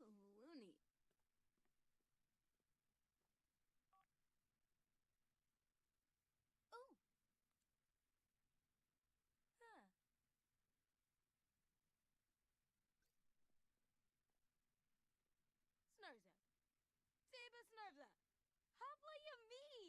Looney. Oh. Huh. Snurza. Seba Snurza. Hopla me.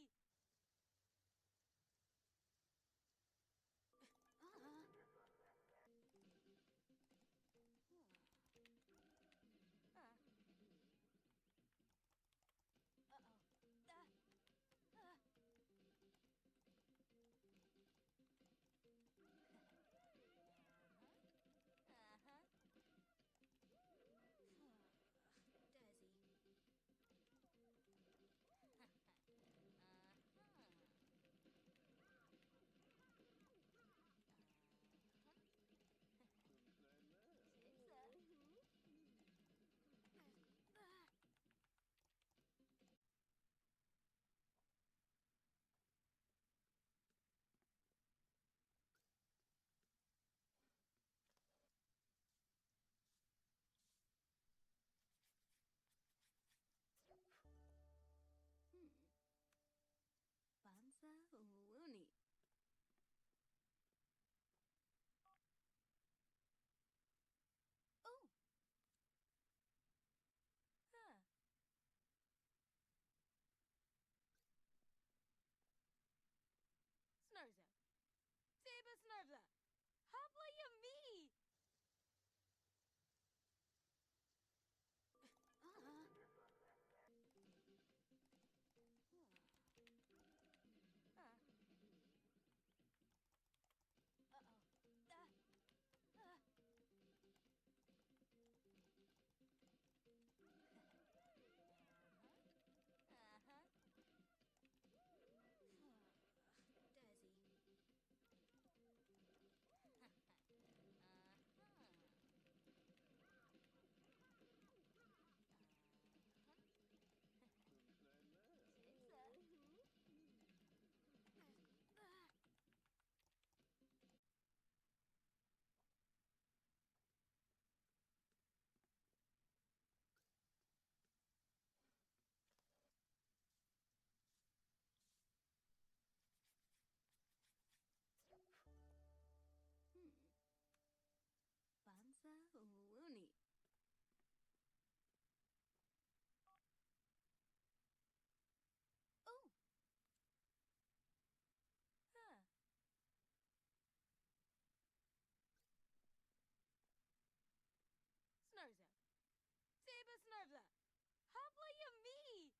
Banza Looney. Oh. Huh. Snurza. Seba Snurza. Hopla me. Banza Looney. Oh. Huh. Snurza. Seba Snurza. Hopla me.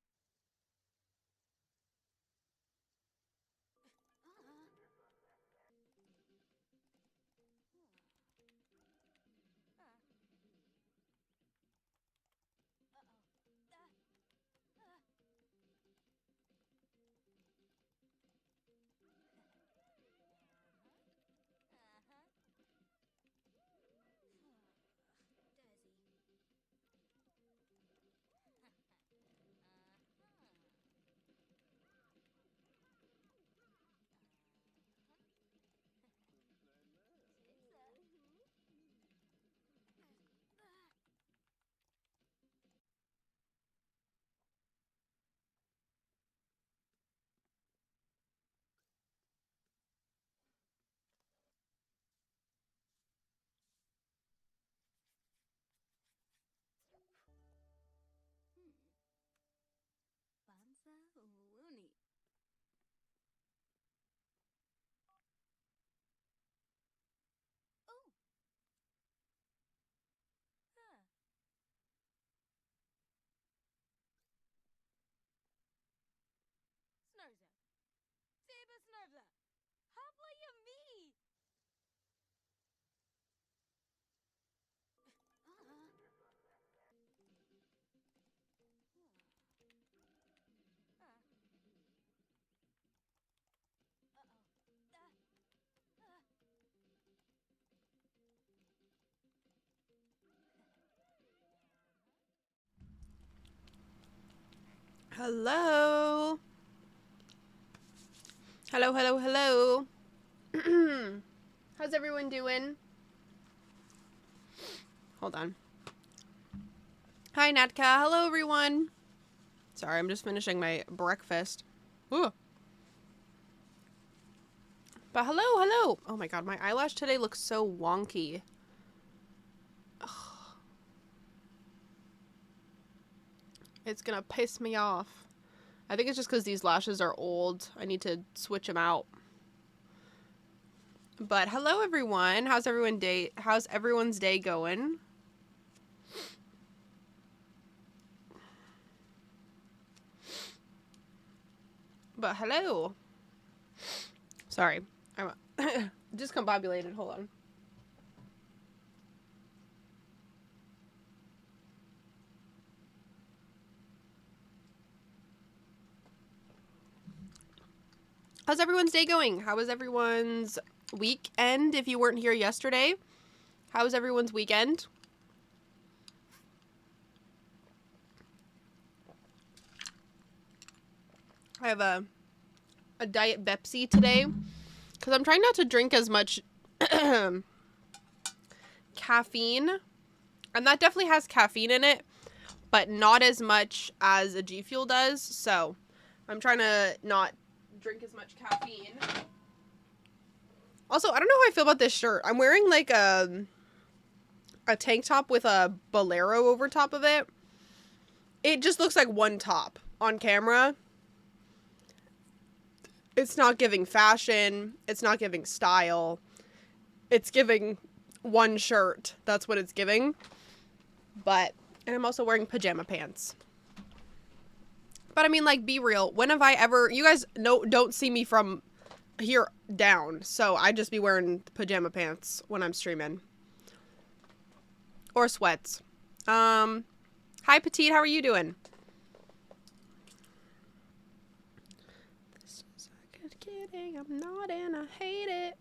Banza Looney. Oh. Huh. Snurza. Seba Snurza. Hopla me. Hello. Hello, hello, hello. How's everyone doing? Hold on. Hi, Natka. Hello, everyone. Sorry, I'm just finishing my breakfast. Ooh. But hello, hello. Oh my god, my eyelash today looks so wonky. Ugh. It's gonna piss me off. I think it's just because these lashes are old. I need to switch them out. But hello, everyone. How's everyone's day going? But hello. Sorry. I'm discombobulated. Hold on. How's everyone's day going? How was everyone's weekend? If you weren't here yesterday, how was everyone's weekend? I have a Diet Pepsi today because I'm trying not to drink as much caffeine. And that definitely has caffeine in it, but not as much as a G Fuel does. So I'm trying to not drink as much caffeine. Also, I don't know how I feel about this shirt. I'm wearing like a tank top with a bolero over top of it. It just looks like one top on camera. It's not giving fashion. It's not giving style. It's giving one shirt. That's what it's giving. And I'm also wearing pajama pants. But I mean, like, be real. When have I ever... You guys don't see me from here down. So I just be wearing pajama pants when I'm streaming. Or sweats. Hi, Petite. How are you doing? This is a good kidding. I'm not and I hate it.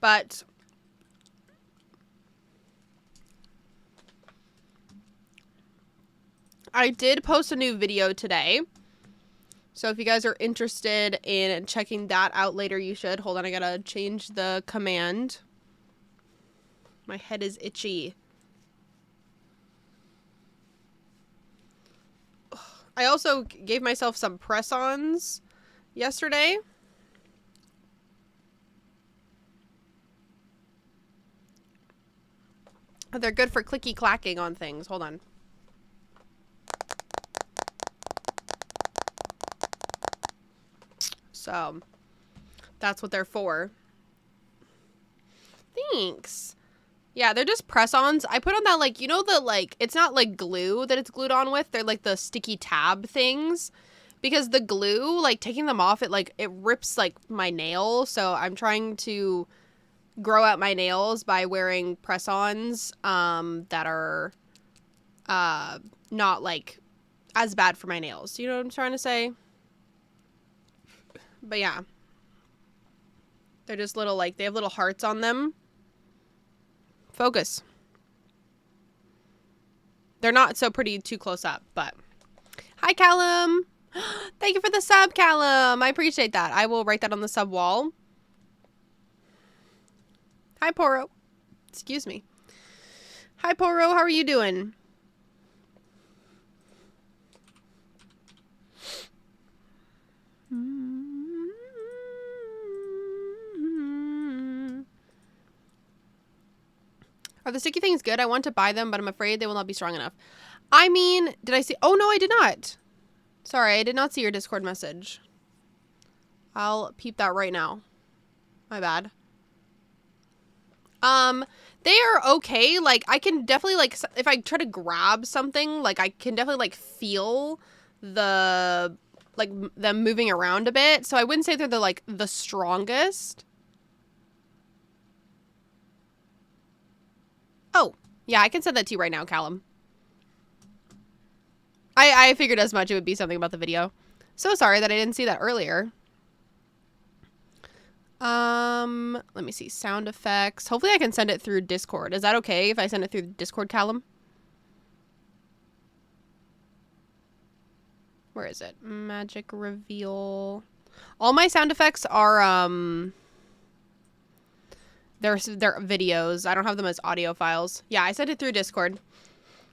But... I did post a new video today. So if you guys are interested in checking that out later, you should. Hold on, I gotta change the command. My head is itchy. I also gave myself some press-ons yesterday. They're good for clicky clacking on things. Hold on. So, that's what they're for. Thanks. Yeah, they're just press-ons. I put on that, like, you know the, like, it's not, like, glue that it's glued on with. They're, like, the sticky tab things. Because the glue, like, taking them off, it rips, like, my nail. So, I'm trying to grow out my nails by wearing press-ons that are not, like, as bad for my nails. You know what I'm trying to say? But yeah. They're just little, like, they have little hearts on them. Focus. They're not so pretty too close up, but... Hi, Callum! Thank you for the sub, Callum! I appreciate that. I will write that on the sub wall. Hi, Poro. Excuse me. Hi, Poro. How are you doing? Are the sticky things good? I want to buy them, but I'm afraid they will not be strong enough. I mean, did I see... Oh, no, I did not. Sorry, I did not see your Discord message. I'll peep that right now. My bad. They are okay. Like, I can definitely, like, if I try to grab something, like, I can definitely, like, feel the, like, them moving around a bit. So I wouldn't say they're the, like, the strongest. Oh, yeah, I can send that to you right now, Callum. I figured as much it would be something about the video. So sorry that I didn't see that earlier. Let me see. Sound effects. Hopefully I can send it through Discord. Is that okay if I send it through Discord, Callum? Where is it? Magic reveal. All my sound effects are, they're videos. I don't have them as audio files. Yeah, I sent it through Discord.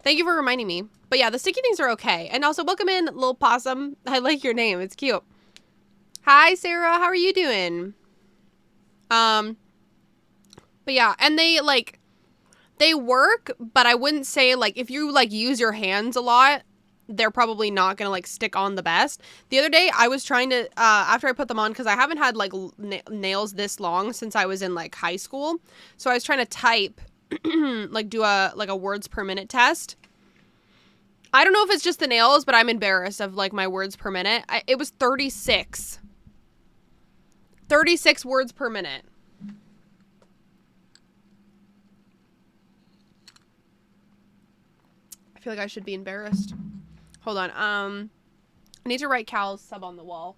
Thank you for reminding me. But yeah, the sticky things are okay. And also, welcome in, Lil Possum. I like your name. It's cute. Hi, Sarah. How are you doing? But yeah, and they, like, they work, but I wouldn't say, like, if you, like, use your hands a lot, they're probably not gonna, like, stick on the best. The other day, I was trying to, after I put them on, because I haven't had, like, nails this long since I was in, like, high school. So I was trying to type, like, do a words per minute test. I don't know if it's just the nails, but I'm embarrassed of, like, my words per minute. It was 36. 36 words per minute. I feel like I should be embarrassed. Hold on. I need to write Cal's sub on the wall.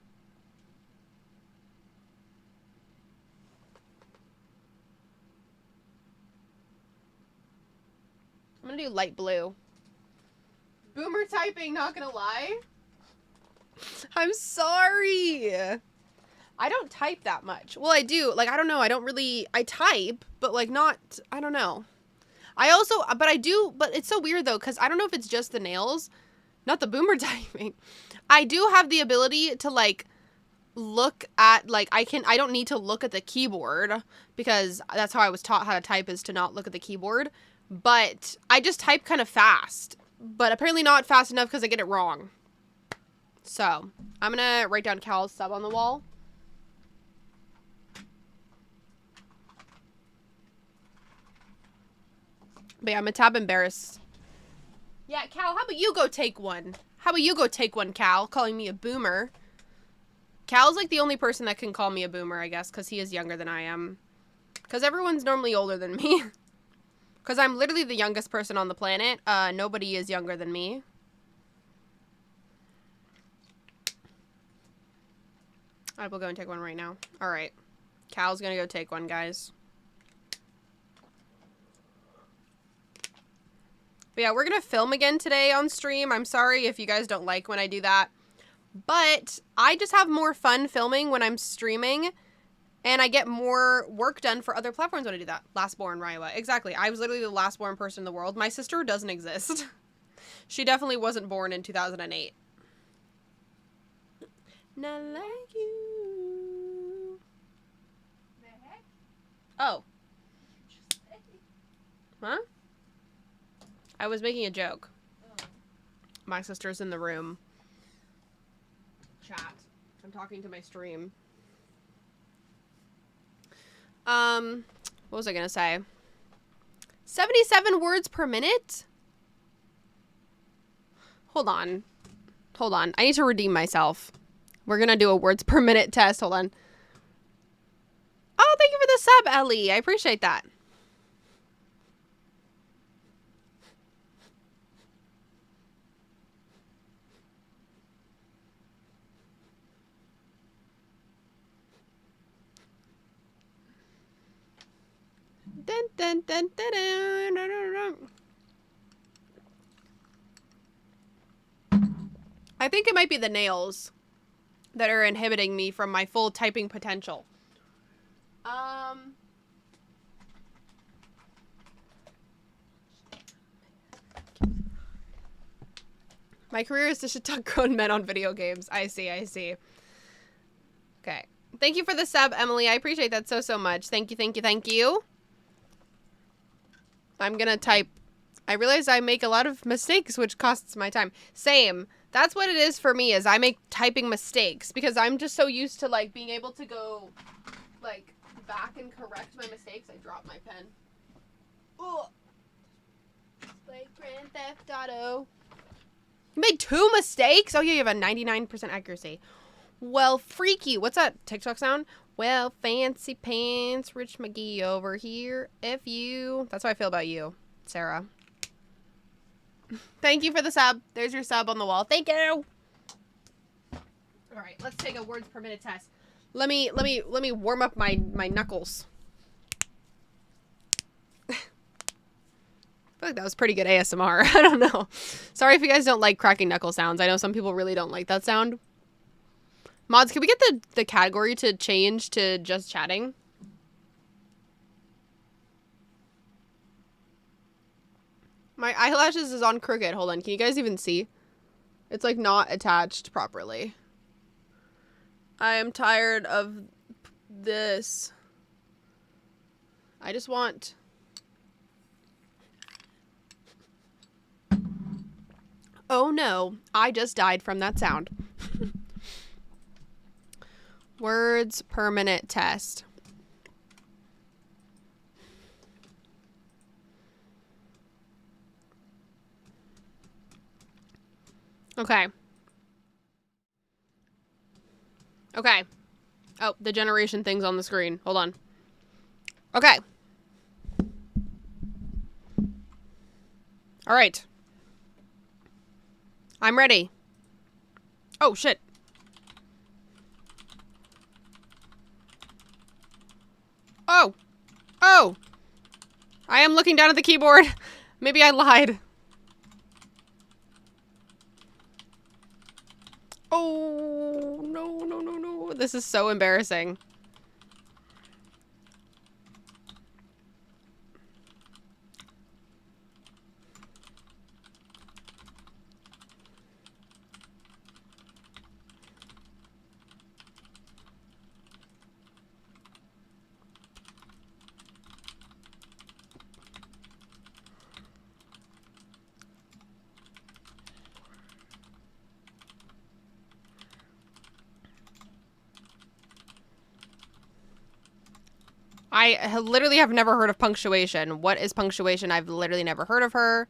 I'm gonna do light blue. Boomer typing, not gonna lie. I'm sorry. I don't type that much. Well, I do. Like, I don't know. I type, but, like, not, I don't know. But it's so weird, though, because I don't know if it's just the nails, not the boomer typing. I do have the ability to, like, look at, like, I don't need to look at the keyboard, because that's how I was taught how to type, is to not look at the keyboard. But I just type kind of fast, but apparently not fast enough because I get it wrong. So, I'm gonna write down Cal's sub on the wall. But yeah, I'm a tab embarrassed. Yeah, Cal, how about you go take one? How about you go take one, Cal, calling me a boomer? Cal's like the only person that can call me a boomer, I guess, because he is younger than I am. Because everyone's normally older than me. Because I'm literally the youngest person on the planet. Nobody is younger than me. I will go and take one right now. Alright. Cal's gonna go take one, guys. But yeah, we're gonna film again today on stream. I'm sorry if you guys don't like when I do that. But I just have more fun filming when I'm streaming. And I get more work done for other platforms when I do that. Lastborn, Raiwa. Exactly. I was literally the lastborn person in the world. My sister doesn't exist. She definitely wasn't born in 2008. Not like you. The heck? Oh. Huh? I was making a joke. Oh. My sister's in the room. Chat. I'm talking to my stream. What was I gonna say? 77 words per minute? Hold on. Hold on. I need to redeem myself. We're gonna do a words per minute test. Hold on. Oh, thank you for the sub, Ellie. I appreciate that. Dun, dun, dun, dun, dun, dun, dun, dun. I think it might be the nails that are inhibiting me from my full typing potential. My career is to shit talk grown men on video games. I see, I see. Okay. Thank you for the sub, Emily. I appreciate that so, so much. Thank you, thank you, thank you. I'm gonna type. I realize I make a lot of mistakes, which costs my time. Same. That's what it is for me, is I make typing mistakes because I'm just so used to, like, being able to go, like, back and correct my mistakes. I dropped my pen. Ugh. Play Grand Theft Auto. You made 2 mistakes? Oh, yeah, you have a 99% accuracy. Well, freaky. What's that TikTok sound? Well, fancy pants, Rich McGee over here. F you. That's how I feel about you, Sarah. Thank you for the sub. There's your sub on the wall. Thank you. All right, let's take a words per minute test. Let me warm up my knuckles. I feel like that was pretty good ASMR. I don't know. Sorry if you guys don't like cracking knuckle sounds. I know some people really don't like that sound. Mods, can we get the category to change to just chatting? My eyelashes is on crooked. Hold on. Can you guys even see? It's like not attached properly. I am tired of this. I just want... Oh no, I just died from that sound. Words per minute test. Okay. Okay. Oh, the generation thing's on the screen. Hold on. Okay. All right. I'm ready. Oh, shit. Oh. Oh. I am looking down at the keyboard. Maybe I lied. Oh, no, no, no, no. This is so embarrassing. I literally have never heard of punctuation. What is punctuation? I've literally never heard of her.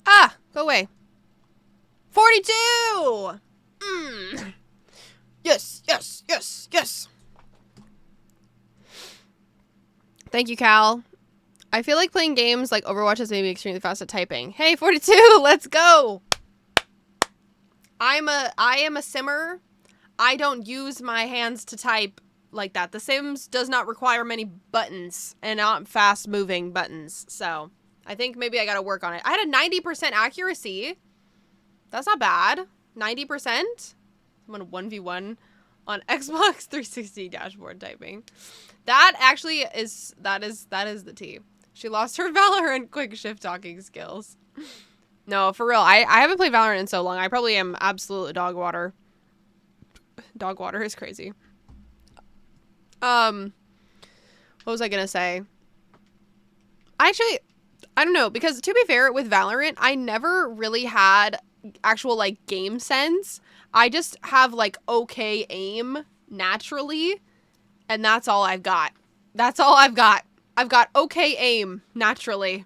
Ah! Go away. 42! Yes, yes, yes, yes. Thank you, Cal. I feel like playing games like Overwatch has made me extremely fast at typing. Hey, 42! Let's go! I am a simmer. I don't use my hands to type like that. The Sims does not require many buttons and not fast moving buttons. So I think maybe I gotta work on it. I had a 90% accuracy. That's not bad. 90%? I'm on a 1v1 on Xbox 360 dashboard typing. That actually is, that is the tea. She lost her Valorant quick shift talking skills. No, for real. I haven't played Valorant in so long. I probably am absolute dog water. Dog water is crazy. What was I gonna say? Actually, I don't know, because to be fair, with Valorant, I never really had actual, like, game sense. I just have, like, okay aim naturally, and that's all I've got. That's all I've got. I've got okay aim naturally.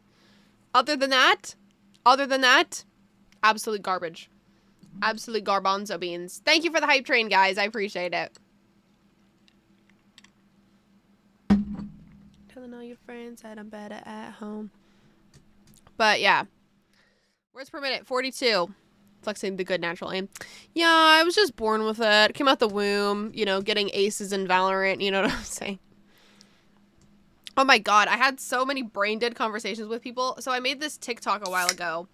Other than that, absolute garbage. Absolute garbanzo beans. Thank you for the hype train, guys. I appreciate it. Telling all your friends that I'm better at home. But yeah. Words per minute, 42. Flexing the good natural aim. Yeah, I was just born with it. Came out the womb, you know, getting aces in Valorant. You know what I'm saying? Oh my god, I had so many brain dead conversations with people. So I made this TikTok a while ago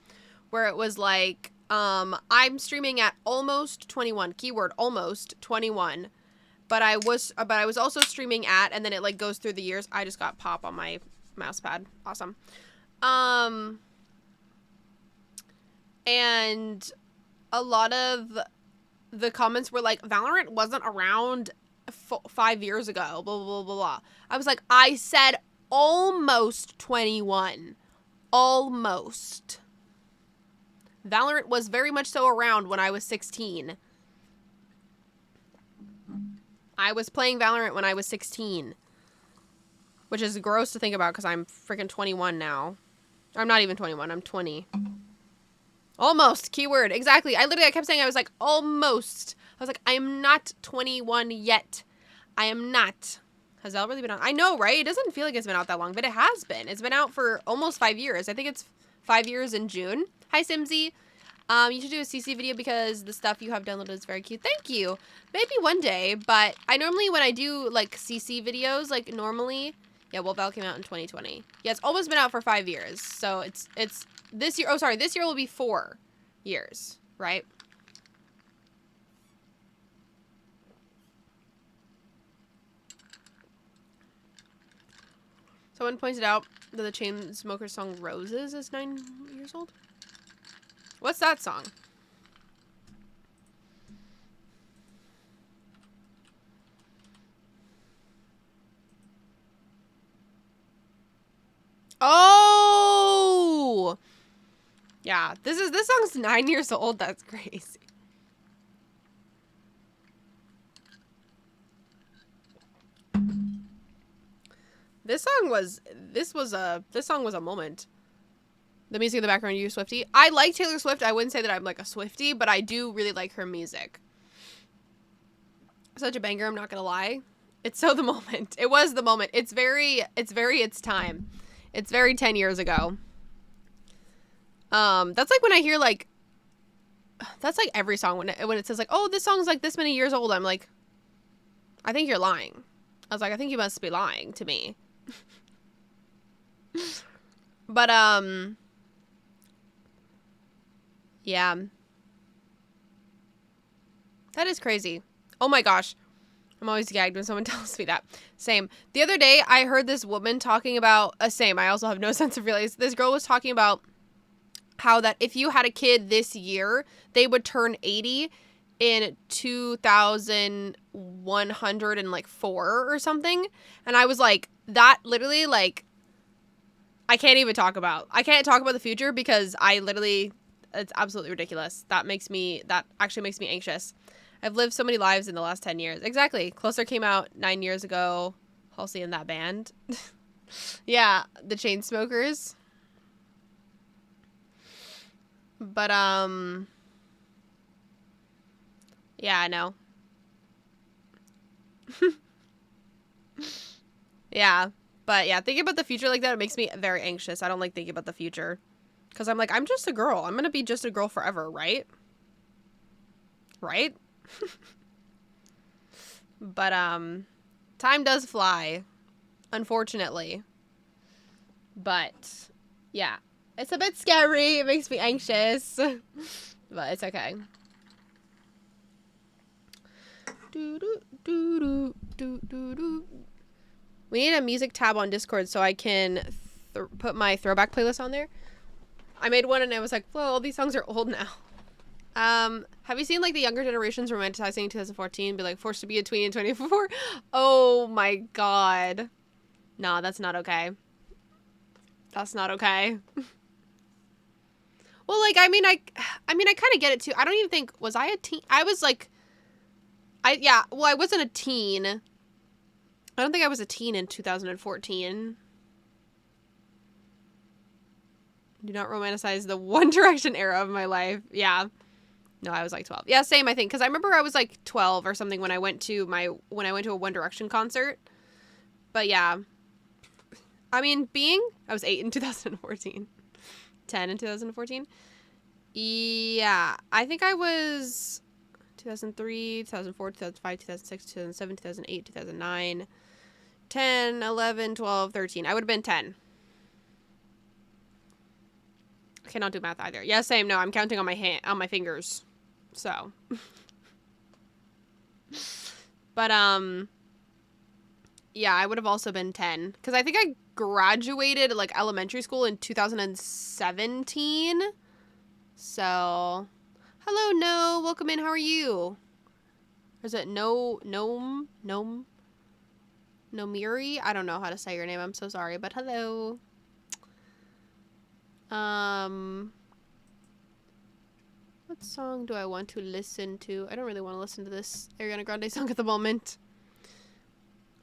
where it was like, I'm streaming at almost 21, keyword almost 21. But I was also streaming at, and then it like goes through the years. I just got pop on my mouse pad. Awesome. And a lot of the comments were like, Valorant wasn't around 5 years ago, blah, blah, blah, blah. I was like, I said almost 21. Almost. Valorant was very much so around when I was 16. I was playing Valorant when I was 16. Which is gross to think about because I'm freaking 21 now. I'm not even 21, I'm 20. Almost, keyword, exactly. I kept saying, I was like, almost. I was like, I am not 21 yet. I am not. Has that really been out? I know, right? It doesn't feel like it's been out that long, but it has been. It's been out for almost 5 years. I think it's 5 years in June. Hi, Simsy. You should do a CC video because the stuff you have downloaded is very cute. Thank you. Maybe one day, but I normally, when I do, like, CC videos, like, normally... Yeah, well, Val came out in 2020. Yeah, it's almost been out for 5 years. So it's this year. Oh, sorry. This year will be 4 years, right? Someone pointed out that the Chainsmokers song Roses is 9 years old. What's that song? Oh! Yeah, this song's 9 years old. That's crazy. This song was a moment. The music in the background, you Swiftie? I like Taylor Swift. I wouldn't say that I'm like a Swiftie, but I do really like her music. Such a banger, I'm not gonna lie. It's so the moment. It was the moment. It's time. It's very 10 years ago. That's like when I hear like, that's like every song when it says like, oh, this song's like this many years old. I'm like, I think you're lying. I was like, I think you must be lying to me. But, yeah. That is crazy. Oh my gosh. I'm always gagged when someone tells me that. Same. The other day, I heard this woman talking about, same, I also have no sense of realize. This girl was talking about how that if you had a kid this year, they would turn 80 in 2104 or something. And I was like, that literally, like, I can't talk about the future because it's absolutely ridiculous. That actually makes me anxious. I've lived so many lives in the last 10 years. Exactly. Closer came out 9 years ago. Halsey in that band. Yeah, the Chainsmokers. But, yeah, I know. Yeah. But, yeah, thinking about the future like that, it makes me very anxious. I don't like thinking about the future. Because I'm like, I'm just a girl. I'm going to be just a girl forever, right? Right? But, time does fly. Unfortunately. But, yeah. It's a bit scary. It makes me anxious. But it's okay. We need a music tab on Discord so I can put my throwback playlist on there. I made one and I was like, well, all these songs are old now. Have you seen like the younger generations romanticizing 2014, be like forced to be a tween in 24? Oh my god. Nah, that's not okay. That's not okay. Well, like, I mean, I kind of get it too. I don't even think, was I a teen? I was like, I wasn't a teen. I don't think I was a teen in 2014. Do not romanticize the One Direction era of my life. Yeah. No, I was like 12. Yeah, same, I think. Because I remember I was like 12 or something when I went to a One Direction concert. But yeah. I mean, I was 8 in 2014. 10 in 2014. Yeah. I think I was 2003, 2004, 2005, 2006, 2007, 2008, 2009, 10, 11, 12, 13. I would have been 10. I cannot do math either. Yeah, same. No, I'm counting on my fingers. So. But, yeah, I would have also been 10. Because I think I graduated, like, elementary school in 2017. So, hello, No. Welcome in. How are you? Or is it Nomiri? I don't know how to say your name. I'm so sorry, but hello. What song do I want to listen to? I don't really want to listen to this Ariana Grande song at the moment.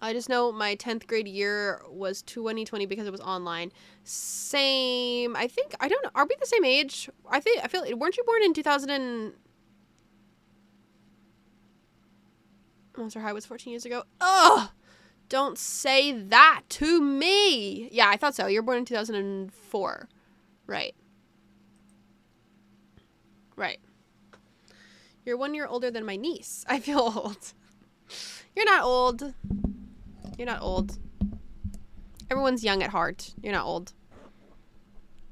I just know my 10th grade year was 2020 because it was online. Same. I think, I don't know. Are we the same age? I feel, weren't you born in 2000 and... Monster High was 14 years ago. Ugh! Don't say that to me! Yeah, I thought so. You were born in 2004. Right. Right. You're 1 year older than my niece. I feel old. You're not old. You're not old. Everyone's young at heart. You're not old.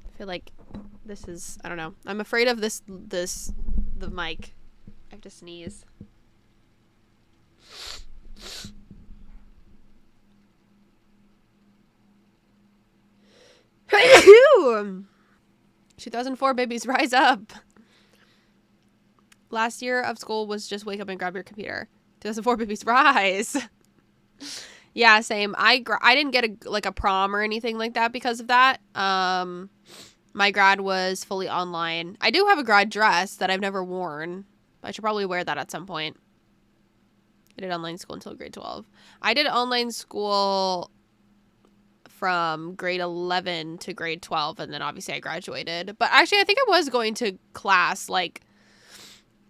I feel like this is, I don't know. I'm afraid of the mic. I have to sneeze. Woo! 2004 babies, rise up. Last year of school was just wake up and grab your computer. 2004 babies, rise. Yeah, same. I didn't get a prom or anything like that because of that. My grad was fully online. I do have a grad dress that I've never worn. I should probably wear that at some point. I did online school until grade 12. I did online school from grade 11 to grade 12, and then obviously I graduated. But actually, I think I was going to class like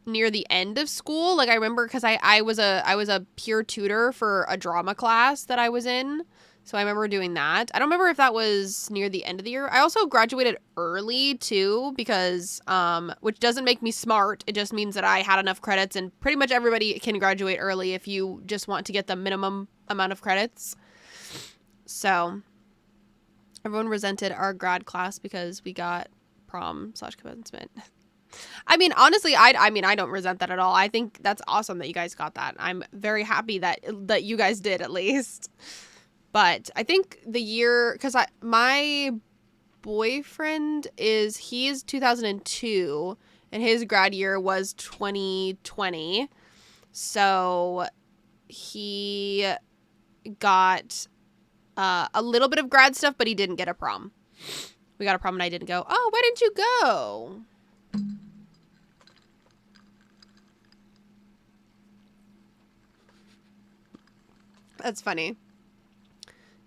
near the end of school. Like I remember because I was a peer tutor for a drama class that I was in. So I remember doing that. I don't remember if that was near the end of the year. I also graduated early too because which doesn't make me smart. It just means that I had enough credits, and pretty much everybody can graduate early if you just want to get the minimum amount of credits. So everyone resented our grad class because we got prom/commencement. I mean, honestly, I don't resent that at all. I think that's awesome that you guys got that. I'm very happy that you guys did at least. But I think the year, because my boyfriend is 2002 and his grad year was 2020. So he got a little bit of grad stuff, but he didn't get a prom. We got a prom and I didn't go. Oh, why didn't you go? That's funny.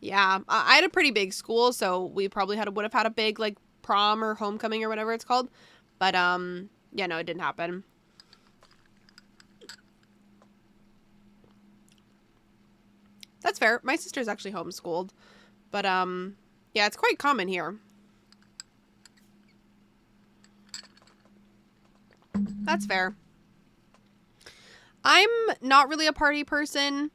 Yeah, I had a pretty big school, so we probably would have had a big like prom or homecoming or whatever it's called. But yeah, no, it didn't happen. That's fair. My sister's actually homeschooled. But yeah, it's quite common here. That's fair. I'm not really a party person,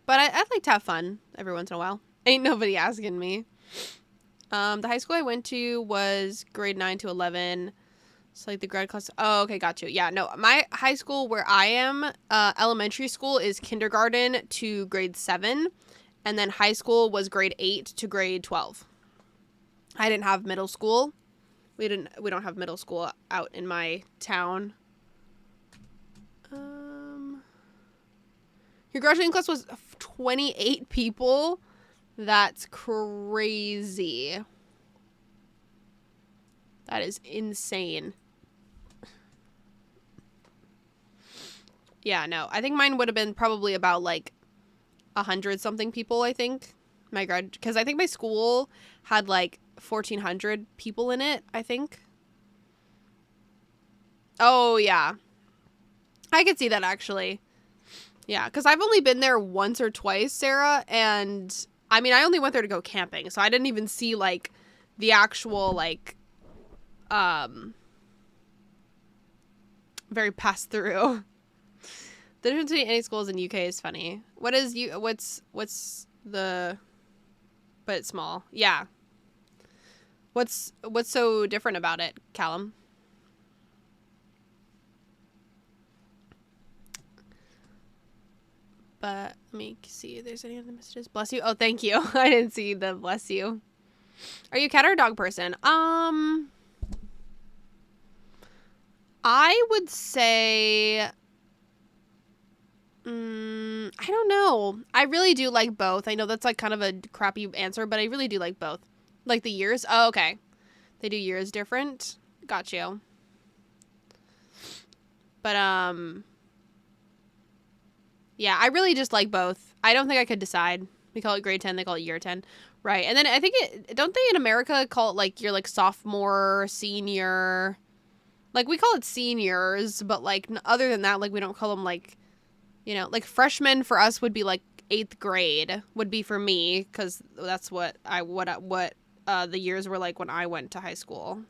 but I'd like to have fun every once in a while. Ain't nobody asking me. The high school I went to was grade 9 to 11. So like the grad class. Oh, okay, got you. Yeah, no, my high school where I am, elementary school is kindergarten to grade 7. And then high school was grade 8 to grade 12. I didn't have middle school. We don't have middle school out in my town. Your graduating class was 28 people. That's crazy. That is insane. Yeah, no. I think mine would have been probably about like 100 something people, I think. Because I think my school had like 1,400 people in it, I think. Oh, yeah. I could see that actually. Yeah, because I've only been there once or twice, Sarah, and I mean, I only went there to go camping, so I didn't even see like the actual like very pass through. The difference between any schools in UK is funny. What's the but it's small. Yeah. What's so different about it, Callum? But let me see if there's any other messages. Bless you. Oh, thank you. I didn't see the bless you. Are you a cat or a dog person? I would say I don't know. I really do like both. I know that's like kind of a crappy answer, but I really do like both. Like the years. Oh, okay. They do years different. Got you. But yeah, I really just like both. I don't think I could decide. We call it grade 10. They call it year 10. Right. And then I think don't they in America call it like your like sophomore, senior. Like we call it seniors, but like other than that, like we don't call them like, you know, like freshmen for us would be like 8th grade would be for me. Cause that's what the years were like when I went to high school.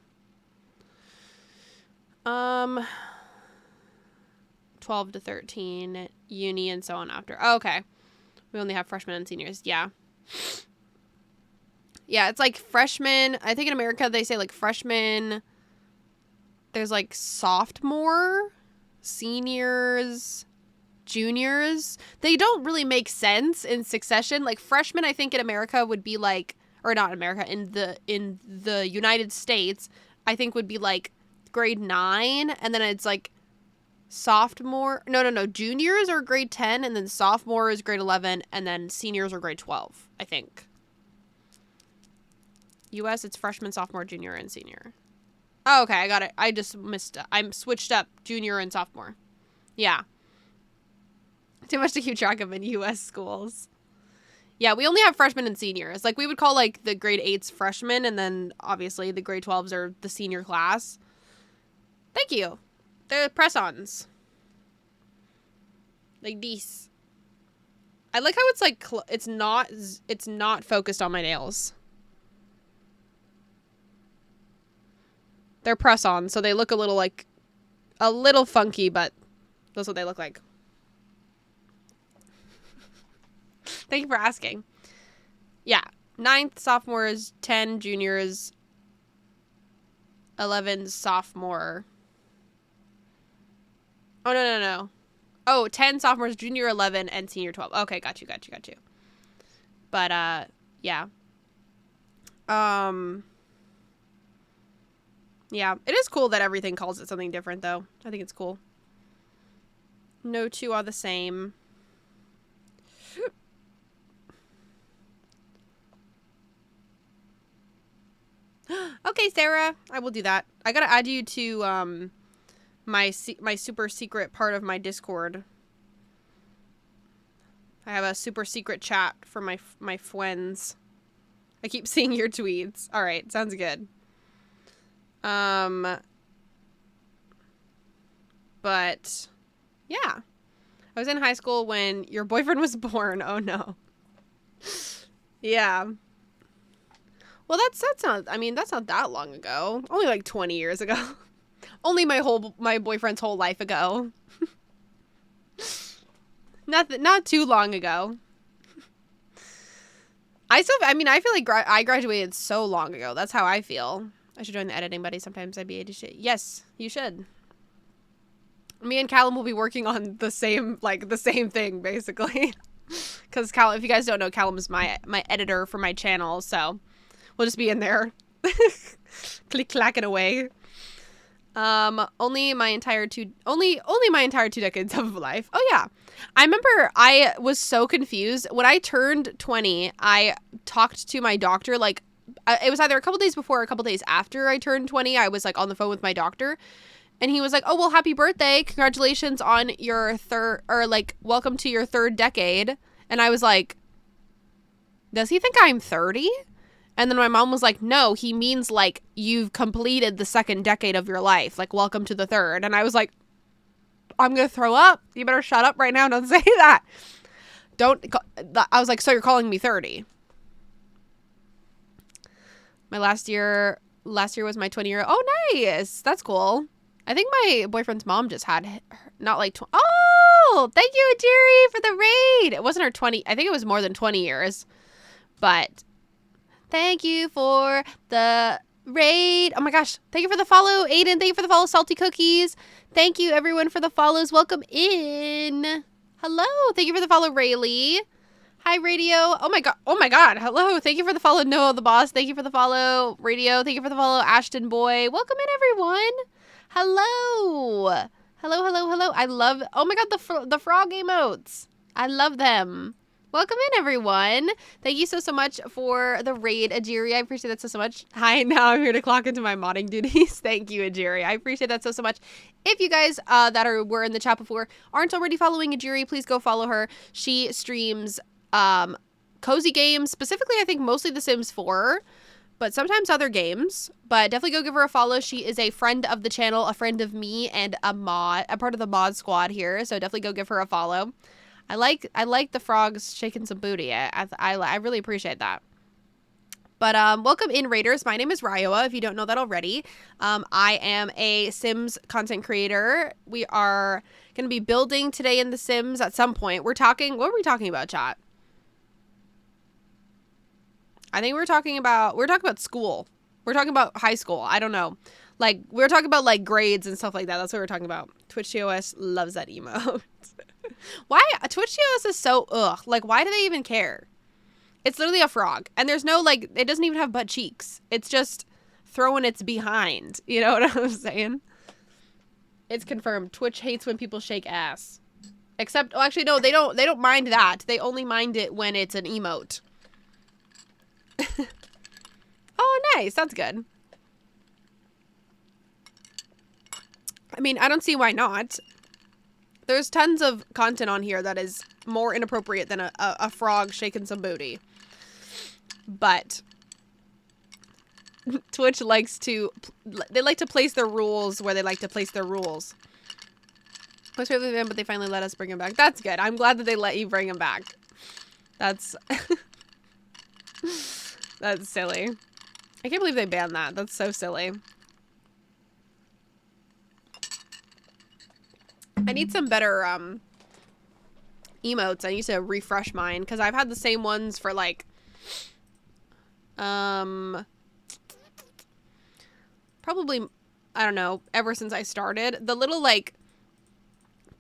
12 to 13, uni, and so on after. Oh, okay. We only have freshmen and seniors. Yeah. Yeah, it's like freshmen. I think in America they say like freshmen. There's like sophomore, seniors, juniors. They don't really make sense in succession. Like freshmen, I think in America would be like, or not America, in the United States, I think would be like grade 9, and then it's like juniors are grade 10, and then sophomore is grade 11, and then seniors are grade 12, I think. US, it's freshman, sophomore, junior, and senior. Oh, okay, I got it. I just missed it. I'm switched up junior and sophomore. Yeah. Too much to keep track of in US schools. Yeah, we only have freshmen and seniors. Like, we would call, like, the grade 8s freshmen, and then, obviously, the grade 12s are the senior class. Thank you. They're press-ons. Like these. I like how it's, like, it's not focused on my nails. They're press-on, so they look a little funky, but that's what they look like. Thank you for asking. Yeah. 9th, sophomores, 10, juniors, 11, sophomore. Oh, no. Oh, 10, sophomores, junior, 11, and senior, 12. Okay, got you. But, yeah. Yeah, it is cool that everything calls it something different, though. I think it's cool. No two are the same. Okay, Sarah, I will do that. I gotta add you to my super secret part of my Discord. I have a super secret chat for my friends. I keep seeing your tweets. All right, sounds good. But yeah, I was in high school when your boyfriend was born. Oh no. Yeah. Well, that's not, I mean, that's not that long ago. Only like 20 years ago. Only my boyfriend's whole life ago. Not too long ago. I feel like I graduated so long ago. That's how I feel. I should join the editing buddy sometimes. I'd be able to. Yes, you should. Me and Callum will be working on the same thing, basically. Because Callum, if you guys don't know, Callum is my editor for my channel, so we'll just be in there, click-clacking away. Only my entire two decades of life. Oh yeah, I remember I was so confused when I turned 20. I talked to my doctor, like it was either a couple days before or a couple days after I turned 20. I was like on the phone with my doctor, and he was like, "Oh well, happy birthday! Congratulations on your welcome to your 3rd decade." And I was like, "Does he think I'm 30?" And then my mom was like, "No, he means like you've completed the 2nd decade of your life. Like, welcome to the 3rd. And I was like, "I'm going to throw up. You better shut up right now. Don't say that." I was like, "So you're calling me 30. My last year was my 20-year. Oh, nice. That's cool. I think my boyfriend's mom just had not like oh, thank you, Jerry, for the raid. It wasn't her 20. I think it was more than 20 years. But thank you for the raid. Oh my gosh. Thank you for the follow, Aiden. Thank you for the follow, Salty Cookies. Thank you, everyone, for the follows. Welcome in. Hello. Thank you for the follow, Rayleigh. Hi, Radio. Oh my God. Hello. Thank you for the follow, Noah the Boss. Thank you for the follow, Radio. Thank you for the follow, Ashton Boy. Welcome in, everyone. Hello. Hello. I love, oh my God, the frog emotes. I love them. Welcome in, everyone. Thank you so much for the raid, Ajiri. I appreciate that so much. Hi, now I'm here to clock into my modding duties. Thank you, Ajiri. I appreciate that so much. If you guys were in the chat before aren't already following Ajiri, please go follow her. She streams cozy games, specifically, I think mostly The Sims 4, but sometimes other games. But definitely go give her a follow. She is a friend of the channel, a friend of me, and a part of the mod squad here. So definitely go give her a follow. I like the frogs shaking some booty. I really appreciate that. But welcome in, Raiders. My name is Ryoa, if you don't know that already. I am a Sims content creator. We are going to be building today in The Sims at some point. What were we talking about, chat? I think we're talking about school. We're talking about high school. I don't know. Like, we're talking about, like, grades and stuff like that. That's what we're talking about. Twitch TOS loves that emote. Why? Twitch TOS is so, ugh. Like, why do they even care? It's literally a frog. And there's no, like, it doesn't even have butt cheeks. It's just throwing its behind. You know what I'm saying? It's confirmed. Twitch hates when people shake ass. Except, oh, actually, no, they don't mind that. They only mind it when it's an emote. Oh, nice. That's good. I mean, I don't see why not. There's tons of content on here that is more inappropriate than a frog shaking some booty. But Twitch likes to, they like to place their rules where they like to place their rules. Most people them, but they finally let us bring him back. That's good. I'm glad that they let you bring him back. That's that's silly. I can't believe they banned that. That's so silly. I need some better emotes. I need to refresh mine because I've had the same ones for like probably, I don't know, ever since I started. The little like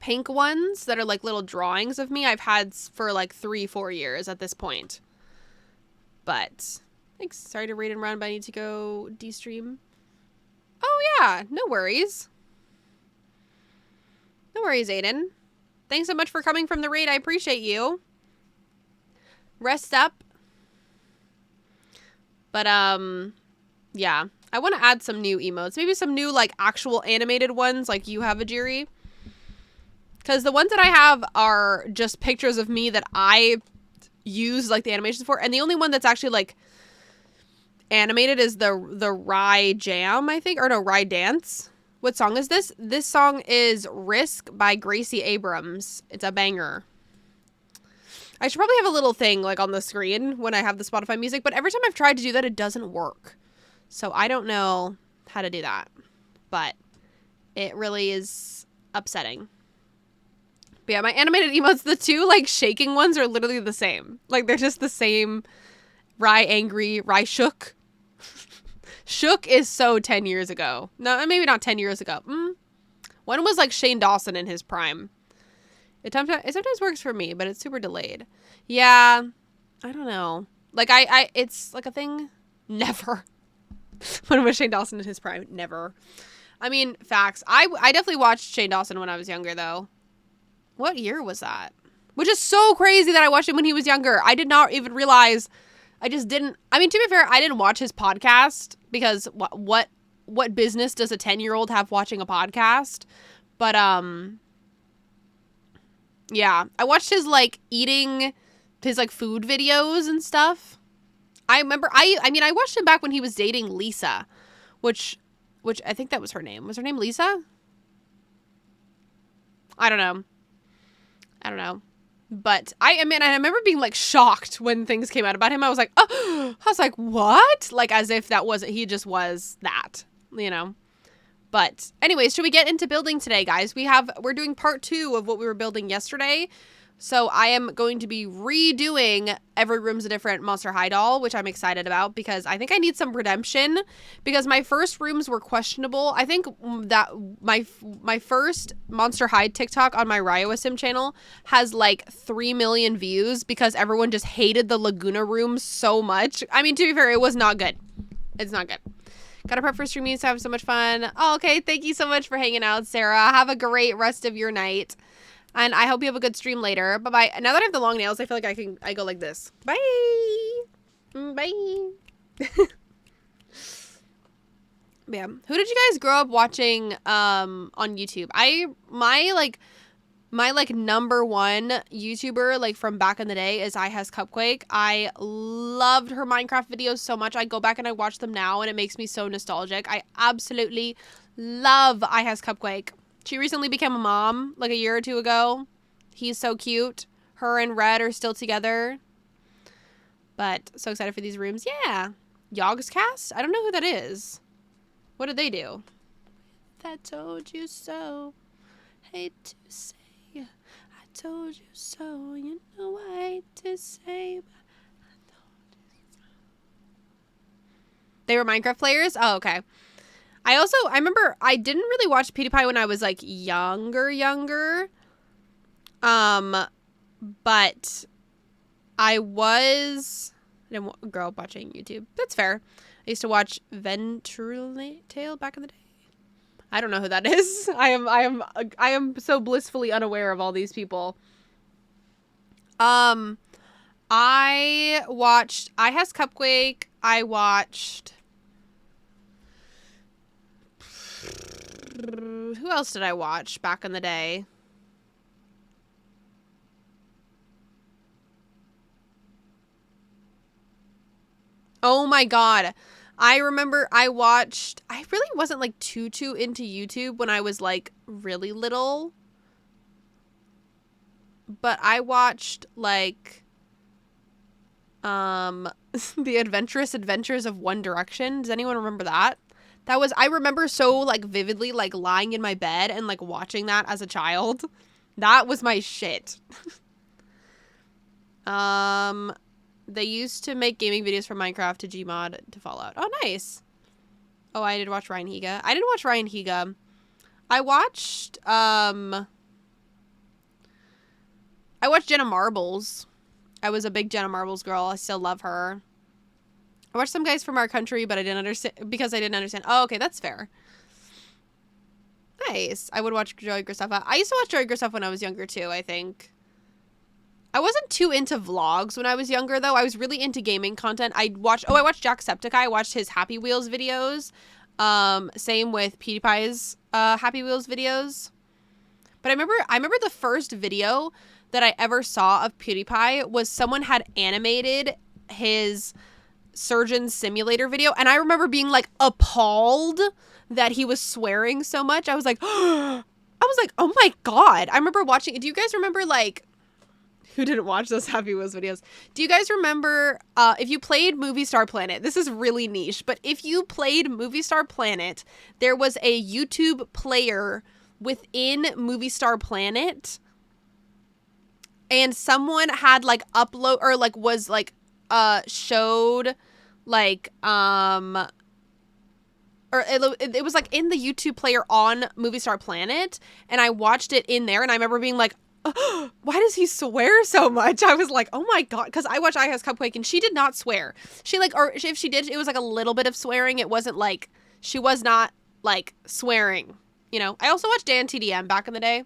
pink ones that are like little drawings of me I've had for like 3-4 years at this point. But thanks. Sorry to raid and run, but I need to go de-stream. Oh yeah, no worries. No worries, Aiden. Thanks so much for coming from the raid. I appreciate you. Rest up. But, yeah. I want to add some new emotes. Maybe some new, like, actual animated ones, like you have, Ajiri. Because the ones that I have are just pictures of me that I use, like, the animations for. And the only one that's actually, like, animated is the Rye Jam, I think. Or no, Rye Dance. What song is this? This song is Risk by Gracie Abrams. It's a banger. I should probably have a little thing like on the screen when I have the Spotify music, but every time I've tried to do that, it doesn't work. So I don't know how to do that, but it really is upsetting. But yeah, my animated emotes, the two like shaking ones are literally the same. Like they're just the same. Rye angry, Rye shook. Shook is so 10 years ago. No, maybe not 10 years ago. One was like Shane Dawson in his prime. It sometimes works for me, but it's super delayed. Yeah, I don't know. Like it's like a thing. Never. When was Shane Dawson in his prime? Never. I mean, facts. I definitely watched Shane Dawson when I was younger, though. What year was that? Which is so crazy that I watched him when he was younger. I did not even realize. I just didn't. I mean, to be fair, I didn't watch his podcast because what business does a 10-year-old have watching a podcast? But yeah, I watched his like eating his like food videos and stuff. I remember. I mean, I watched him back when he was dating Lisa, which I think that was her name. Was her name Lisa? I don't know. But I remember being like shocked when things came out about him. I was like, oh, I was like, what? Like as if that wasn't, he just was that, you know? But anyways, should we get into building today, guys? We're doing part 2 of what we were building yesterday. So I am going to be redoing Every Room's a Different Monster High doll, which I'm excited about because I think I need some redemption because my first rooms were questionable. I think that my first Monster High TikTok on my Ryosim channel has like 3 million views because everyone just hated the Lagoona room so much. I mean, to be fair, it was not good. It's not good. Gotta prep for streaming to have so much fun. Oh, okay. Thank you so much for hanging out, Sarah. Have a great rest of your night. And I hope you have a good stream later. Bye-bye. Now that I have the long nails, I feel like I go like this. Bye. Bye. Yeah. Who did you guys grow up watching on YouTube? My number one YouTuber like from back in the day is I Has Cupquake. I loved her Minecraft videos so much. I go back and I watch them now and it makes me so nostalgic. I absolutely love I Has Cupquake. She recently became a mom like a year or 2 ago. He's so cute. Her and Red are still together. But so excited for these rooms. Yeah. Yogscast? I don't know who that is. What did they do? That told you so. Hate to say I told you so. You know I hate to say but I told you so. They were Minecraft players? Oh, okay. I remember I didn't really watch PewDiePie when I was like younger. But I was didn't grow up watching YouTube. That's fair. I used to watch Venturale back in the day. I don't know who that is. I am so blissfully unaware of all these people. I watched I Has Cupquake. I watched who else did I watch back in the day? Oh my god. I remember I really wasn't like too into YouTube when I was like really little. But I watched like The Adventurous Adventures of One Direction. Does anyone remember that? I remember so like vividly like lying in my bed and like watching that as a child. That was my shit. They used to make gaming videos from Minecraft to Gmod to Fallout. Oh, nice. Oh, I did watch Ryan Higa. I didn't watch Ryan Higa. I watched Jenna Marbles. I was a big Jenna Marbles girl. I still love her. I watched some guys from our country, but I didn't understand. Oh, okay, that's fair. Nice. I would watch Joey Graceffa. I used to watch Joey Graceffa when I was younger too, I think. I wasn't too into vlogs when I was younger, though. I was really into gaming content. I watched Jacksepticeye. I watched his Happy Wheels videos. Same with PewDiePie's Happy Wheels videos. But I remember the first video that I ever saw of PewDiePie was someone had animated his Surgeon Simulator video, and I remember being like appalled that he was swearing so much. I was like, oh my god. I remember watching. Do you guys remember like? Who didn't watch those Happy Wheels videos? Do you guys remember if you played Movie Star Planet? This is really niche, but if you played Movie Star Planet, there was a YouTube player within Movie Star Planet, and someone had like upload or like was like showed like or it was like in the YouTube player on Movie Star Planet, and I watched it in there, and I remember being like, why does he swear so much? I was like, oh my god, because I watched I Has Cupquake and she did not swear. She like, or if she did, it was like a little bit of swearing. It wasn't like, she was not like swearing, you know. I also watched Dan TDM back in the day.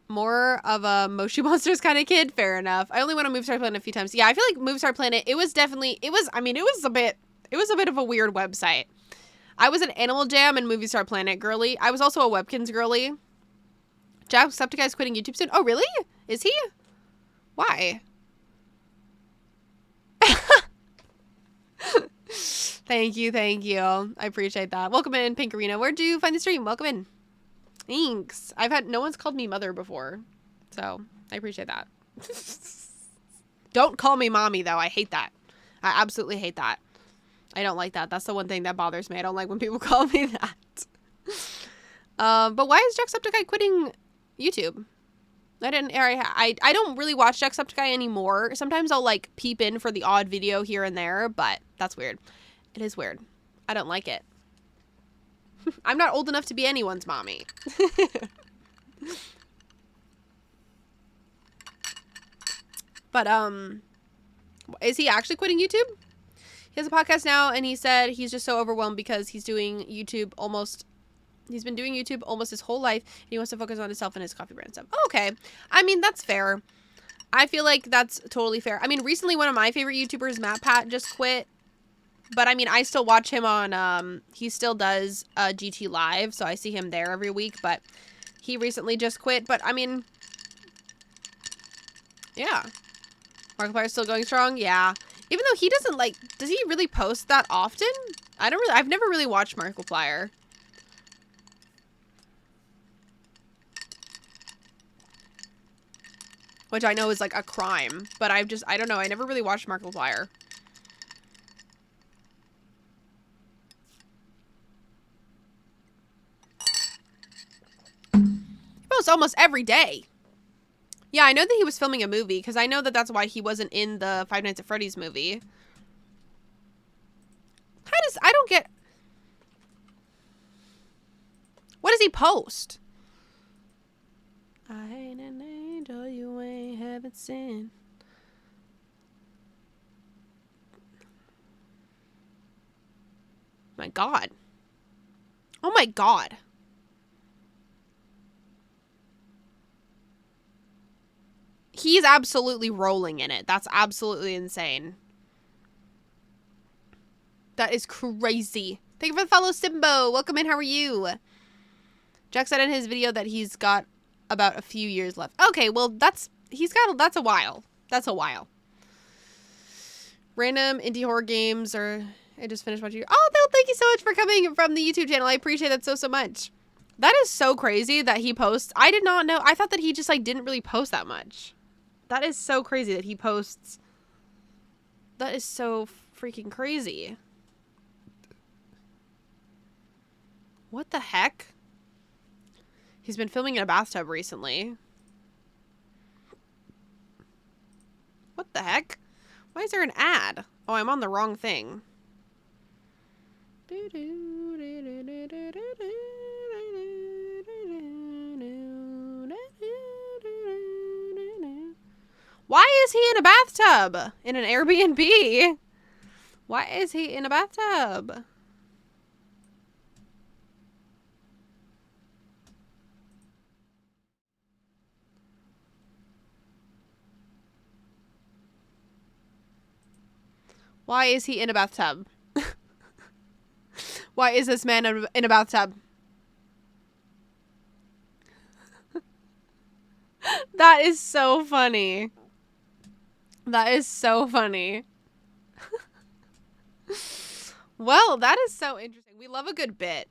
More of a Moshi Monsters kind of kid. Fair enough. I only went on Movie Star Planet a few times. Yeah, I feel like Movie Star Planet, it was a bit of a weird website. I was an Animal Jam and Movie Star Planet girly. I was also a Webkins girly. Jacksepticeye's quitting YouTube soon. Oh, really? Is he? Why? Thank you. I appreciate that. Welcome in, Pinkarina. Where'd you find the stream? Welcome in. Thanks. No one's called me mother before, so I appreciate that. Don't call me mommy, though. I hate that. I absolutely hate that. I don't like that. That's the one thing that bothers me. I don't like when people call me that. But why is Jacksepticeye quitting YouTube? I don't really watch Jacksepticeye anymore. Sometimes I'll like peep in for the odd video here and there, but that's weird. It is weird. I don't like it. I'm not old enough to be anyone's mommy. But is he actually quitting YouTube? He has a podcast now, and he said he's just so overwhelmed because he's been doing YouTube almost his whole life, and he wants to focus on himself and his coffee brand stuff. Oh, okay. I mean, that's fair. I feel like that's totally fair. I mean, recently one of my favorite YouTubers, Matt Pat, just quit. But I mean, I still watch him on, he still does GT Live, so I see him there every week, but he recently just quit. But I mean, yeah. Markiplier's still going strong? Yeah. Even though he doesn't like, does he really post that often? I've never really watched Markiplier. Which I know is like a crime, but I don't know. I never really watched Markiplier. He posts almost every day. Yeah, I know that he was filming a movie, because I know that that's why he wasn't in the Five Nights at Freddy's movie. I don't get... What does he post? I ain't an angel, you ain't heaven sent. My God. Oh my God. He's absolutely rolling in it. That's absolutely insane. That is crazy. Thank you for the follow, Simbo. Welcome in. How are you? Jack said in his video that he's got about a few years left. Okay, well, that's a while. That's a while. Random indie horror games, or I just finished watching. Oh, Bill, thank you so much for coming from the YouTube channel. I appreciate that so much. That is so crazy that he posts. I did not know. I thought that he just like didn't really post that much. That is so crazy that he posts. That is so freaking crazy. What the heck? He's been filming in a bathtub recently. What the heck? Why is there an ad? Oh, I'm on the wrong thing. Why is he in a bathtub? In an Airbnb? Why is he in a bathtub? Why is he in a bathtub? Why is this man in a bathtub? That is so funny. That is so funny. Well, that is so interesting. We love a good bit.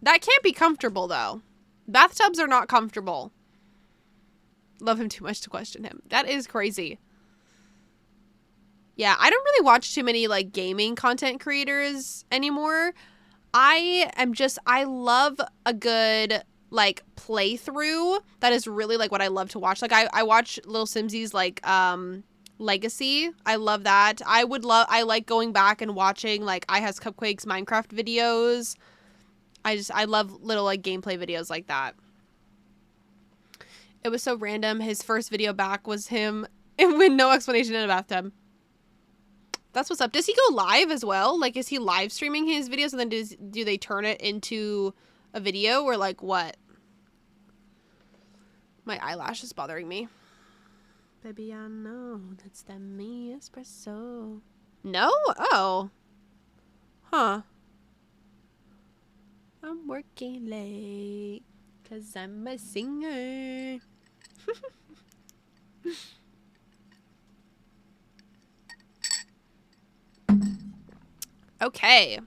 That can't be comfortable, though. Bathtubs are not comfortable. Love him too much to question him. That is crazy. Yeah, I don't really watch too many, like, gaming content creators anymore. I love a good, like, playthrough. That is really, like, what I love to watch. Like, I watch Little Simsies, like, Legacy. I love that. I like going back and watching, like, I Has Cupcakes Minecraft videos. I love little, like, gameplay videos like that. It was so random. His first video back was him with no explanation in a bathtub. That's what's up. Does he go live as well? Like, is he live streaming his videos and then do they turn it into a video or like what? My eyelash is bothering me. Baby, I know that's the me espresso. No? Oh. Huh. I'm working late because I'm a singer. Okay.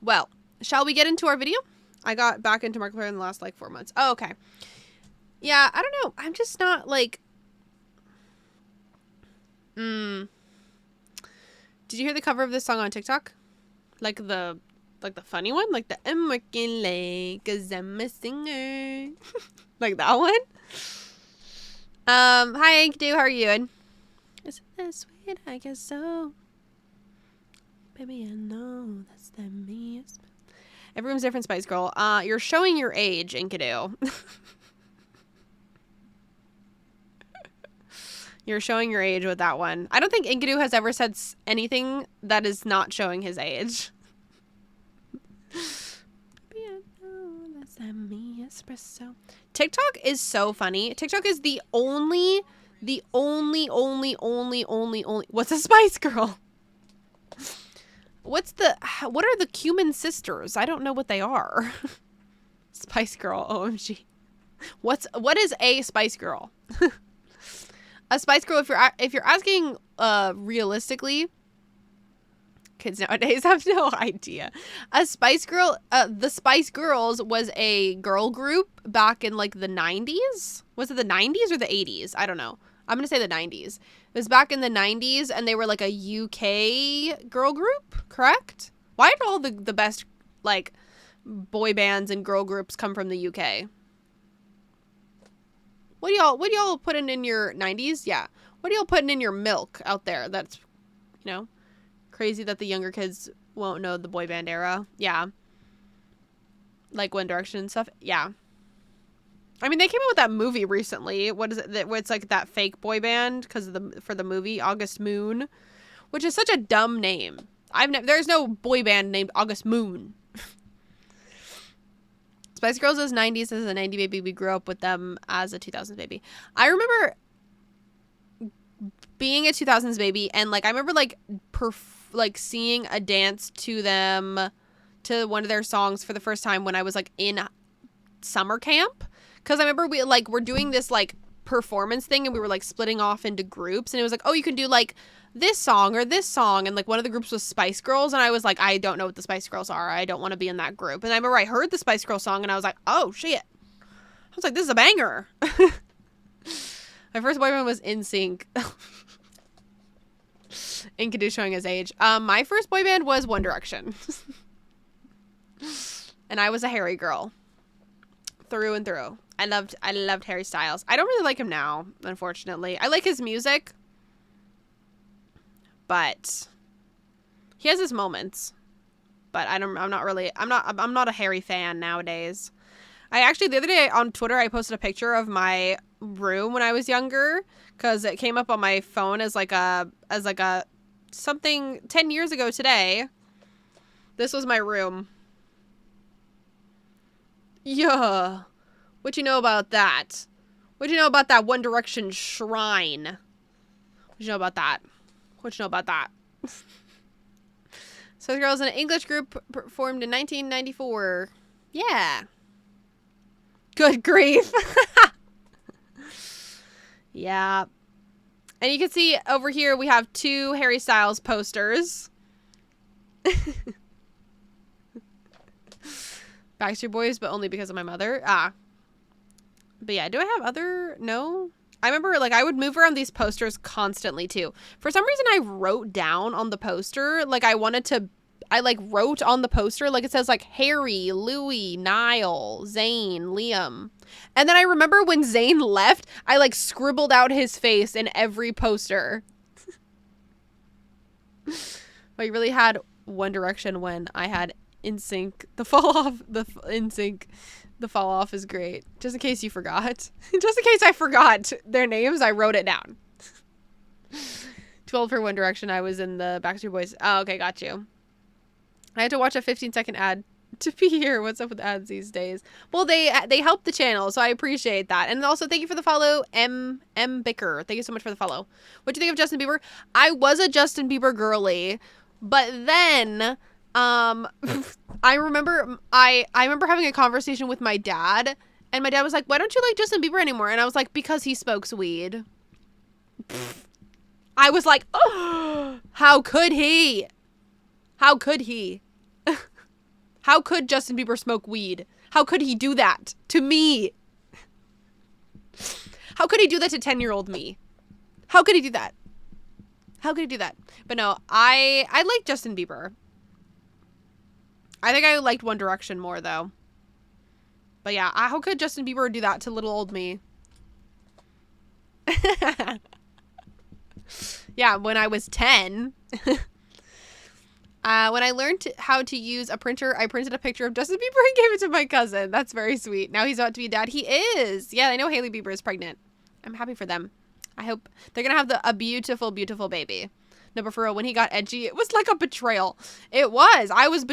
Well, shall we get into our video? I got back into Markiplier in the last, like, 4 months. Oh, okay. Yeah, I don't know. I'm just not, like... Did you hear the cover of this song on TikTok? Like the funny one? Like the I'm working late 'cause I'm a singer. Like that one? Hi, Enkidu. How are you doing? Isn't that sweet? I guess so. Baby, I know that's the me. Everyone's different, Spice Girl. You're showing your age, Enkidu. You're showing your age with that one. I don't think Enkidu has ever said anything that is not showing his age. Baby, I know that's the me espresso. TikTok is so funny. TikTok is the only. What's a Spice Girl? What are the Cumin sisters? I don't know what they are. Spice Girl, OMG. What is a Spice Girl? A Spice Girl, if you're asking realistically, kids nowadays have no idea. A Spice Girl, the Spice Girls was a girl group back in like the 90s. Was it the 90s or the 80s? I don't know. I'm going to say the 90s. It was back in the 90s, and they were, like, a UK girl group, correct? Why did all the best, like, boy bands and girl groups come from the UK? What do y'all putting in your 90s? Yeah. What are y'all putting in your milk out there? That's, you know, crazy that the younger kids won't know the boy band era. Yeah. Like One Direction and stuff. Yeah. I mean, they came out with that movie recently. What is it? Where it's like that fake boy band for the movie August Moon, which is such a dumb name. There's no boy band named August Moon. Spice Girls is 90s as a 90 baby. We grew up with them as a 2000s baby. I remember being a 2000s baby, and like I remember like seeing a dance to them, to one of their songs for the first time when I was like in summer camp, because I remember we're doing this like performance thing, and we were like splitting off into groups, and it was like, oh, you can do like this song or this song, and like one of the groups was Spice Girls, and I was like, I don't know what the Spice Girls are, I don't want to be in that group. And I remember I heard the Spice Girls song, and I was like, oh shit, I was like, this is a banger. My first boyfriend was NSYNC. Enkidu showing his age. My first boy band was One Direction. And I was a Harry girl. Through and through. I loved Harry Styles. I don't really like him now, unfortunately. I like his music. But he has his moments. But I'm not a Harry fan nowadays. I actually, the other day on Twitter, I posted a picture of my room when I was younger, because it came up on my phone as like a something 10 years ago today. This was my room. Yeah. What you know about that? What you know about that One Direction shrine? What you know about that? What you know about that? So the girls in an English group formed in 1994. Yeah. Good grief. Yeah. And you can see over here we have 2 Harry Styles posters. Backstreet Boys, but only because of my mother. But yeah, do I have other? No. I remember like I would move around these posters constantly too. For some reason I wrote down on the poster, like I wrote on the poster, like it says like Harry, Louis, Niall, Zayn, Liam. And then I remember when Zayn left, I like scribbled out his face in every poster. Well, you really had One Direction when I had NSYNC. The fall off is great. Just in case you forgot. Just in case I forgot their names, I wrote it down. 12 for One Direction. I was in the Backstreet Boys. Oh, okay, got you. I had to watch a 15-second ad to be here. What's up with ads these days? Well, they help the channel, so I appreciate that. And also, thank you for the follow, M Bicker. Thank you so much for the follow. What do you think of Justin Bieber? I was a Justin Bieber girly, but then I remember having a conversation with my dad, and my dad was like, "Why don't you like Justin Bieber anymore?" And I was like, "Because he smokes weed." I was like, "Oh, how could he? How could he? How could Justin Bieber smoke weed? How could he do that to me? How could he do that to 10-year-old me? How could he do that? How could he do that?" But no, I like Justin Bieber. I think I liked One Direction more, though. But yeah, how could Justin Bieber do that to little old me? Yeah, when I was 10. When I learned how to use a printer, I printed a picture of Justin Bieber and gave it to my cousin. That's very sweet. Now he's about to be a dad. He is. Yeah, I know Hailey Bieber is pregnant. I'm happy for them. I hope they're going to have a beautiful, beautiful baby. No, but for real, when he got edgy, it was like a betrayal. It was. I was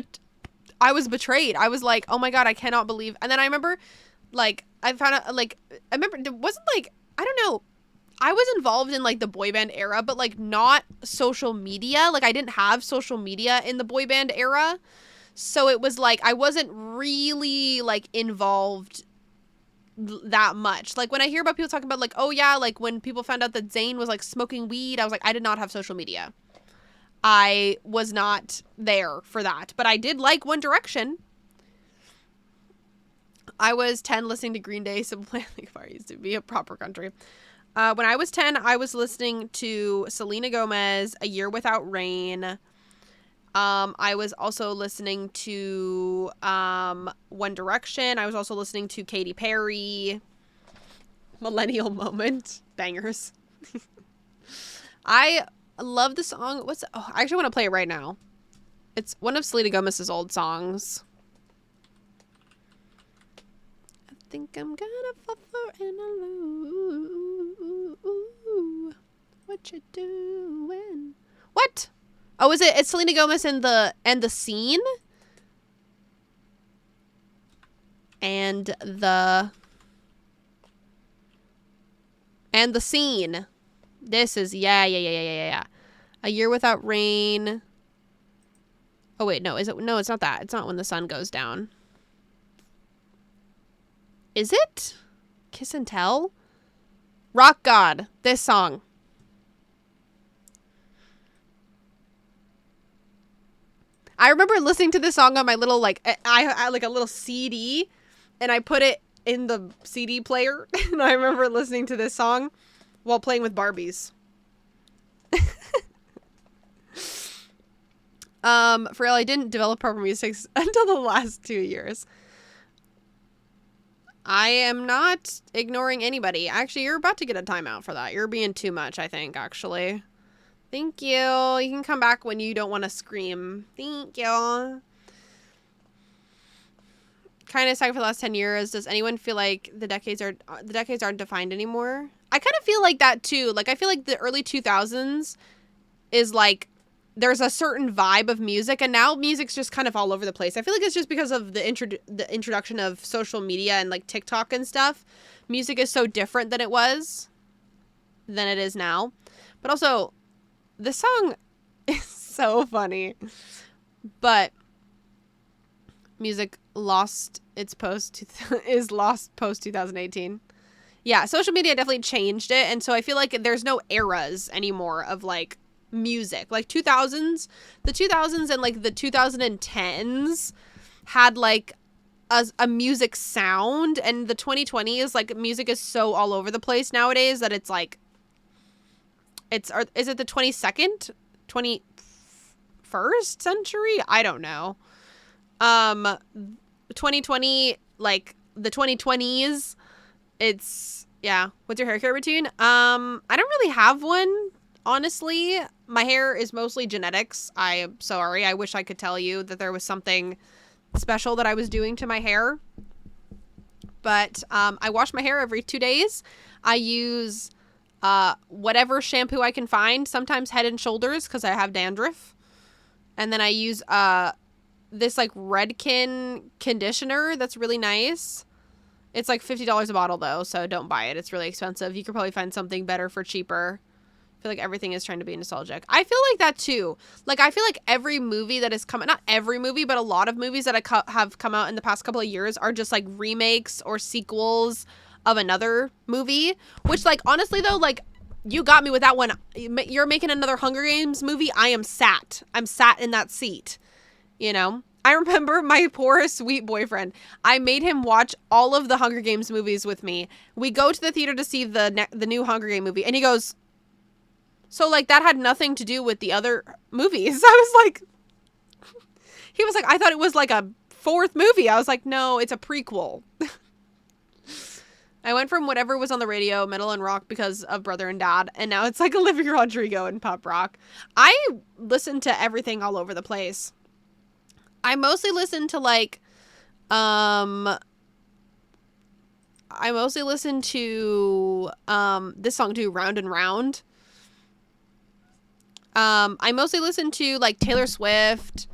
betrayed. I was like, oh my God, I cannot believe. And then I remember, like, I found out, like, I remember it wasn't like, I don't know. I was involved in like the boy band era, but like not social media. Like I didn't have social media in the boy band era. So it was like, I wasn't really like involved that much. Like when I hear about people talking about like, oh yeah, like when people found out that Zayn was like smoking weed, I was like, I did not have social media. I was not there for that, but I did like One Direction. I was 10 listening to Green Day, Simple Plan. Like Far used to be a proper country. When I was 10, I was listening to Selena Gomez, A Year Without Rain. I was also listening to One Direction. I was also listening to Katy Perry. Millennial moment. Bangers. I love the song. I actually want to play it right now. It's one of Selena Gomez's old songs. I think I'm gonna fall for an illusion. What you doing? What? Oh, is it? It's Selena Gomez and the scene? And the scene. This is, yeah. A Year Without Rain. Oh, wait, no. Is it? No, it's not that. It's not When the Sun Goes Down. Is it? Kiss and Tell? Rock God. This song. I remember listening to this song on my little, like, I like a little CD, and I put it in the CD player, and I remember listening to this song while playing with Barbies. For real, I didn't develop proper music until the last 2 years. I am not ignoring anybody. Actually, you're about to get a timeout for that. You're being too much, I think, actually. Thank you. You can come back when you don't want to scream. Thank you. Kind of sad for the last 10 years. Does anyone feel like the decades aren't defined anymore? I kind of feel like that too. Like, I feel like the early 2000s is like, there's a certain vibe of music, and now music's just kind of all over the place. I feel like it's just because of the introduction of social media and like TikTok and stuff. Music is so different than it is now. But also, this song is so funny. But music lost post 2018. Yeah, social media definitely changed it, and so I feel like there's no eras anymore of like music. Like the 2000s and like the 2010s had like a music sound, and the 2020s, like, music is so all over the place nowadays that it's like, is it the 21st century? I don't know. 2020, like the 2020s, it's, yeah. What's your hair care routine? I don't really have one, honestly. My hair is mostly genetics. I am sorry. I wish I could tell you that there was something special that I was doing to my hair. But I wash my hair every 2 days. I use whatever shampoo I can find, sometimes Head and Shoulders because I have dandruff. And then I use this like Redken conditioner that's really nice. It's like $50 a bottle though, so don't buy it. It's really expensive. You could probably find something better for cheaper. I feel like everything is trying to be nostalgic. I feel like that too. Like, I feel like every movie that has come, not every movie, but a lot of movies that have come out in the past couple of years are just like remakes or sequels of another movie. Which, like, honestly though, like, you got me with that one. You're making another Hunger Games movie. I'm sat in that seat. You know? I remember my poor sweet boyfriend. I made him watch all of the Hunger Games movies with me. We go to the theater to see the new Hunger Game movie, and he goes, so, like, that had nothing to do with the other movies. I was like, he was like, I thought it was like a fourth movie. I was like, no, it's a prequel. I went from whatever was on the radio, metal and rock, because of Brother and Dad, and now it's like Olivia Rodrigo and pop rock. I listen to everything all over the place. I mostly listen to like, this song too, Round and Round. I mostly listen to like Taylor Swift,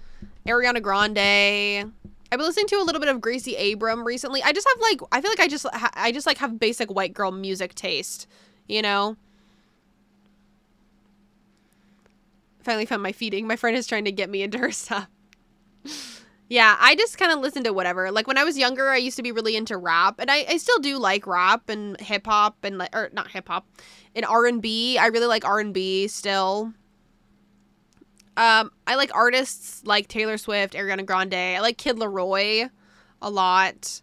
Ariana Grande. I've been listening to a little bit of Gracie Abrams recently. I just have like, I feel like I just like have basic white girl music taste, you know? Finally found my feeding. My friend is trying to get me into her stuff. Yeah, I just kind of listen to whatever. Like, when I was younger, I used to be really into rap, and I still do like rap and hip hop and like, or not hip hop, and R&B. I really like R&B still. I like artists like Taylor Swift, Ariana Grande. I like Kid Laroi a lot.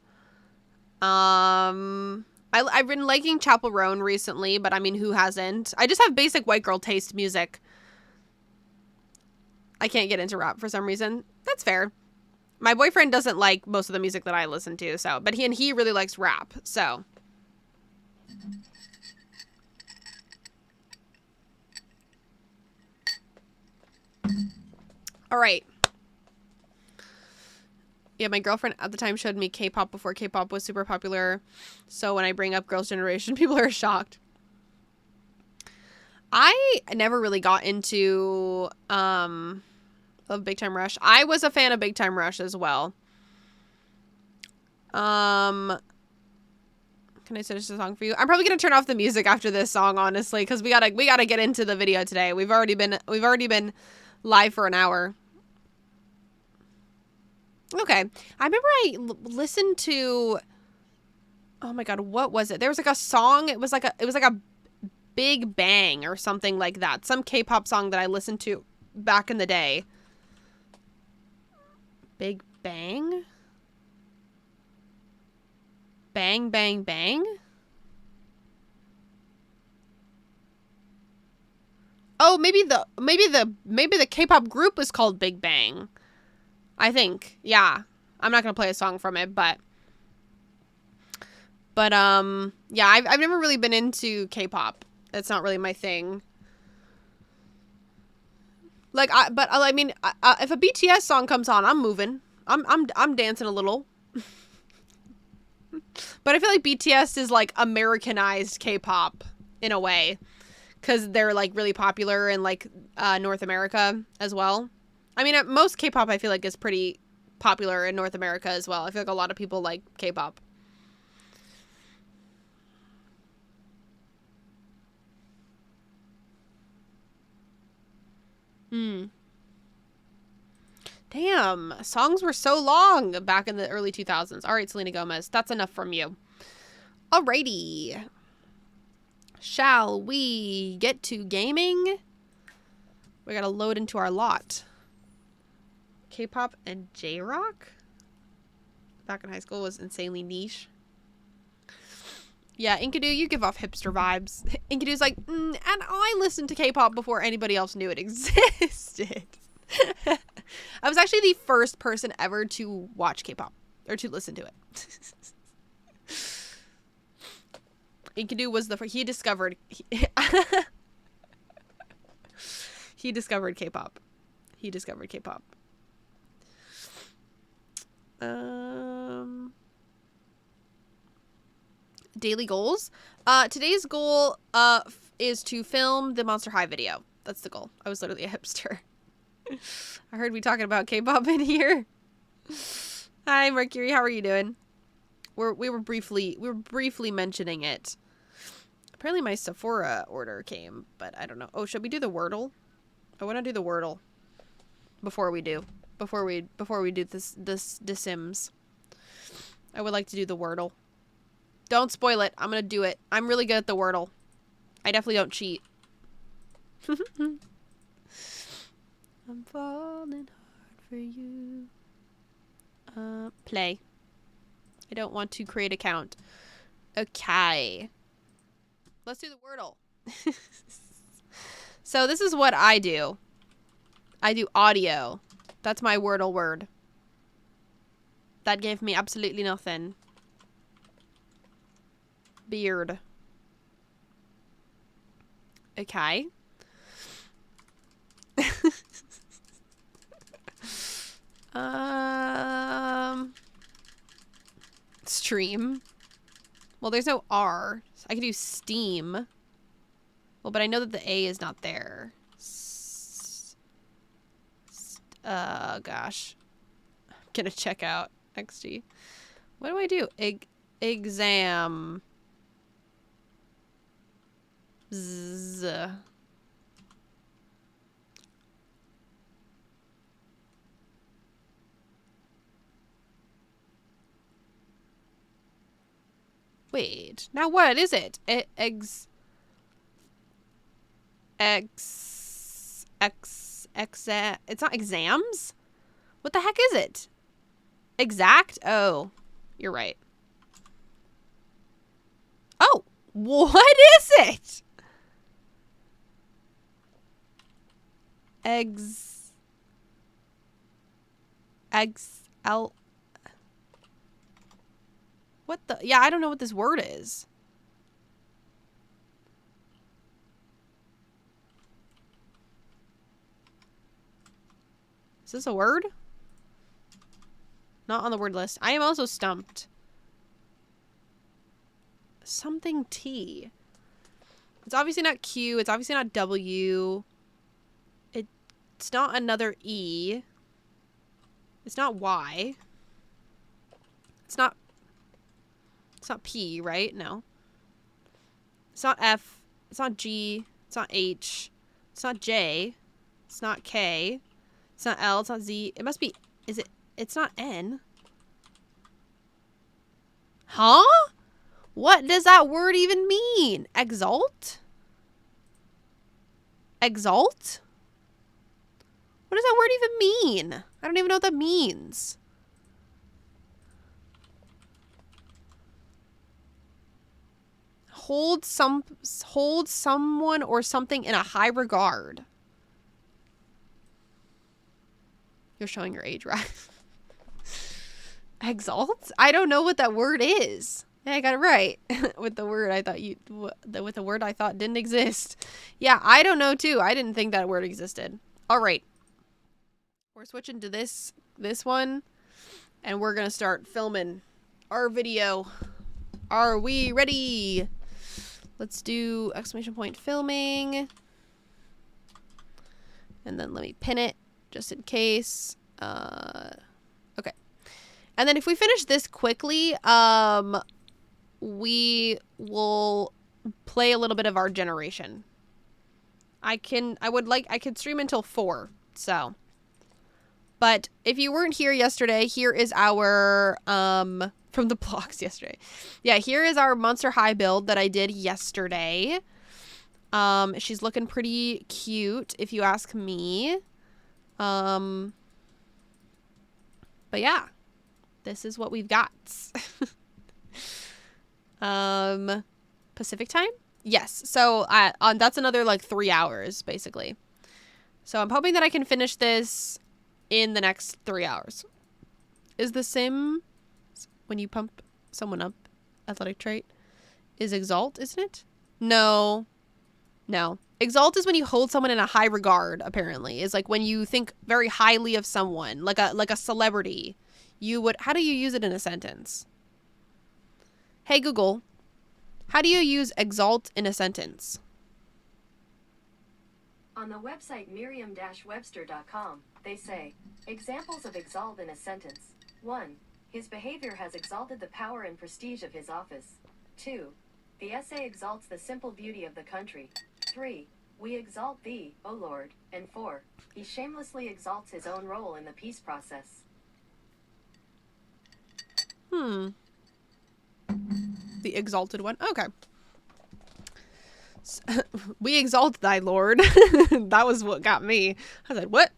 I've been liking Chappell Roan recently, but I mean, who hasn't? I just have basic white girl taste music. I can't get into rap for some reason. That's fair. My boyfriend doesn't like most of the music that I listen to, so, but he really likes rap, so. All right. Yeah, my girlfriend at the time showed me K-pop before K-pop was super popular. So when I bring up Girls' Generation, people are shocked. I never really got into of Big Time Rush. I was a fan of Big Time Rush as well. Can I suggest a song for you? I'm probably gonna turn off the music after this song, honestly, because we gotta get into the video today. We've already been live for an hour. Okay, I remember I listened to. Oh my god, what was it? There was like a song. It was like a Big Bang or something like that. Some K-pop song that I listened to back in the day. Big Bang? Bang Bang Bang? Oh, maybe the K-pop group was called Big Bang. I think. Yeah. I'm not going to play a song from it, but yeah, I've never really been into K-pop. It's not really my thing. Like, I mean, if a BTS song comes on, I'm moving. I'm dancing a little. But I feel like BTS is like Americanized K-pop in a way, because they're like really popular in like North America as well. I mean, most K-pop I feel like is pretty popular in North America as well. I feel like a lot of people like K-pop. Damn, songs were so long back in the early 2000s. All right, Selena Gomez, that's enough from you. Alrighty. Shall we get to gaming? We gotta load into our lot. K-pop and J-rock? Back in high school was insanely niche. Yeah, Enkidu, you give off hipster vibes. Enkidu's like, and I listened to K-pop before anybody else knew it existed. I was actually the first person ever to watch K-pop, or to listen to it. Enkidu was he discovered he discovered K-pop. He discovered K-pop. Daily goals. Today's goal is to film the Monster High video. That's the goal. I was literally a hipster. I heard we talking about K-pop in here. Hi, Mercury. How are you doing? We were briefly mentioning it. Apparently my Sephora order came, but I don't know. Oh, should we do the Wordle? I want to do the Wordle before we do this Sims. I would like to do the Wordle. Don't spoil it. I'm gonna do it. I'm really good at the Wordle. I definitely don't cheat. I'm falling hard for you. Play. I don't want to create account. Okay. Let's do the Wordle. So this is what I do. I do audio. That's my Wordle word. That gave me absolutely nothing. Beard. Okay. Stream. Well, there's no R. So I could do Steam. Well, but I know that the A is not there. Gosh. I'm gonna check out XG. What do I do? Exam. Z. Wait. Now what is it? It's not exams? What the heck is it? Exact? Oh, you're right. Oh, what is it? What the? Yeah, I don't know what this word is. Is this a word? Not on the word list. I am also stumped. Something T. It's obviously not Q. It's obviously not W. It's not another E. It's not Y. It's not P, right? No. It's not F. It's not G. It's not H. It's not J. It's not K. It's not L. It's not Z. It must be... Is it... It's not N. Huh? What does that word even mean? Exalt? Exalt? What does that word even mean? I don't even know what that means. Hold someone or something in a high regard. You're showing your age, right? Exalt? I don't know what that word is. Yeah, I got it right. With the word I thought with the word I thought didn't exist. Yeah, I don't know too. I didn't think that word existed. All right. We're switching to this one, and we're going to start filming our video. Are we ready? Let's do exclamation point filming. And then let me pin it just in case. Okay. And then if we finish this quickly, we will play a little bit of our generation. I could stream until 4, so. But if you weren't here yesterday, here is our, from the blocks yesterday. Yeah, here is our Monster High build that I did yesterday. She's looking pretty cute, if you ask me. But yeah, this is what we've got. Pacific time? Yes. So that's another like 3 hours, basically. So I'm hoping that I can finish this in the next 3 hours. Is the sim when you pump someone up athletic trait is exalt, isn't it? No. Exalt is when you hold someone in a high regard, apparently. Is like when you think very highly of someone, like a celebrity. How do you use it in a sentence? Hey Google, how do you use exalt in a sentence? On the website merriam-webster.com, they say, examples of exalt in a sentence. 1. His behavior has exalted the power and prestige of his office. 2. The essay exalts the simple beauty of the country. 3. We exalt thee, O Lord. And 4. He shamelessly exalts his own role in the peace process. The exalted one? Okay. We exalt thy Lord. That was what got me. I said, what?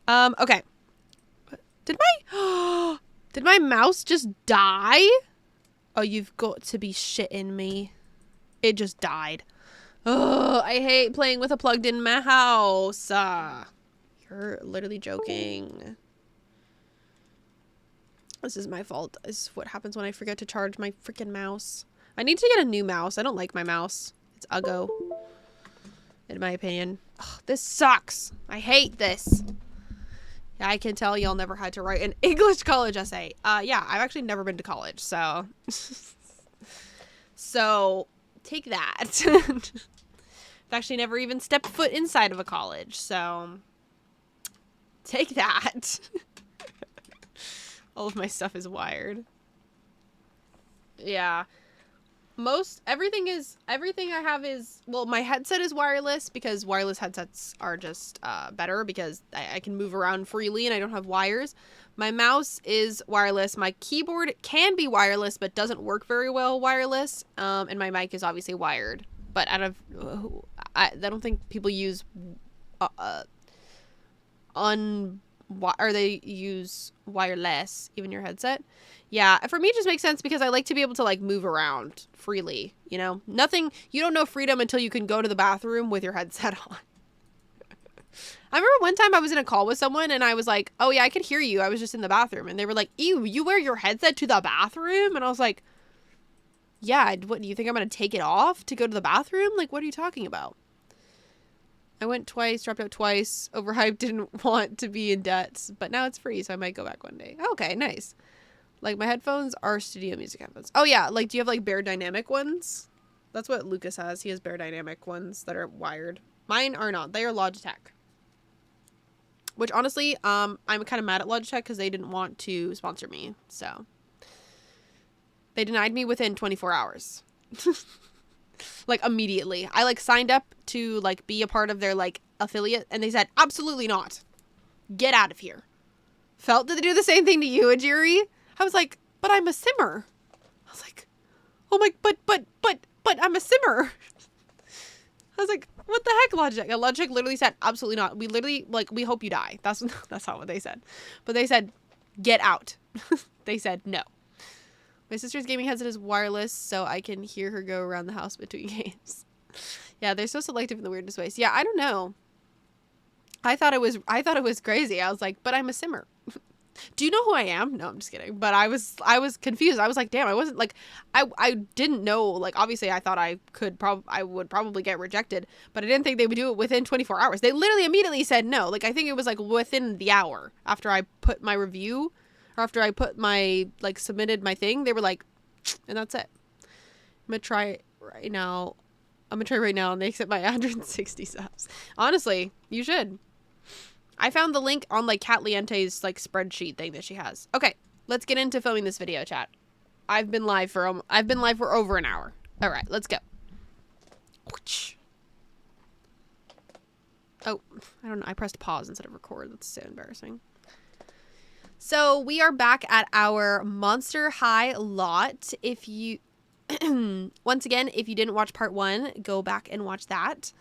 Okay. Did my mouse just die? Oh, you've got to be shitting me. It just died. Oh, I hate playing with a plugged in mouse. You're literally joking. This is my fault. This is what happens when I forget to charge my freaking mouse. I need to get a new mouse. I don't like my mouse. It's uggo. In my opinion. Ugh, this sucks. I hate this. Yeah, I can tell y'all never had to write an English college essay. Yeah, I've actually never been to college, so. So, take that. I've actually never even stepped foot inside of a college, so. Take that. All of my stuff is wired. Yeah. Everything I have is, well, my headset is wireless because wireless headsets are just better because I can move around freely and I don't have wires. My mouse is wireless. My keyboard can be wireless but doesn't work very well wireless. And my mic is obviously wired. But I don't think people use or they use wireless, even your headset. Yeah, for me it just makes sense because I like to be able to like move around freely, you know? You don't know freedom until you can go to the bathroom with your headset on. I remember one time I was in a call with someone and I was like, oh yeah, I could hear you. I was just in the bathroom. And they were like, ew, you wear your headset to the bathroom? And I was like, yeah, what, do you think I'm going to take it off to go to the bathroom? Like, what are you talking about? I went twice, dropped out twice, overhyped, didn't want to be in debt, but now it's free, so I might go back one day. Okay, nice. Like, my headphones are studio music headphones. Oh, yeah, like, do you have, like, Bare Dynamic ones? That's what Lucas has. He has Bear Dynamic ones that are wired. Mine are not. They are Logitech. Which honestly, I'm kind of mad at Logitech because they didn't want to sponsor me. So they denied me within 24 hours. Like immediately. I like signed up to like be a part of their like affiliate and they said, absolutely not. Get out of here. Felt, did they do the same thing to you, Ajiri? I was like, but I'm a simmer. I was like, oh my, but I'm a simmer. I was like, what the heck, Logitech? And Logitech literally said, absolutely not. We literally, like, we hope you die. That's not what they said. But they said, get out. They said, no. My sister's gaming headset is wireless, so I can hear her go around the house between games. Yeah, they're so selective in the weirdest ways. Yeah, I don't know. I thought it was crazy. I was like, but I'm a simmer. Do you know who I am? No, I'm just kidding. But I was confused. I was like, damn, I wasn't like, I didn't know. Like, obviously I thought I would probably get rejected, but I didn't think they would do it within 24 hours. They literally immediately said no. Like, I think it was like within the hour after I put my review or after I put my, like, submitted my thing, they were like, and that's it. I'm going to try right now. And they accept my 160 subs. Honestly, you should. I found the link on like Kat Liente's like spreadsheet thing that she has. Okay, let's get into filming this video, chat. I've been live for over an hour. All right, let's go. Oh, I don't know. I pressed pause instead of record. That's so embarrassing. So we are back at our Monster High lot. If you, once again, if you didn't watch part 1, go back and watch that.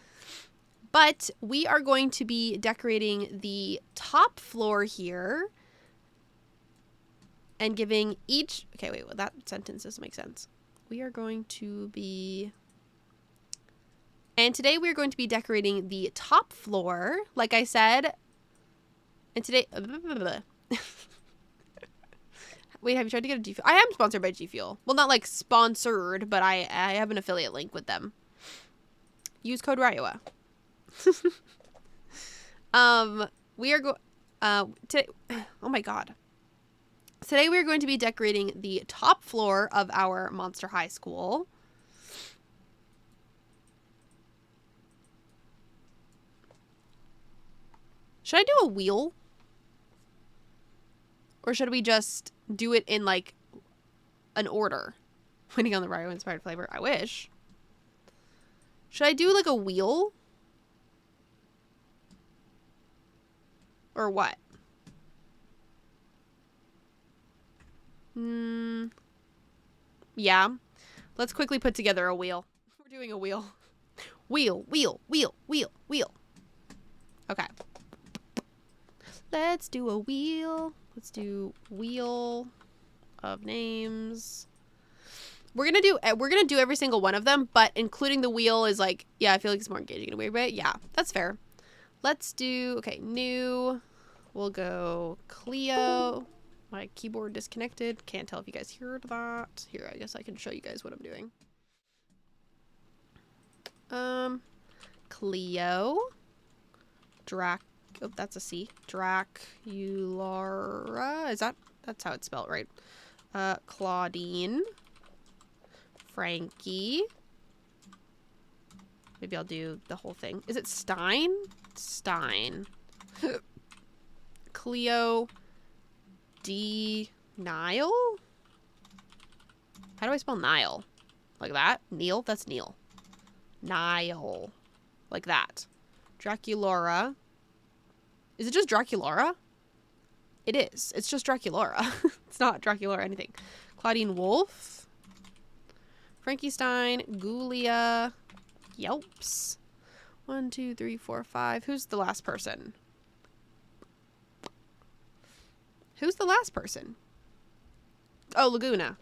But we are going to be decorating the top floor here and giving each... Okay, wait, well, that sentence doesn't make sense. We are going to be... And today we're going to be decorating the top floor, like I said. And today... Wait, have you tried to get a G Fuel? I am sponsored by G Fuel. Well, not like sponsored, but I have an affiliate link with them. Use code RYOA. We are today, oh my god. Today we are going to be decorating the top floor of our Monster High School. Should I do a wheel? Or should we just do it in like an order? Winning on the Ryo inspired flavor. I wish. Should I do like a wheel? Or what? Yeah. Let's quickly put together a wheel. We're doing a wheel. Wheel. Okay. Let's do a wheel. Let's do wheel of names. We're gonna do every single one of them, but including the wheel is like, yeah, I feel like it's more engaging in a weird way. Yeah, that's fair. Let's do, okay, new. We'll go Cleo. My keyboard disconnected. Can't tell if you guys heard that. Here, I guess I can show you guys what I'm doing. Cleo. Oh, that's a C. Draculaura. That's how it's spelled, right? Clawdeen. Frankie. Maybe I'll do the whole thing. Is it Stein? Stein. Cleo. Nile? How do I spell Nile? Like that? Neil? That's Neil. Nile. Like that. Draculaura. Is it just Draculaura? It is. It's just Draculaura. It's not Draculaura anything. Clawdeen Wolf. Frankie Stein. Ghoulia. Yelps. 1, 2, 3, 4, 5. Who's the last person? Who's the last person? Oh, Lagoona.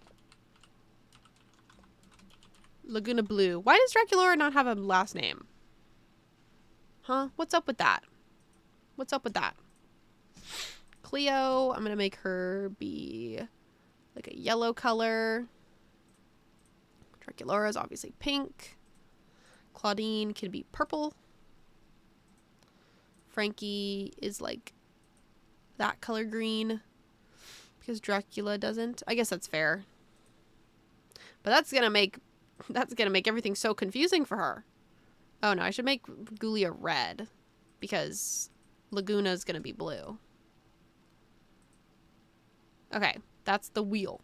Lagoona Blue. Why does Draculaura not have a last name? Huh? What's up with that? What's up with that? Cleo. I'm going to make her be like a yellow color. Draculaura is obviously pink. Clawdeen can be purple. Frankie is like that color green because Dracula doesn't. I guess that's fair. But that's going to make That's gonna make everything so confusing for her. Oh no, I should make Ghoulia red because Lagoona's gonna be blue. Okay, that's the wheel.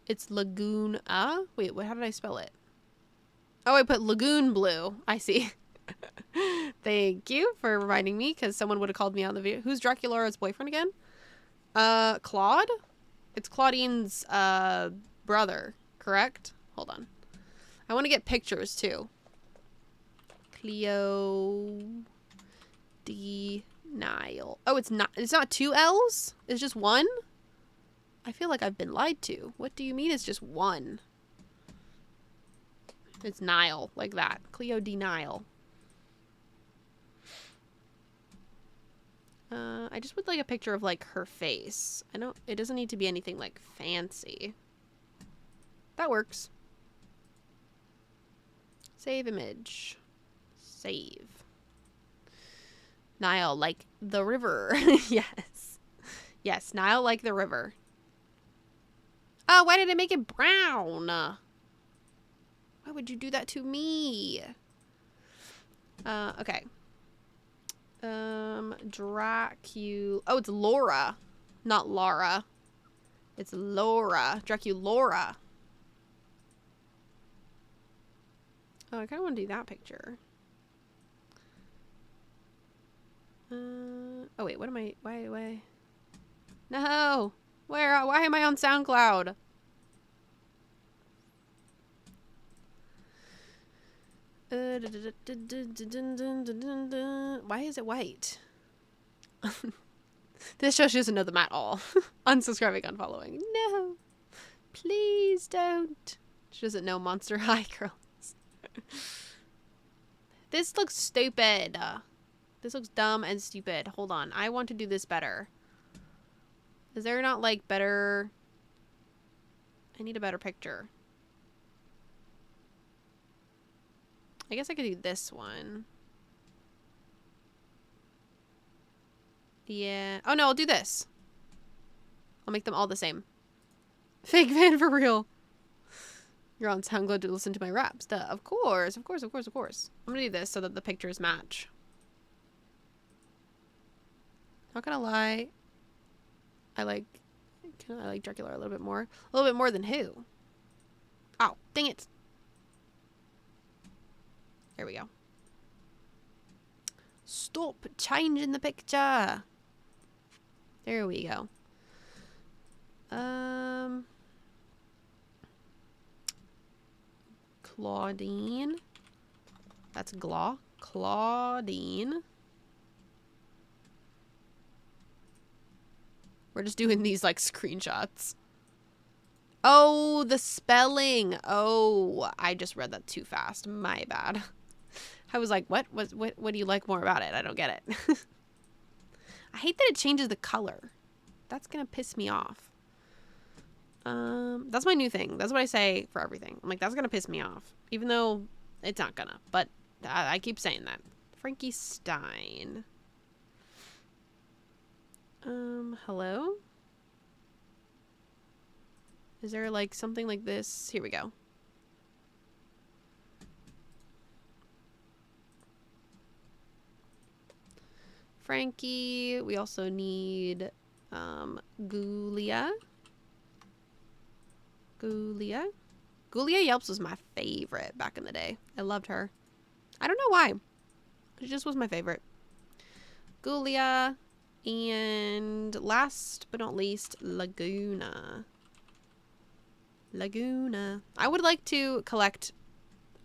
It's Lagoona. Wait, how did I spell it? Oh, I put Lagoon blue. I see. Thank you for reminding me, because someone would have called me on the video. Who's Draculaura's boyfriend again? Claude? It's Clawdeen's, brother, correct? Hold on. I want to get pictures, too. Cleo... Denial. Oh, it's not 2 L's? It's just 1? I feel like I've been lied to. What do you mean it's just 1? It's Nile, like that. Cleo denial. I just would like a picture of like her face. It doesn't need to be anything like fancy. That works. Save image. Save. Nile like the river. Yes. Yes, Nile like the river. Oh, why did I make it brown? Why would you do that to me? Okay. Oh, it's Laura. Not Lara. It's Laura. Draculaura. Oh, I kind of want to do that picture. Oh wait, what am I? Why? No! Why am I on SoundCloud? Why is it white? This show she doesn't know them at all. Unsubscribing, unfollowing. No. Please don't. She doesn't know Monster High girls. This looks stupid. This looks dumb and stupid. Hold on. I want to do this better. Is there not like better... I need a better picture. I guess I could do this one. Yeah. Oh no, I'll do this. I'll make them all the same. Fake fan for real. You're on SoundCloud to listen to my raps. Duh. Of course. I'm gonna do this so that the pictures match. Not gonna lie. I like Draculaura a little bit more. A little bit more than who? Oh, dang it. There we go. Stop changing the picture. There we go. Clawdeen. That's Clawdeen. We're just doing these like screenshots. Oh, the spelling. Oh, I just read that too fast. My bad. I was like, what do you like more about it? I don't get it. I hate that it changes the color. That's gonna piss me off. That's my new thing. That's what I say for everything. I'm like, that's gonna piss me off. Even though it's not gonna. But I keep saying that. Frankie Stein. Hello? Is there like something like this? Here we go. Frankie. We also need Ghoulia. Ghoulia Yelps was my favorite back in the day. I loved her. I don't know why. She just was my favorite. Ghoulia. And last but not least, Lagoona. I would like to collect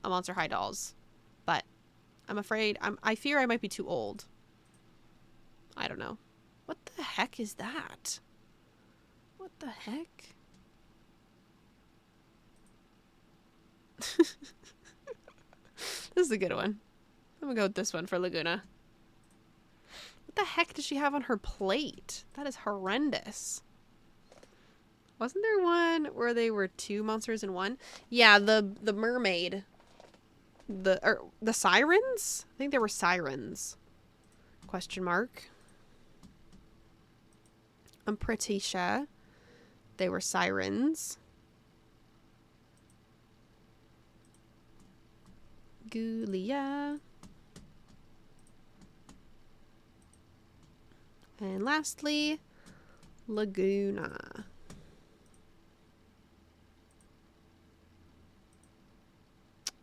a Monster High dolls, but I'm afraid I fear I might be too old. I don't know. What the heck is that? What the heck? This is a good one. I'm gonna go with this one for Lagoona. What the heck does she have on her plate? That is horrendous. Wasn't there one where they were 2 monsters in one? Yeah, the mermaid. The sirens? I think they were sirens. Question mark. I'm pretty sure they were sirens. Ghoulia. And lastly, Lagoona.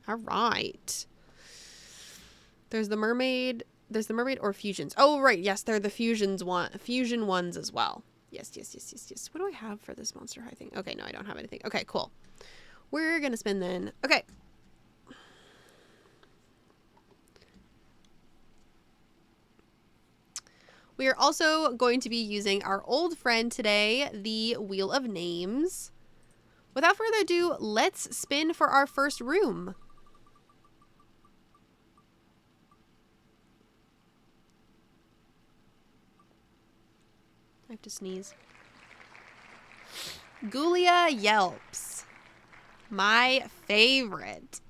All right. There's the mermaid. There's the mermaid or fusions. Oh, right. Yes, they're the fusion ones as well. Yes. What do I have for this Monster High thing? Okay, no, I don't have anything. Okay, cool. We're going to spin then. Okay. We are also going to be using our old friend today, the Wheel of Names. Without further ado, let's spin for our first room. I have to sneeze. Ghoulia yelps. My favorite.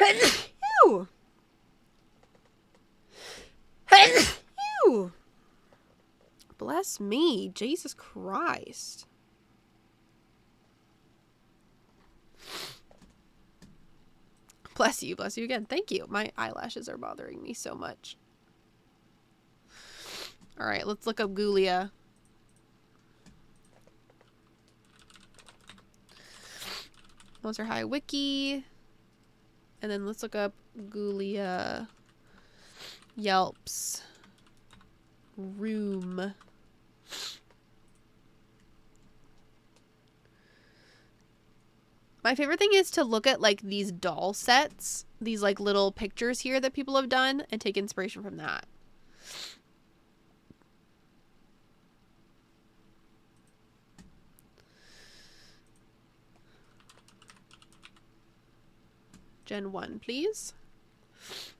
Ew. Ew. Bless me. Jesus Christ. Bless you again. Thank you. My eyelashes are bothering me so much. All right, let's look up Ghoulia. Monster High Wiki. And then let's look up Ghoulia Yelps room. My favorite thing is to look at like these doll sets, these like little pictures here that people have done, and take inspiration from that. Gen 1, please.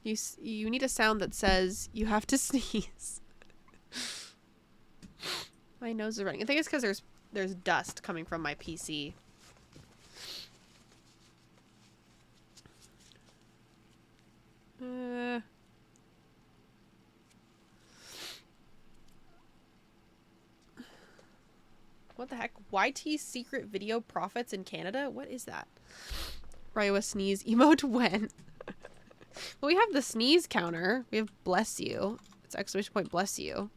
You need a sound that says you have to sneeze. My nose is running. I think it's because there's dust coming from my PC. What the heck? YT secret video profits in Canada? What is that? Ryo sneeze emote when? Well, we have the sneeze counter. We have bless you. It's exclamation point bless you.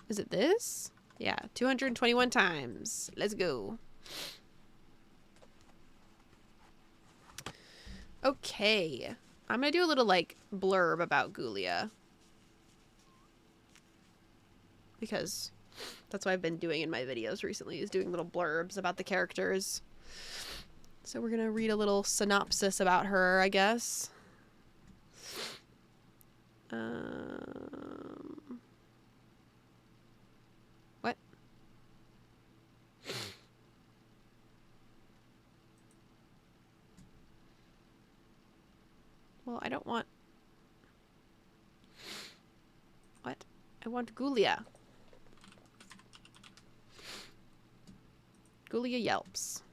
Is it this? Yeah, 221 times. Let's go. Okay. I'm gonna do a little like blurb about Ghoulia. Because that's what I've been doing in my videos recently, is doing little blurbs about the characters. So we're gonna read a little synopsis about her, I guess. What? Well, I don't want... What? I want Ghoulia. Ghoulia yelps.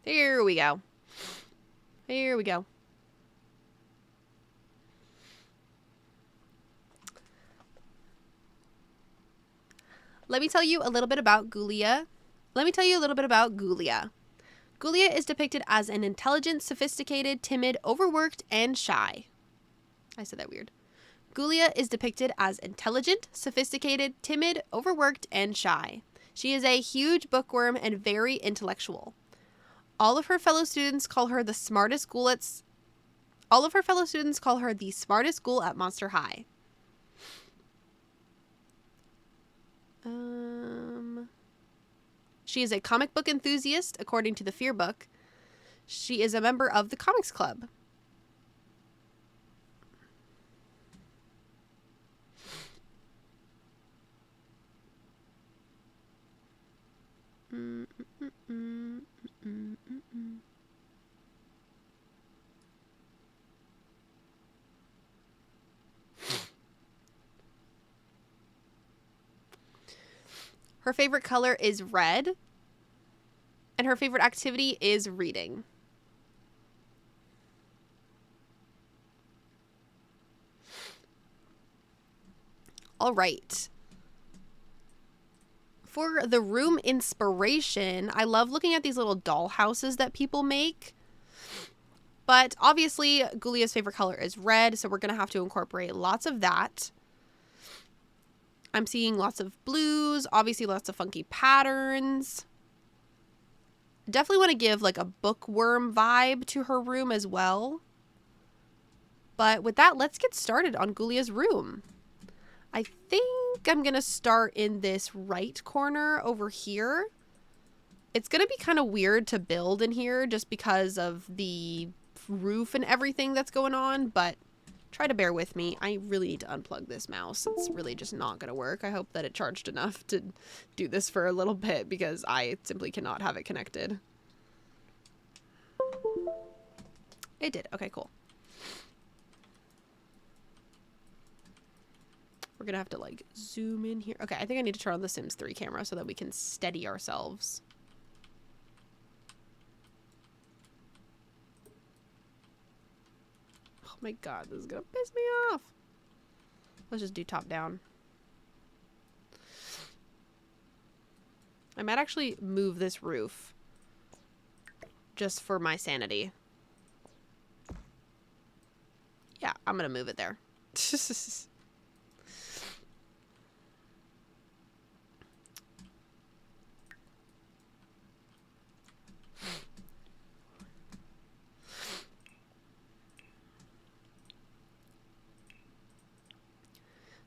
Here we go. Here we go. Let me tell you a little bit about Ghoulia. Ghoulia is depicted as an intelligent, sophisticated, timid, overworked, and shy. I said that weird. Ghoulia is depicted as intelligent, sophisticated, timid, overworked, and shy. She is a huge bookworm and very intellectual. All of her fellow students call her the smartest ghoul at Monster High. She is a comic book enthusiast, according to the Fear Book. She is a member of the Comics Club. Her favorite color is red, and her favorite activity is reading. All right. For the room inspiration, I love looking at these little doll houses that people make. But obviously, Ghoulia's favorite color is red, so we're going to have to incorporate lots of that. I'm seeing lots of blues, obviously lots of funky patterns. Definitely want to give like a bookworm vibe to her room as well. But with that, let's get started on Ghoulia's room. I think I'm going to start in this right corner over here. It's going to be kind of weird to build in here just because of the roof and everything that's going on, but try to bear with me. I really need to unplug this mouse. It's really just not going to work. I hope that it charged enough to do this for a little bit because I simply cannot have it connected. It did. Okay, cool. We're gonna have to like zoom in here. Okay, I think I need to turn on the Sims 3 camera so that we can steady ourselves. Oh my god, this is gonna piss me off. Let's just do top down. I might actually move this roof just for my sanity. Yeah, I'm gonna move it there.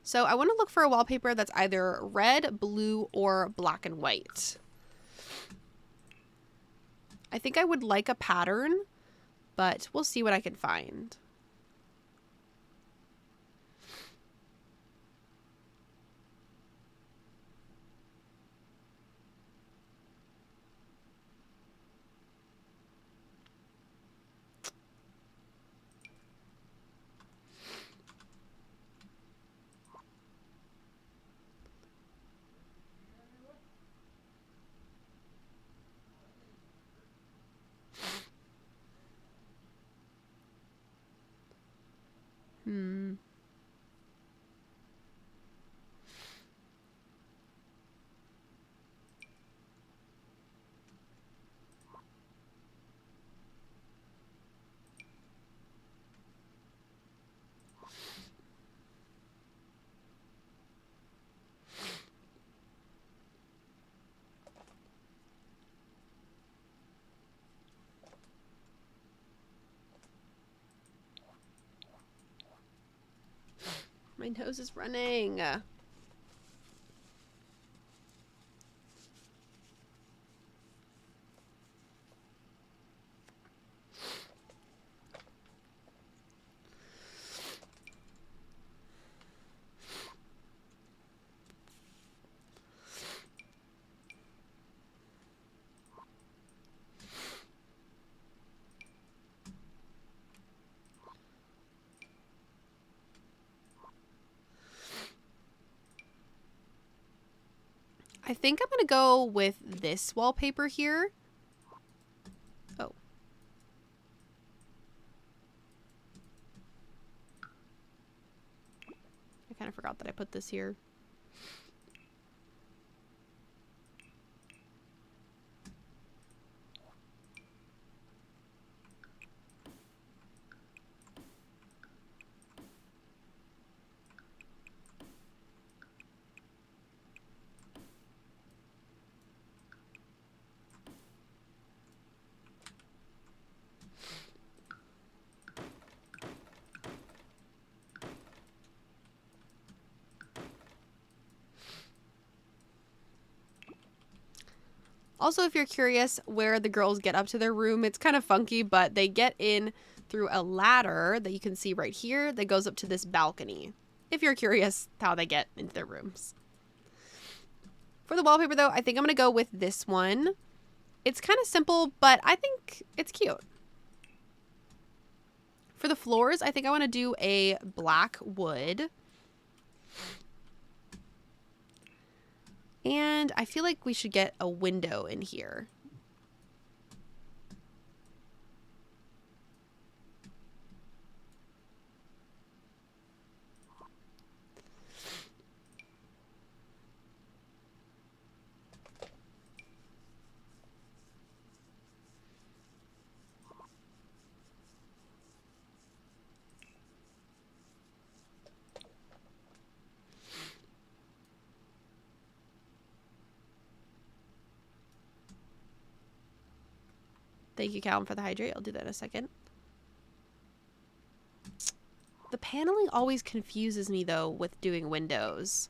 So I want to look for a wallpaper that's either red, blue, or black and white. I think I would like a pattern, but we'll see what I can find. My nose is running. I think I'm going to go with this wallpaper here. Oh. I kind of forgot that I put this here. Also, if you're curious where the girls get up to their room, it's kind of funky, but they get in through a ladder that you can see right here that goes up to this balcony. If you're curious how they get into their rooms. For the wallpaper, though, I think I'm going to go with this one. It's kind of simple, but I think it's cute. For the floors, I think I want to do a black wood. And I feel like we should get a window in here. Thank you, Callum, for the hydrate. I'll do that in a second. The paneling always confuses me, though, with doing windows.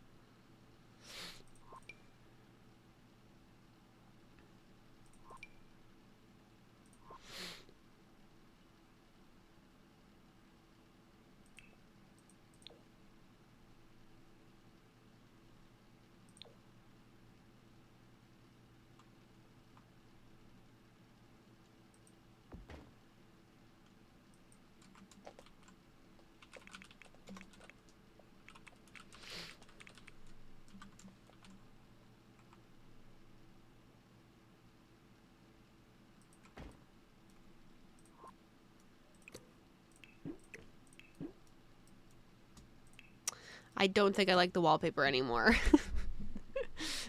I don't think I like the wallpaper anymore.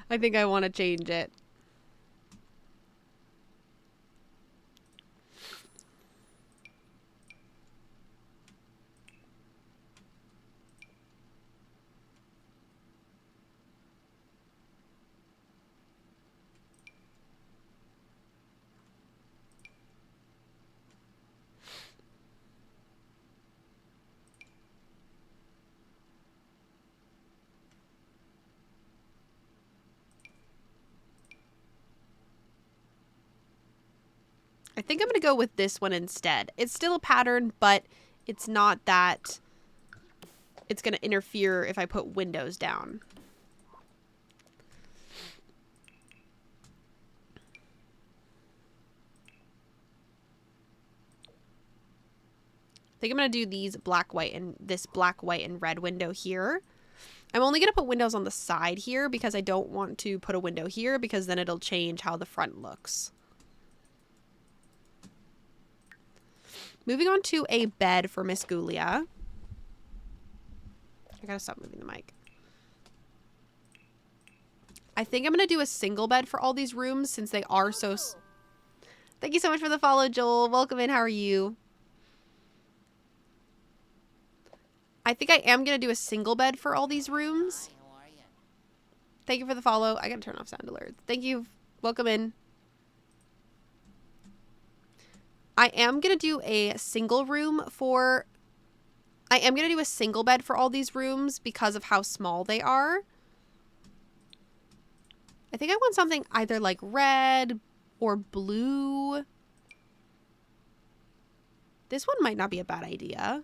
I think I want to change it. I think I'm going to go with this one instead. It's still a pattern, but it's not that it's going to interfere if I put windows down. I think I'm going to do these black, white, and this black, white, and red window here. I'm only going to put windows on the side here because I don't want to put a window here because then it'll change how the front looks. Moving on to a bed for Miss Ghoulia. I gotta stop moving the mic. I think I'm gonna do a single bed for all these rooms since they are so... Thank you so much for the follow, Joel. Welcome in. How are you? I think I am gonna do a single bed for all these rooms. Thank you for the follow. I gotta turn off sound alerts. Thank you. Welcome in. I am going to do a single room for... I am going to do a single bed for all these rooms because of how small they are. I think I want something either like red or blue. This one might not be a bad idea.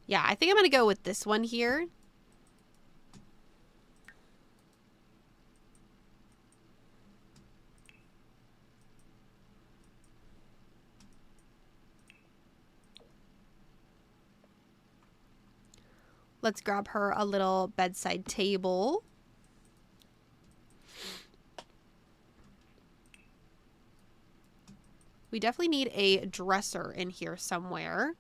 Yeah, I think I'm going to go with this one here. Let's grab her a little bedside table. We definitely need a dresser in here somewhere.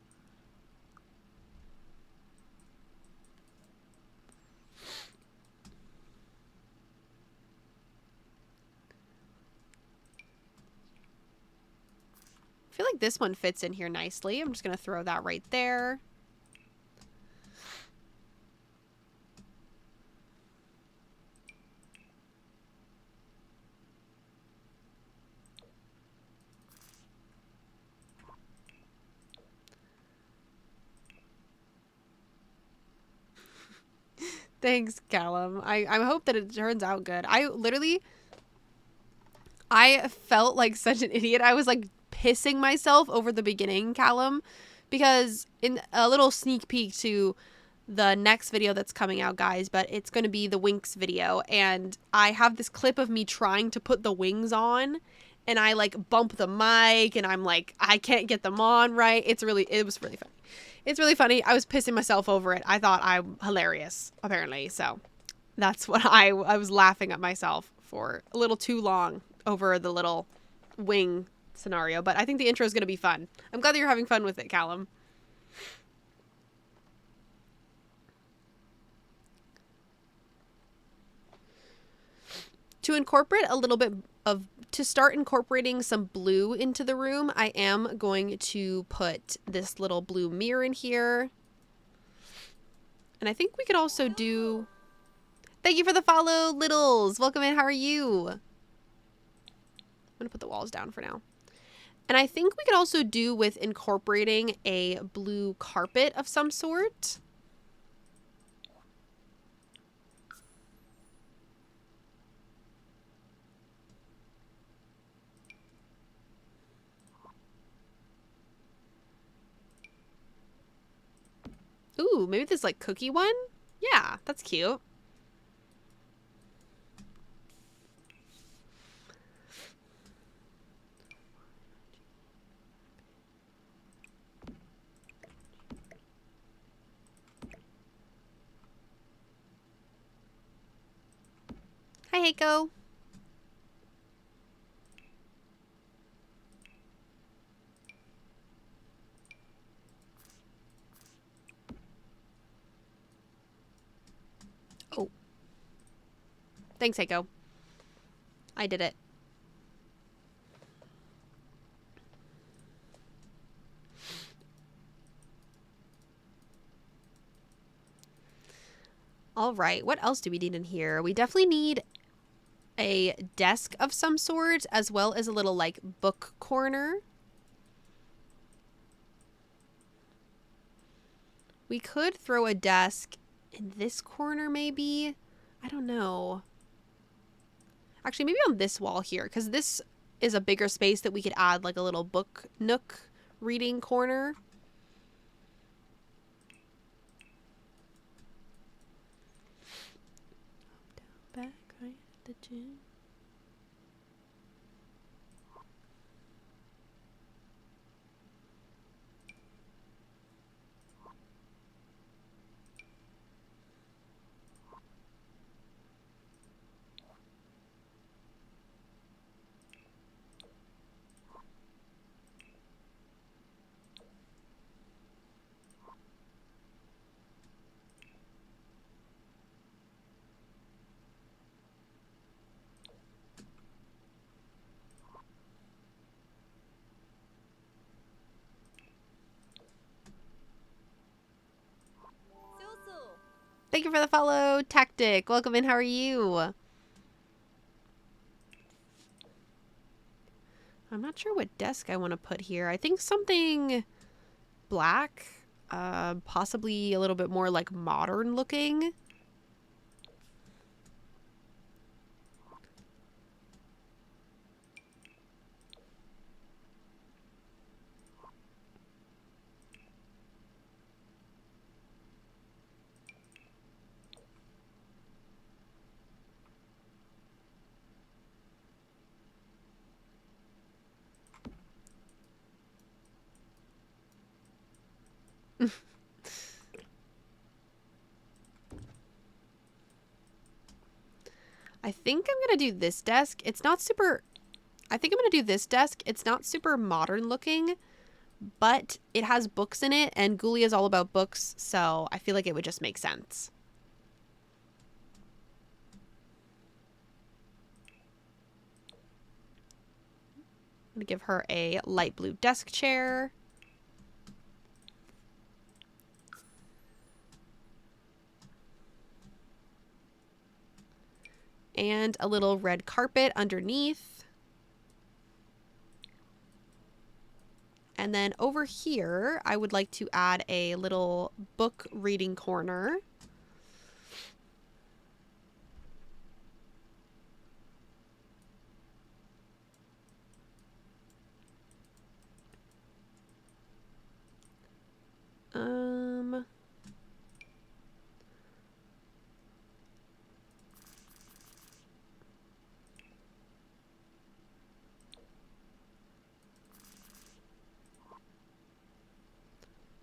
I feel like this one fits in here nicely. I'm just going to throw that right there. Thanks, Callum. I hope that it turns out good. I felt like such an idiot. I was like pissing myself over the beginning, Callum, because in a little sneak peek to the next video that's coming out, guys, but it's going to be the Winx video, and I have this clip of me trying to put the wings on, and I like bump the mic, and I'm like, I can't get them on right. It was really funny. It's really funny. I was pissing myself over it. I thought I'm hilarious, apparently. So that's what I was laughing at myself for a little too long over the little wing scenario. But I think the intro is going to be fun. I'm glad that you're having fun with it, Callum. To incorporate a little bit of, to start incorporating some blue into the room, I am going to put this little blue mirror in here. And I think we could also do, thank you for the follow, Littles. Welcome in, how are you? I'm gonna put the walls down for now. And I think we could also do with incorporating a blue carpet of some sort. Ooh, maybe this like cookie one? Yeah, that's cute. Hi, Heiko. Oh. Thanks, Heiko. I did it. All right, what else do we need in here? We definitely need a desk of some sort, as well as a little like book corner. We could throw a desk in this corner maybe. I don't know. Actually, maybe on this wall here, because this is a bigger space that we could add like a little book nook reading corner. Back right at the gym. Thank you for the follow, Tactic. Welcome in. How are you? I'm not sure what desk I want to put here. I think something black, possibly a little bit more like modern looking. I think I'm going to do this desk. It's not super... I think I'm going to do this desk. It's not super modern looking, but it has books in it, and Ghoulia is all about books, so I feel like it would just make sense. I'm going to give her a light blue desk chair. And a little red carpet underneath. And then over here, I would like to add a little book reading corner.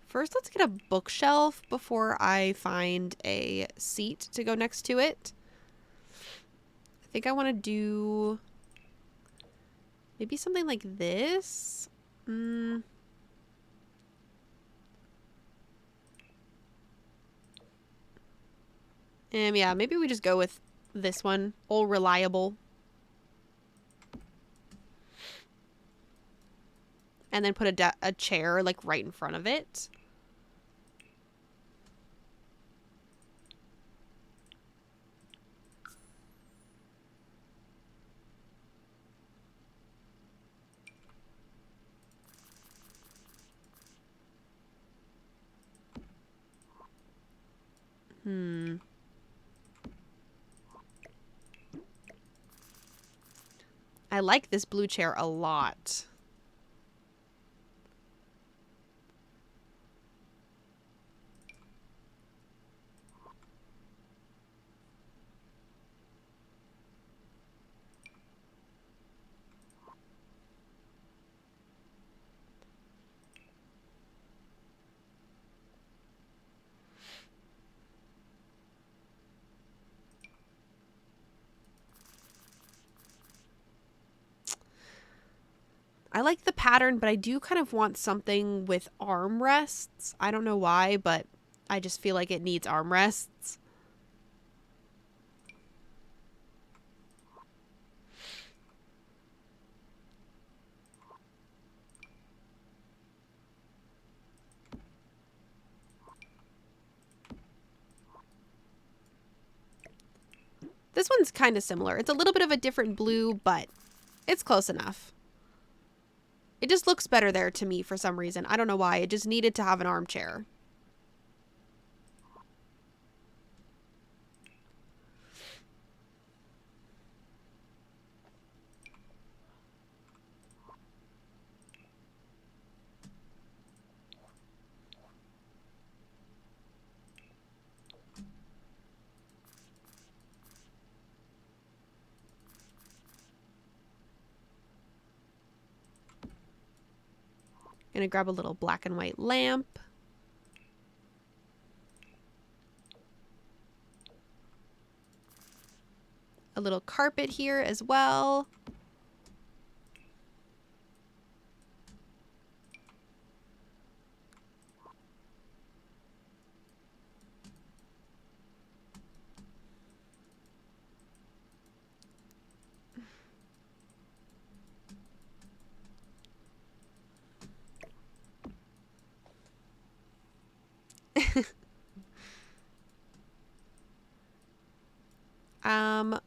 First, let's get a bookshelf before I find a seat to go next to it. I think I want to do maybe something like this. Yeah, maybe we just go with this one. Old Reliable. and then put a chair like right in front of it. I like this blue chair a lot. I like the pattern, but I do kind of want something with armrests. I don't know why, but I just feel like it needs armrests. This one's kind of similar. It's a little bit of a different blue, but it's close enough. It just looks better there to me for some reason. I don't know why. It just needed to have an armchair. Gonna grab a little black and white lamp. A little carpet here as well.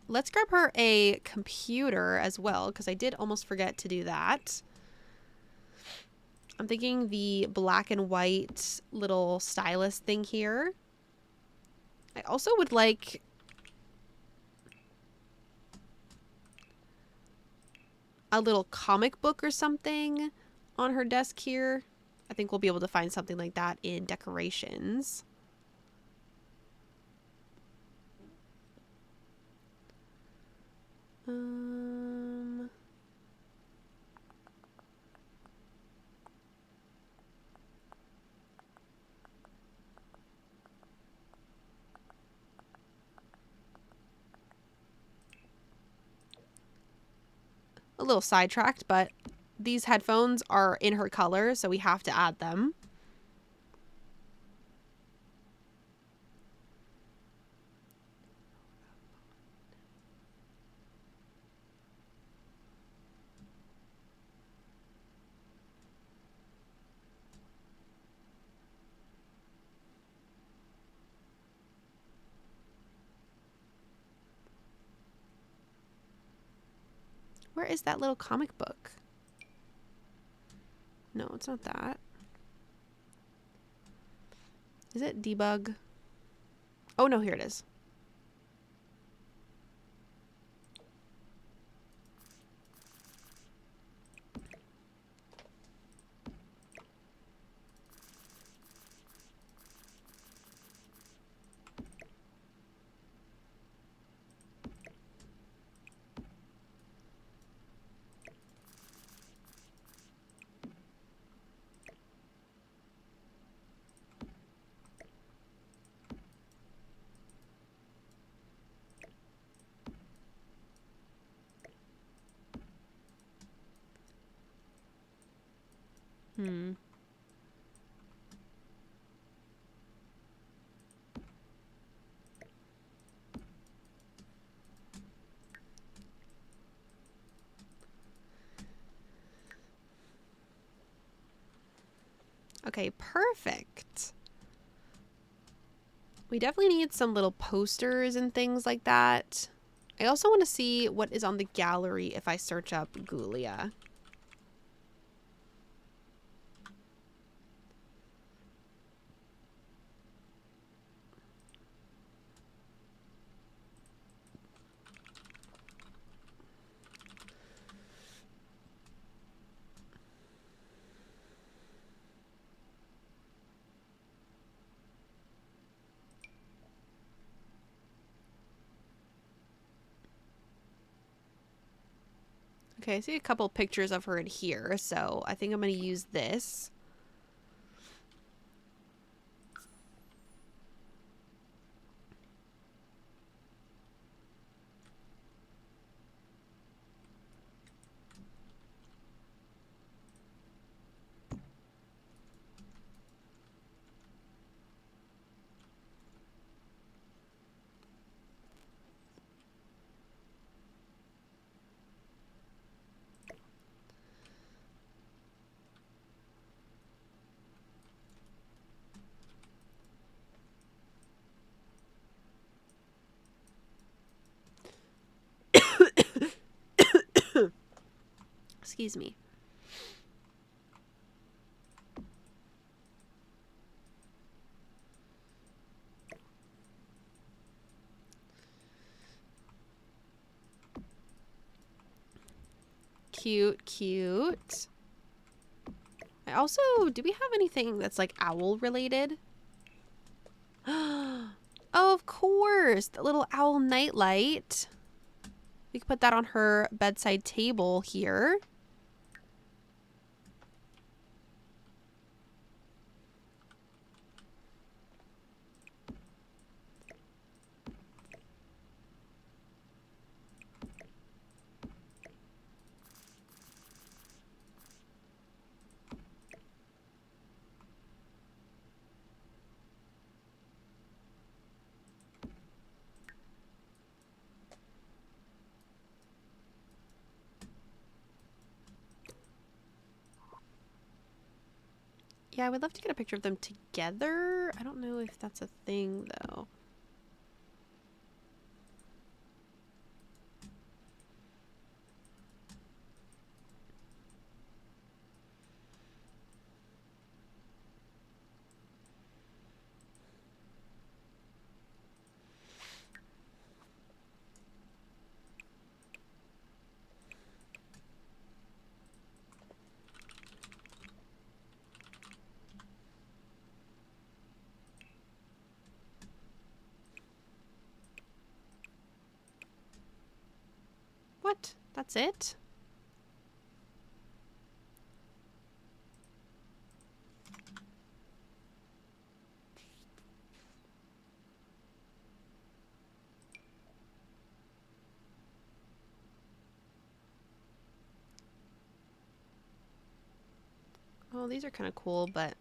Let's grab her a computer as well, because I did almost forget to do that. I'm thinking the black and white little stylus thing here. I also would like a little comic book or something on her desk here. I think we'll be able to find something like that in decorations. A little sidetracked, but these headphones are in her color, so we have to add them. Where is that little comic book? No, it's not that. Is it debug? Oh no, here it is. Hmm. Okay, perfect. We definitely need some little posters and things like that. I also want to see what is on the gallery if I search up Ghoulia. Okay, I see a couple pictures of her in here, so I think I'm going to use this. Excuse me. Cute, cute. I also, do we have anything that's like owl related? Oh, of course. The little owl nightlight. We could put that on her bedside table here. Yeah, I would love to get a picture of them together. I don't know if that's a thing, though. What? That's it? Oh, these are kind of cool, but...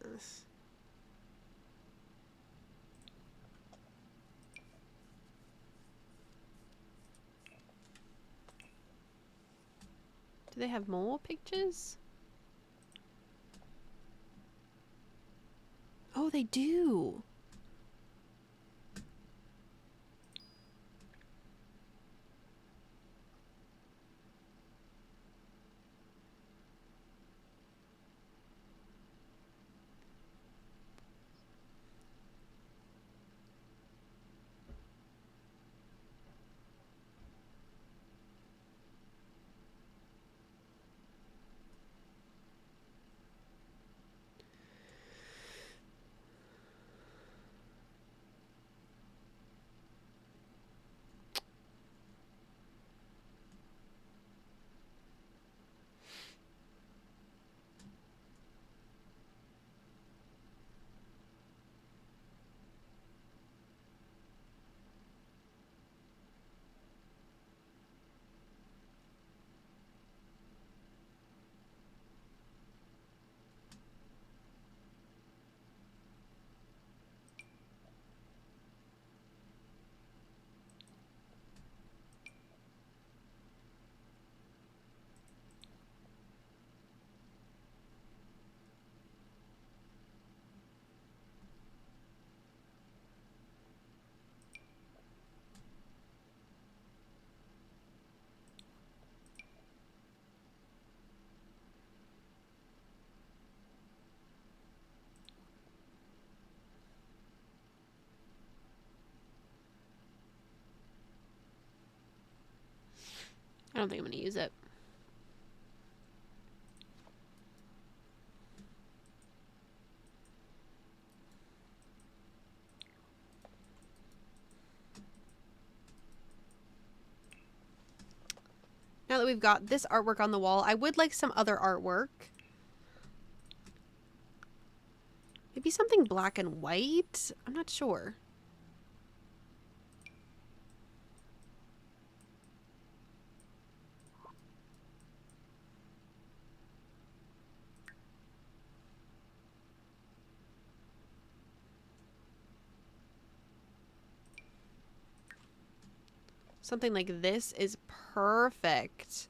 Do they have more pictures? Oh, they do. I don't think I'm going to use it. Now that we've got this artwork on the wall, I would like some other artwork. Maybe something black and white? I'm not sure. Something like this is perfect.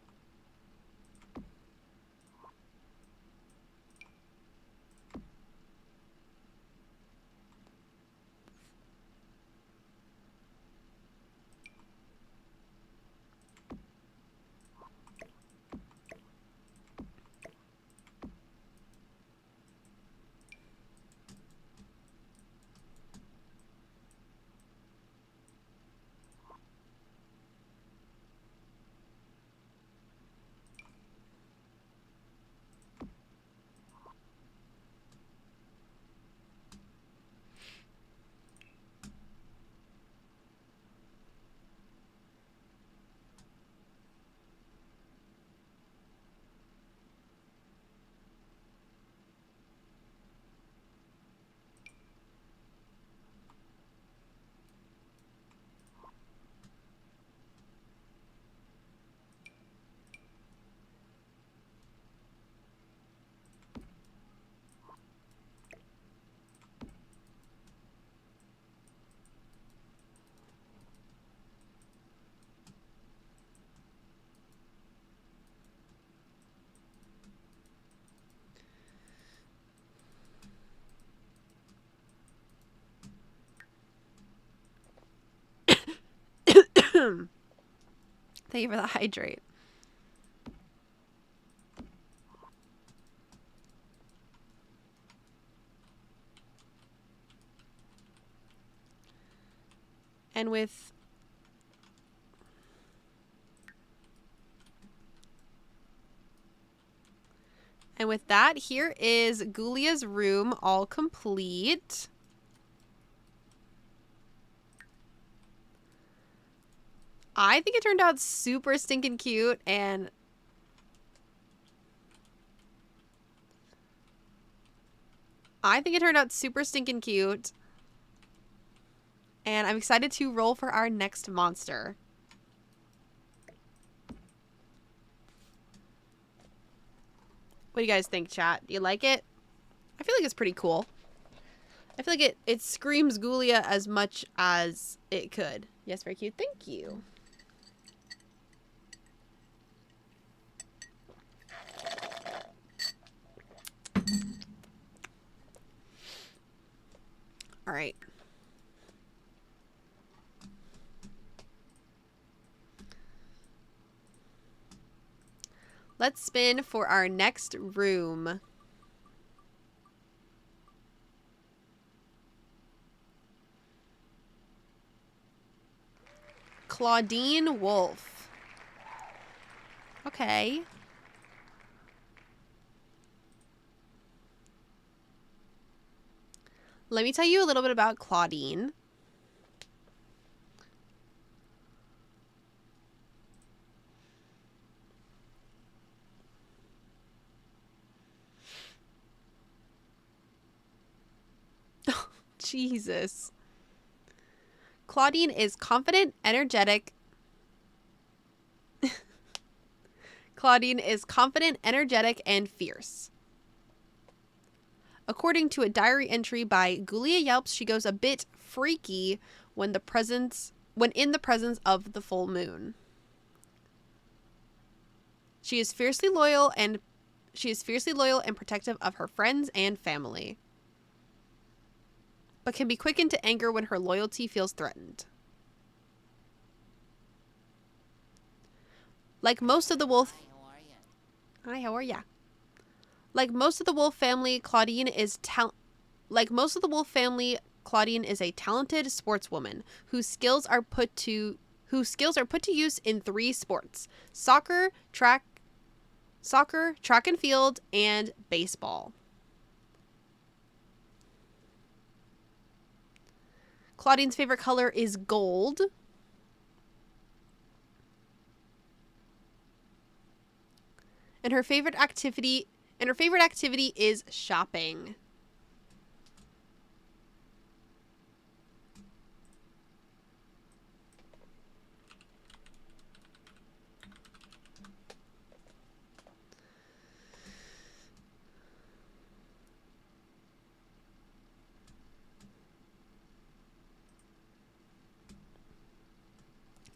Thank you for the hydrate. And with that, here is Ghoulia's room all complete. I think it turned out super stinking cute, and and I'm excited to roll for our next monster. What do you guys think, chat? Do you like it? I feel like it's pretty cool. I feel like it screams Ghoulia as much as it could. Yes, very cute. Thank you. All right. Let's spin for our next room. Clawdeen Wolf. Okay. Let me tell you a little bit about Clawdeen. Jesus. Clawdeen is confident, energetic. Clawdeen is confident, energetic, and fierce. According to a diary entry by Ghoulia Yelps, she goes a bit freaky when in the presence of the full moon. She is fiercely loyal and protective of her friends and family, but can be quick into anger when her loyalty feels threatened. Like most of the wolf... Hi, how are ya? Like most of the wolf family, Clawdeen is a talented sportswoman whose skills are put to whose skills are put to use in 3 sports: soccer, track and field, and baseball. Clawdeen's favorite color is gold. And her favorite activity is shopping.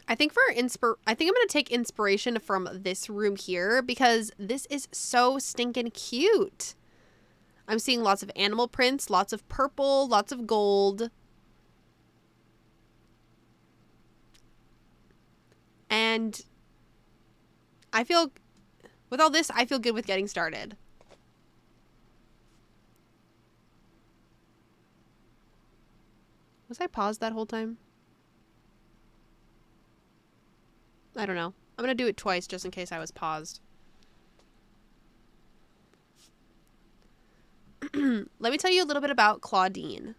I think I'm going to take inspiration from this room here because this is so stinking cute. I'm seeing lots of animal prints, lots of purple, lots of gold. And with all this, I feel good with getting started. Was I paused that whole time? I don't know. I'm going to do it twice just in case I was paused. Let me tell you a little bit about Clawdeen.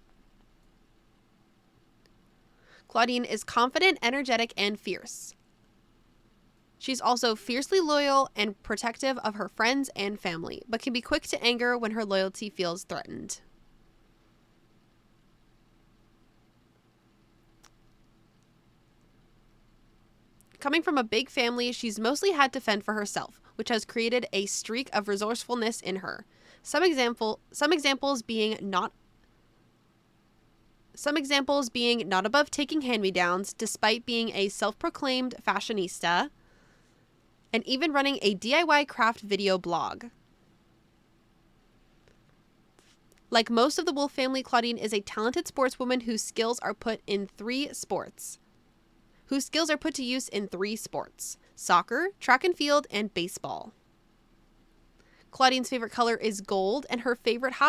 Clawdeen is confident, energetic, and fierce. She's also fiercely loyal and protective of her friends and family, but can be quick to anger when her loyalty feels threatened. Coming from a big family, she's mostly had to fend for herself, which has created a streak of resourcefulness in her. Some examples being not above taking hand-me-downs despite being a self-proclaimed fashionista, and even running a DIY craft video blog. Like most of the Wolf family, Clawdeen is a talented sportswoman whose skills are put to use in 3 sports: soccer, track and field, and baseball. Clawdeen's favorite color is gold, and her favorite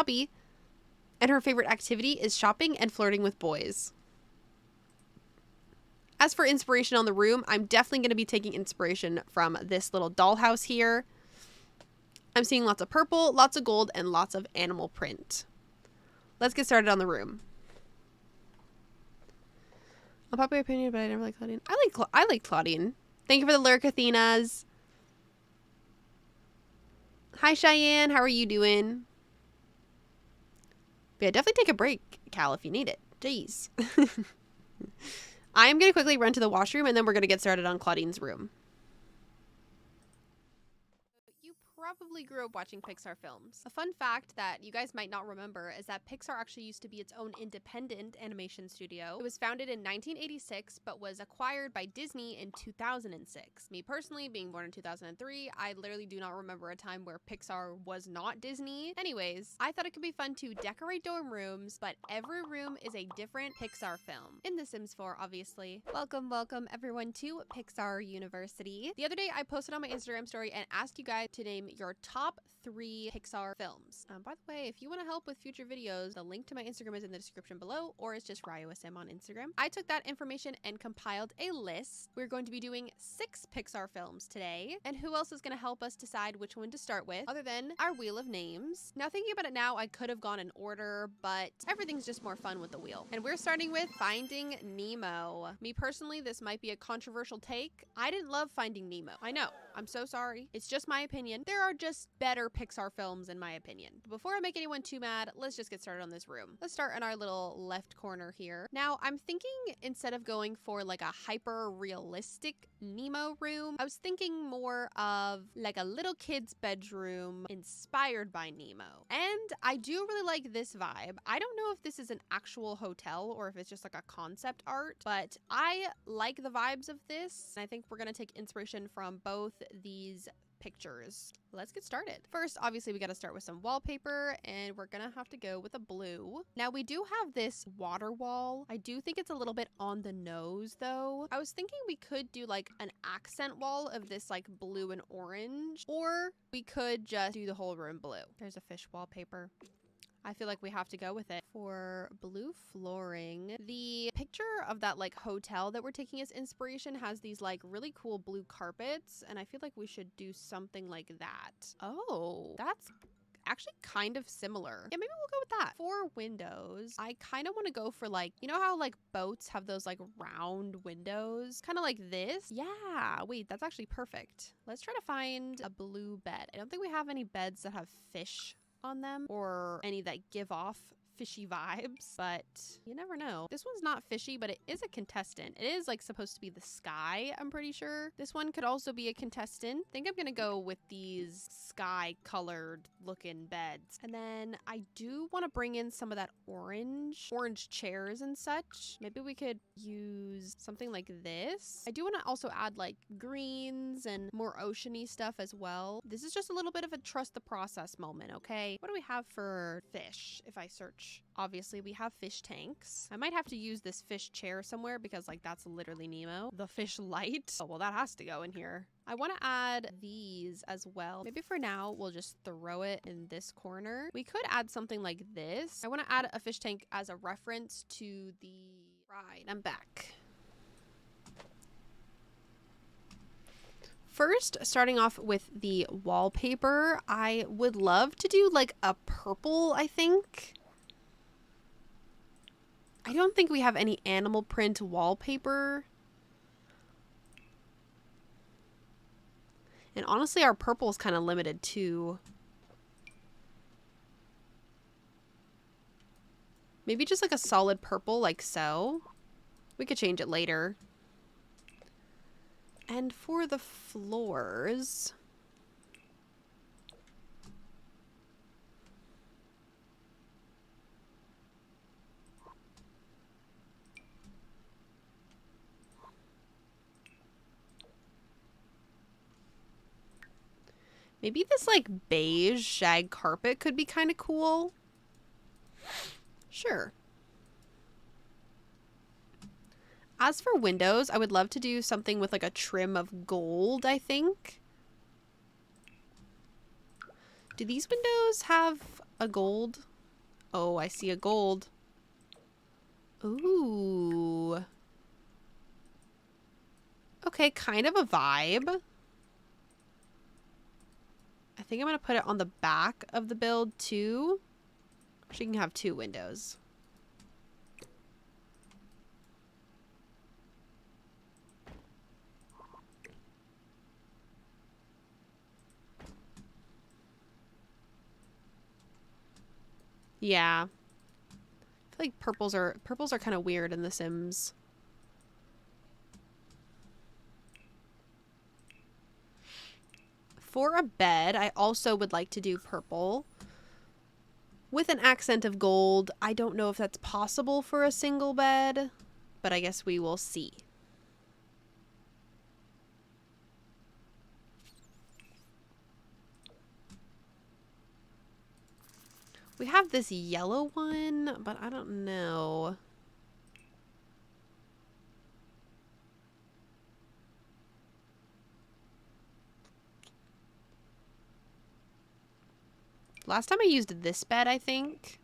activity is shopping and flirting with boys. As for inspiration on the room, I'm definitely going to be taking inspiration from this little dollhouse here. I'm seeing lots of purple, lots of gold, and lots of animal print. Let's get started on the room. Unpopular opinion, but I never like Clawdeen. I like Clawdeen. Thank you for the lyric, Athenas. Hi, Cheyenne. How are you doing? But yeah, definitely take a break, Cal, if you need it. Jeez. I'm going to quickly run to the washroom, and then we're going to get started on Clawdeen's room. You probably grew up watching Pixar films. A fun fact that you guys might not remember is that Pixar actually used to be its own independent animation studio. It was founded in 1986, but was acquired by Disney in 2006. Me personally, being born in 2003, I literally do not remember a time where Pixar was not Disney. Anyways, I thought it could be fun to decorate dorm rooms, but every room is a different Pixar film. In The Sims 4, obviously. Welcome everyone to Pixar University. The other day, I posted on my Instagram story and asked you guys to name your top 3 Pixar films. By the way, if you want to help with future videos, the link to my Instagram is in the description below, or it's just RyoSM on Instagram. I took that information and compiled a list. We're going to be doing 6 Pixar films today, and who else is going to help us decide which one to start with, other than our wheel of names. Now, thinking about it now, I could have gone in order, but everything's just more fun with the wheel. And we're starting with Finding Nemo. Me personally, this might be a controversial take. I didn't love Finding Nemo. I know. I'm so sorry. It's just my opinion. There are just better Pixar films in my opinion. But before I make anyone too mad, let's just get started on this room. Let's start in our little left corner here. Now, I'm thinking instead of going for like a hyper realistic Nemo room, I was thinking more of like a little kid's bedroom inspired by Nemo. And I do really like this vibe. I don't know if this is an actual hotel or if it's just like a concept art, but I like the vibes of this. And I think we're gonna take inspiration from both these pictures. Let's get started. First, obviously, we got to start with some wallpaper, and we're gonna have to go with a blue. Now, we do have this water wall. I do think it's a little bit on the nose, though. I was thinking we could do like an accent wall of this like blue and orange, or we could just do the whole room blue. There's a fish wallpaper. I feel like we have to go with it. For blue flooring, the picture of that like hotel that we're taking as inspiration has these like really cool blue carpets, and I feel like we should do something like that. Oh, that's actually kind of similar. Yeah, maybe we'll go with that. For windows, I kind of want to go for like, you know how like boats have those like round windows? Kind of like this. Yeah, wait, that's actually perfect. Let's try to find a blue bed. I don't think we have any beds that have fish on them or any that give off fishy vibes, but you never know. This one's not fishy, but it is a contestant. It is like supposed to be the sky, I'm pretty sure. This one could also be a contestant. I think I'm gonna go with these sky colored looking beds. And then I do want to bring in some of that orange chairs and such. Maybe we could use something like this. I do want to also add like greens and more oceany stuff as well. This is just a little bit of a trust the process moment, okay? What do we have for fish if I search? Obviously, we have fish tanks. I might have to use this fish chair somewhere because like that's literally Nemo. The fish light. Oh, well, that has to go in here. I want to add these as well. Maybe for now, we'll just throw it in this corner. We could add something like this. I want to add a fish tank as a reference to the ride. I'm back. First, starting off with the wallpaper, I would love to do like a purple, I think. I don't think we have any animal print wallpaper. And honestly, our purple is kind of limited too. Maybe just like a solid purple like so. We could change it later. And for the floors, maybe this like beige shag carpet could be kind of cool. Sure. As for windows, I would love to do something with like a trim of gold, I think. Do these windows have a gold? Oh, I see a gold. Ooh. Okay, kind of a vibe. I think I'm going to put it on the back of the build too. She can have 2 windows. Yeah. I feel like purples are kind of weird in The Sims. For a bed, I also would like to do purple with an accent of gold. I don't know if that's possible for a single bed, but I guess we will see. We have this yellow one, but I don't know. Last time I used this bed, I think.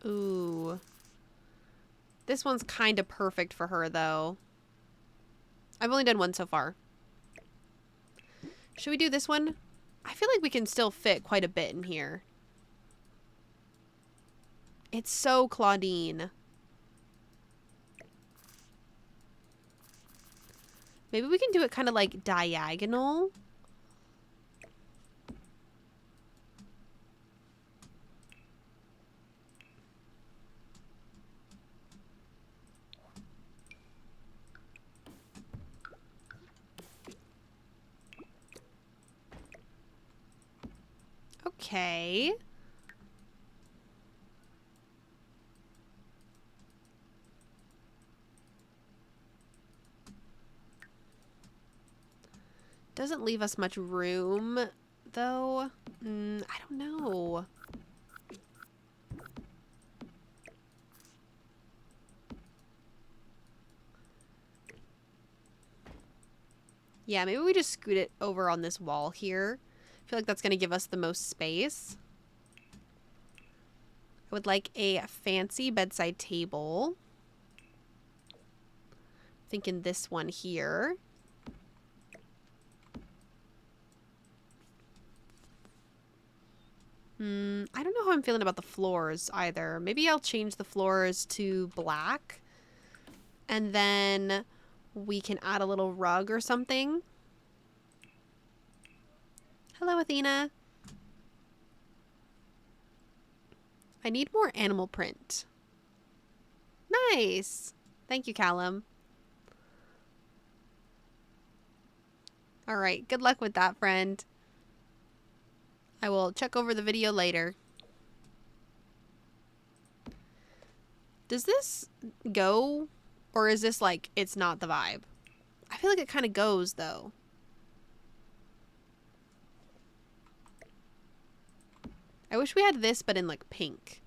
Ooh. This one's kind of perfect for her, though. I've only done one so far. Should we do this one? I feel like we can still fit quite a bit in here. It's so Clawdeen. Maybe we can do it kind of like diagonal. Okay. Doesn't leave us much room, though. I don't know. Yeah, maybe we just scoot it over on this wall here. I feel like that's going to give us the most space. I would like a fancy bedside table. Thinking this one here. I don't know how I'm feeling about the floors either. Maybe I'll change the floors to black. And then we can add a little rug or something. Hello, Athena. I need more animal print. Nice. Thank you, Callum. All right. Good luck with that, friend. I will check over the video later. Does this go? Or is this like, it's not the vibe? I feel like it kind of goes, though. I wish we had this, but in like pink.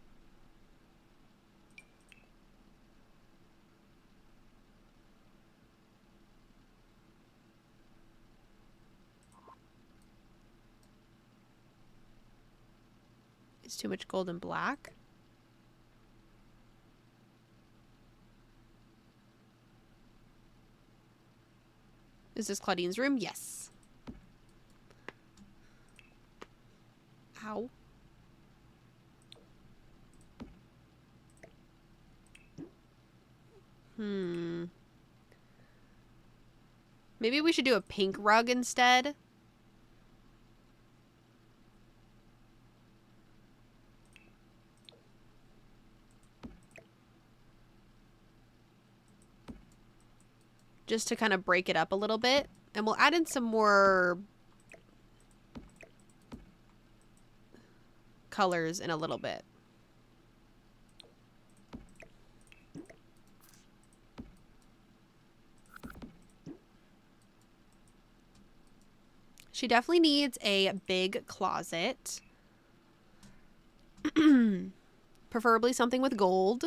It's too much gold and black. Is this Clawdeen's room? Yes. Ow. Maybe we should do a pink rug instead. Just to kind of break it up a little bit. And we'll add in some more colors in a little bit. She definitely needs a big closet. Preferably something with gold.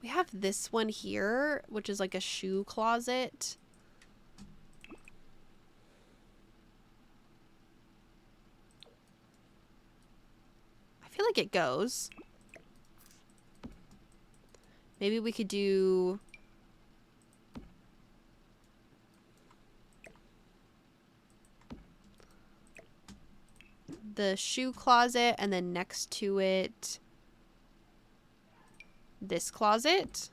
We have this one here, which is like a shoe closet. I feel like it goes. Maybe we could do... the shoe closet, and then next to it, this closet.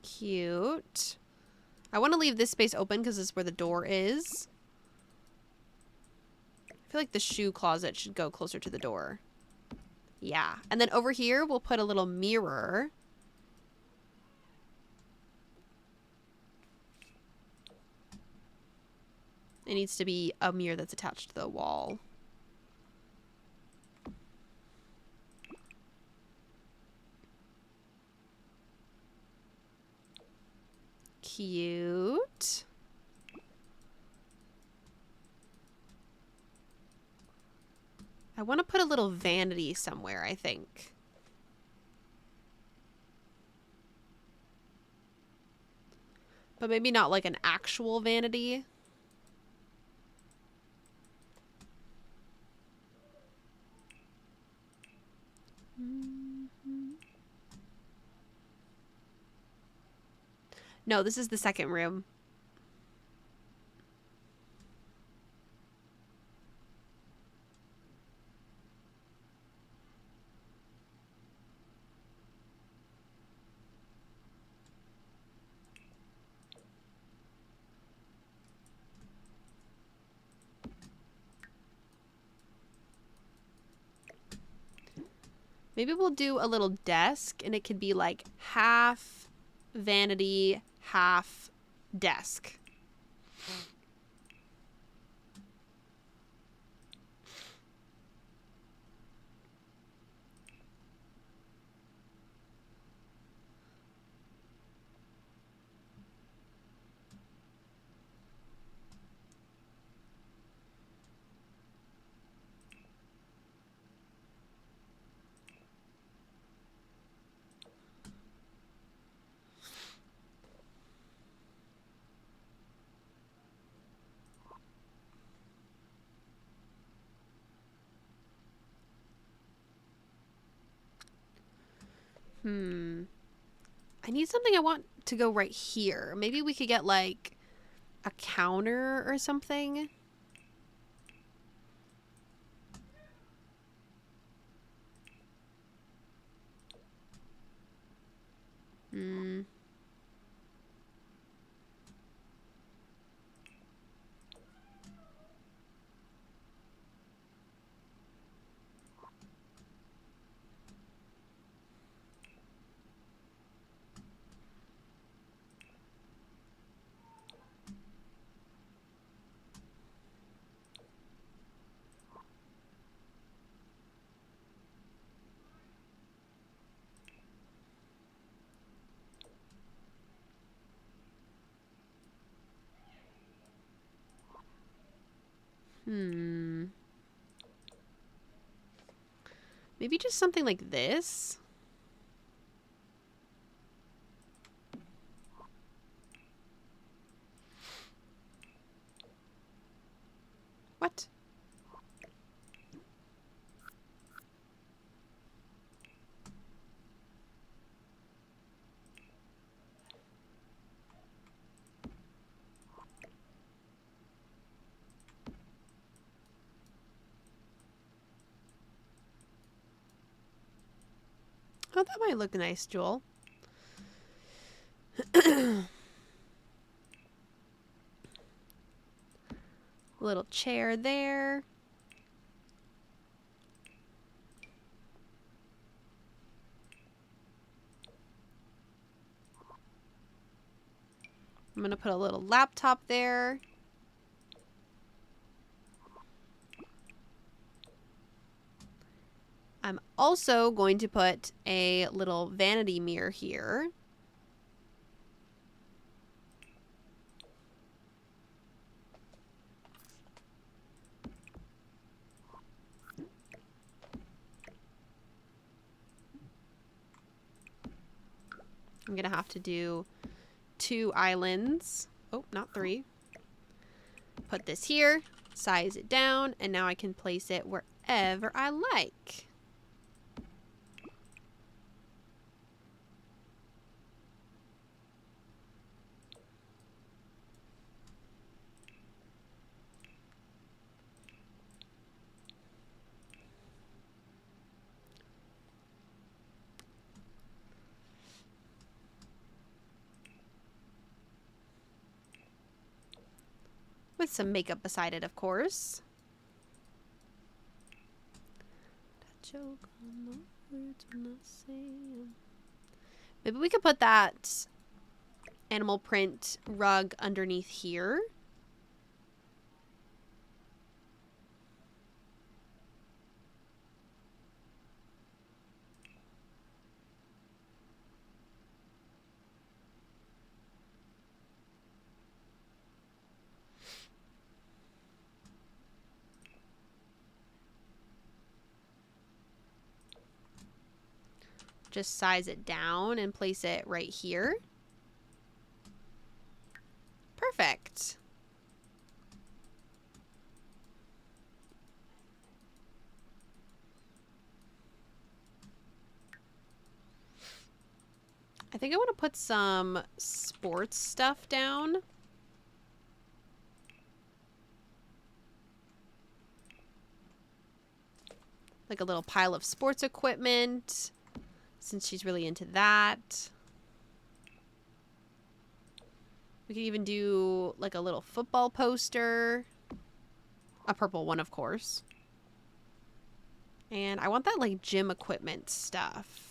Cute. I want to leave this space open because this is where the door is. I feel like the shoe closet should go closer to the door. Yeah. And then over here, we'll put a little mirror. It needs to be a mirror that's attached to the wall. Cute. I want to put a little vanity somewhere, I think. But maybe not like an actual vanity. No, this is the second room. Maybe we'll do a little desk, and it could be like half vanity, half desk. I need something I want to go right here. Maybe we could get like a counter or something. Maybe just something like this. What? Oh, that might look nice, Joel. Little chair there. I'm gonna put a little laptop there. I'm also going to put a little vanity mirror here. I'm gonna have to do 2 islands. Oh, not 3. Put this here, size it down, and now I can place it wherever I like. With some makeup beside it, of course. Maybe we could put that animal print rug underneath here. Just size it down and place it right here. Perfect. I think I want to put some sports stuff down. Like a little pile of sports equipment, since she's really into that. We could even do like a little football poster. A purple one, of course. And I want that like gym equipment stuff.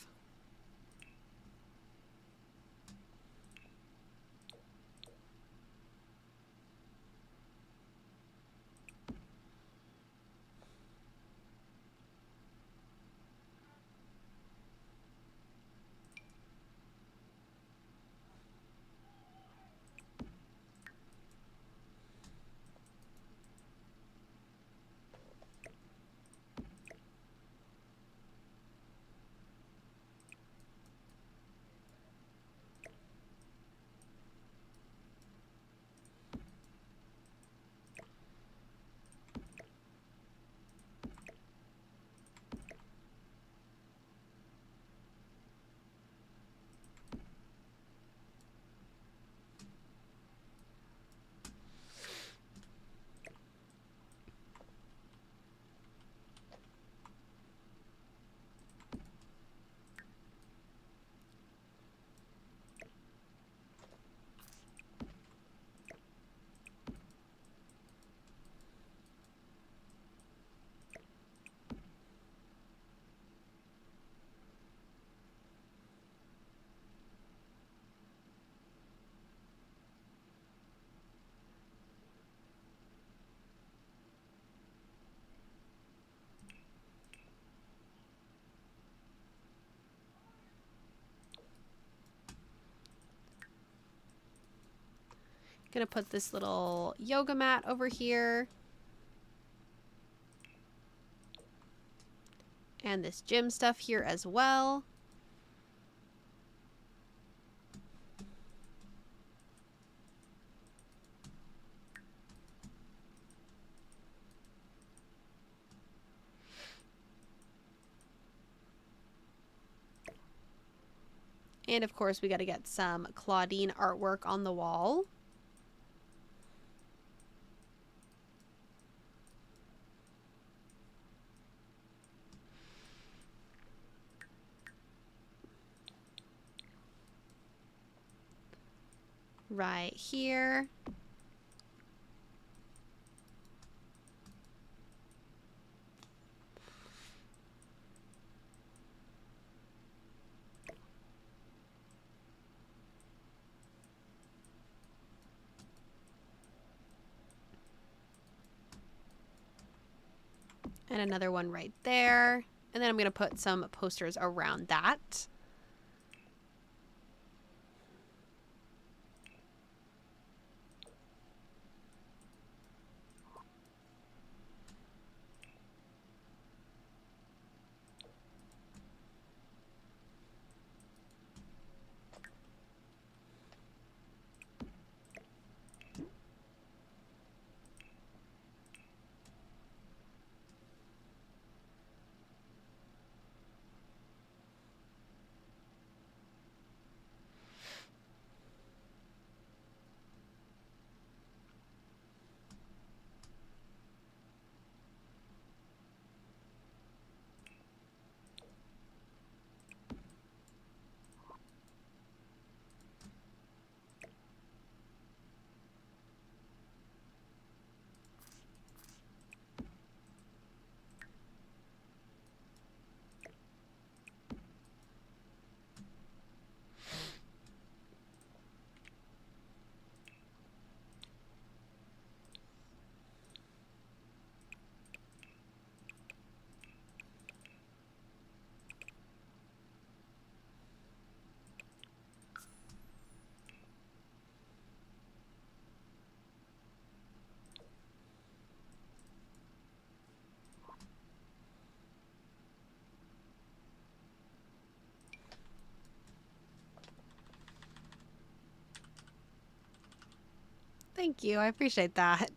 Gonna put this little yoga mat over here. And this gym stuff here as well. And of course, we got to get some Clawdeen artwork on the wall. Right here. And another one right there. And then I'm going to put some posters around that. Thank you. I appreciate that.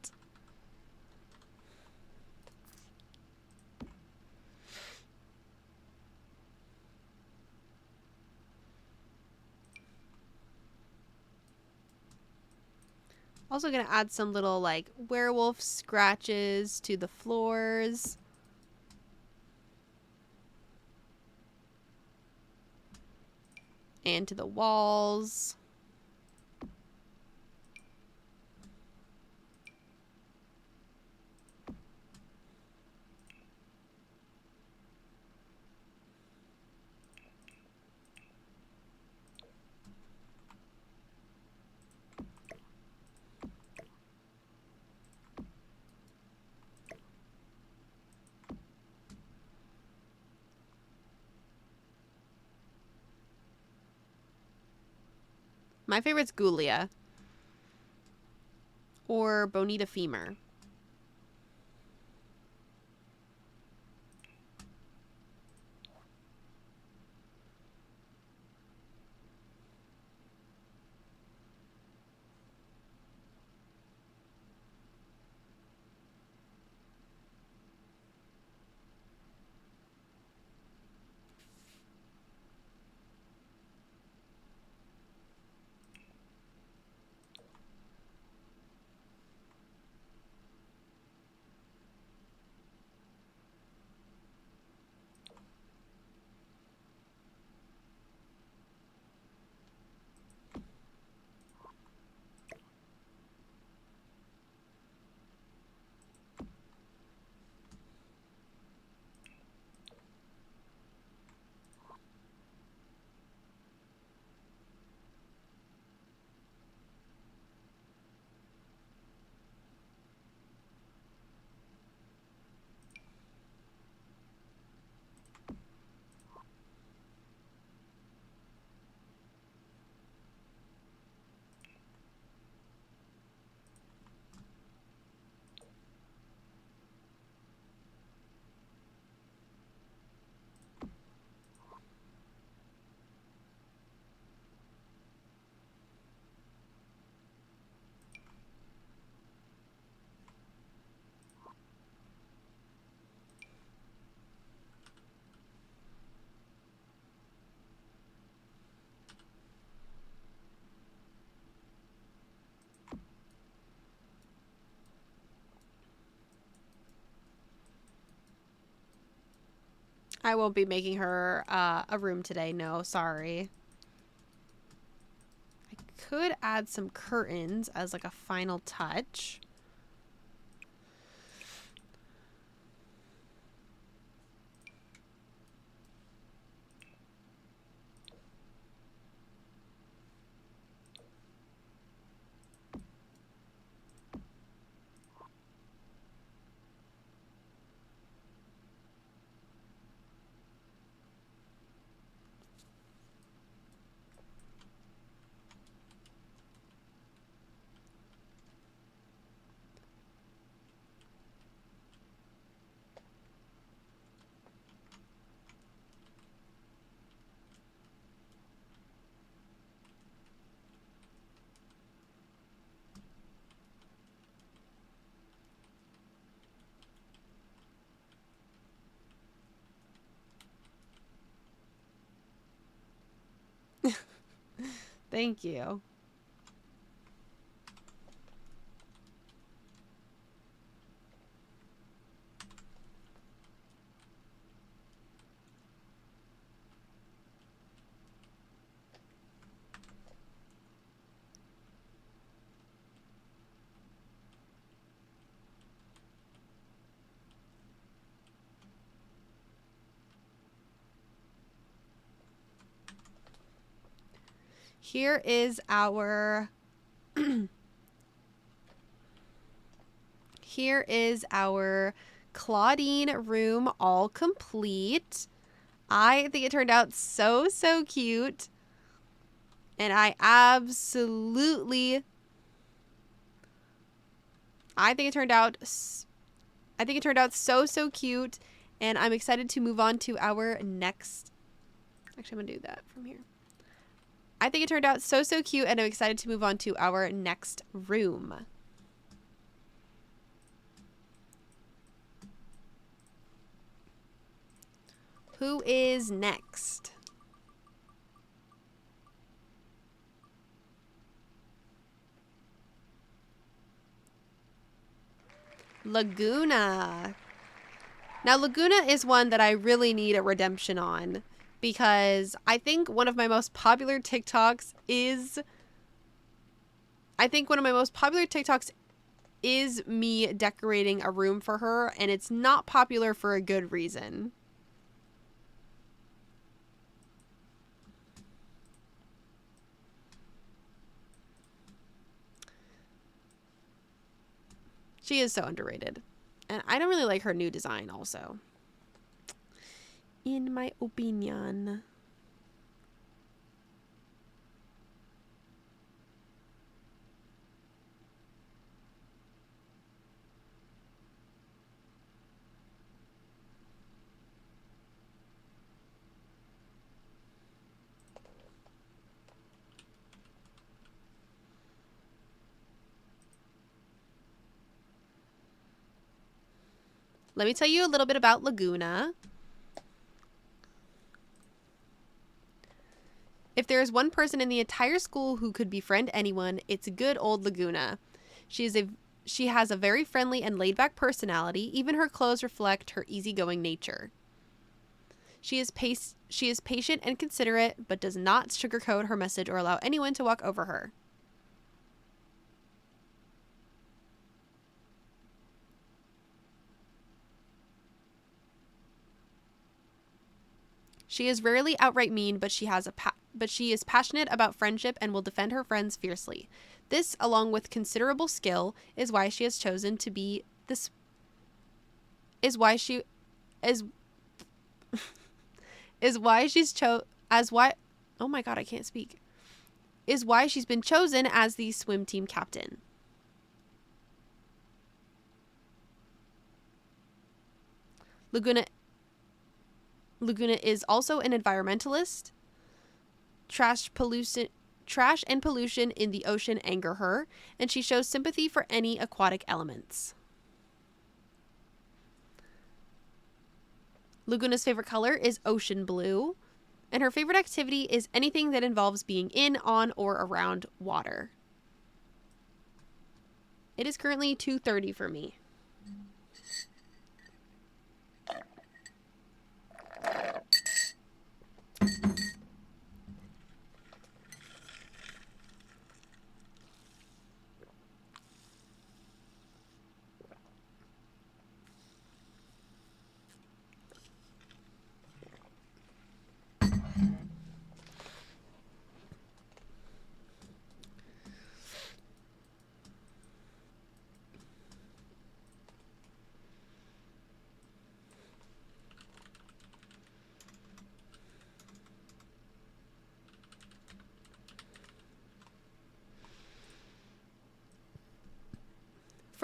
Also going to add some little like werewolf scratches to the floors. And to the walls. My favorite's Ghoulia. Or Bonita Femur. I won't be making her a room today. No, sorry. I could add some curtains as like a final touch. Thank you. Here is our here is our Clawdeen room all complete. I think it turned out so cute. And I think it turned out so cute, and I'm excited to move on to our next. Actually, I'm going to do that from here. I think it turned out so cute, and I'm excited to move on to our next room. Who is next? Lagoona. Now, Lagoona is one that I really need a redemption on, because I think one of my most popular TikToks is me decorating a room for her, and it's not popular for a good reason. She is so underrated. And I don't really like her new design also, in my opinion. Let me tell you a little bit about Lagoona. If there is one person in the entire school who could befriend anyone, it's good old Lagoona. She has a very friendly and laid-back personality. Even her clothes reflect her easygoing nature. She is patient and considerate, but does not sugarcoat her message or allow anyone to walk over her. She is rarely outright mean, but she is passionate about friendship and will defend her friends fiercely. This, along with considerable skill, is why she has chosen to be this. Is why she is. Is why she's oh my god, I can't speak. Is why she's been chosen as the swim team captain. Lagoona is also an environmentalist. Trash and pollution in the ocean anger her, and she shows sympathy for any aquatic elements. Lagoona's favorite color is ocean blue, and her favorite activity is anything that involves being in, on, or around water. It is currently 2:30 for me.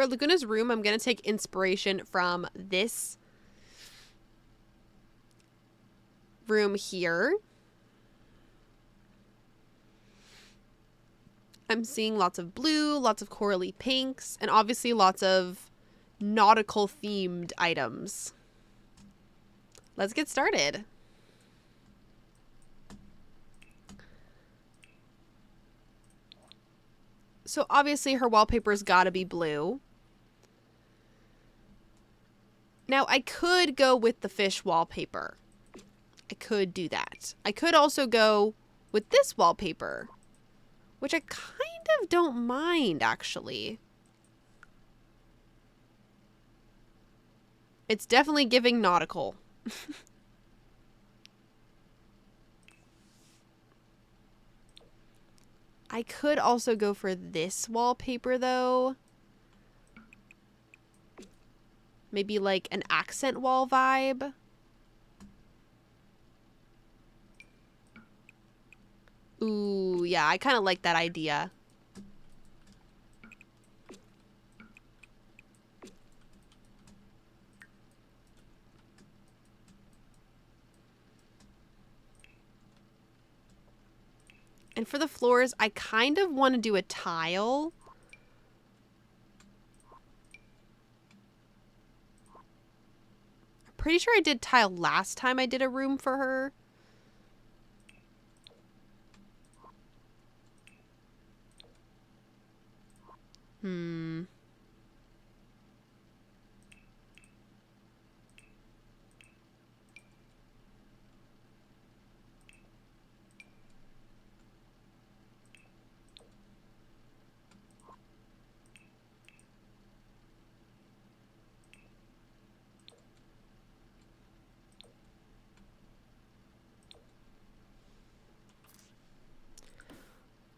for Lagoona's room, I'm going to take inspiration from this room here. I'm seeing lots of blue, lots of corally pinks, and obviously lots of nautical themed items. Let's get started. So obviously her wallpaper's gotta be blue. Now I could go with the fish wallpaper. I could do that. I could also go with this wallpaper, which I kind of don't mind, actually. It's definitely giving nautical. I could also go for this wallpaper, though. Maybe like an accent wall vibe. Ooh, yeah, I kind of like that idea. And for the floors, I kind of want to do a tile. I'm pretty sure I did tile last time I did a room for her.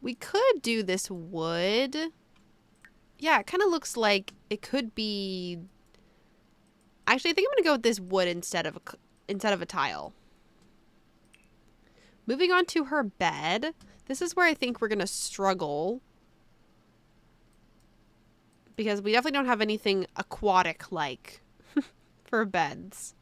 We could do this wood. Yeah, it kind of looks like it could be... Actually, I think I'm going to go with this wood instead of a tile. Moving on to her bed. This is where I think we're going to struggle. Because we definitely don't have anything aquatic-like for beds.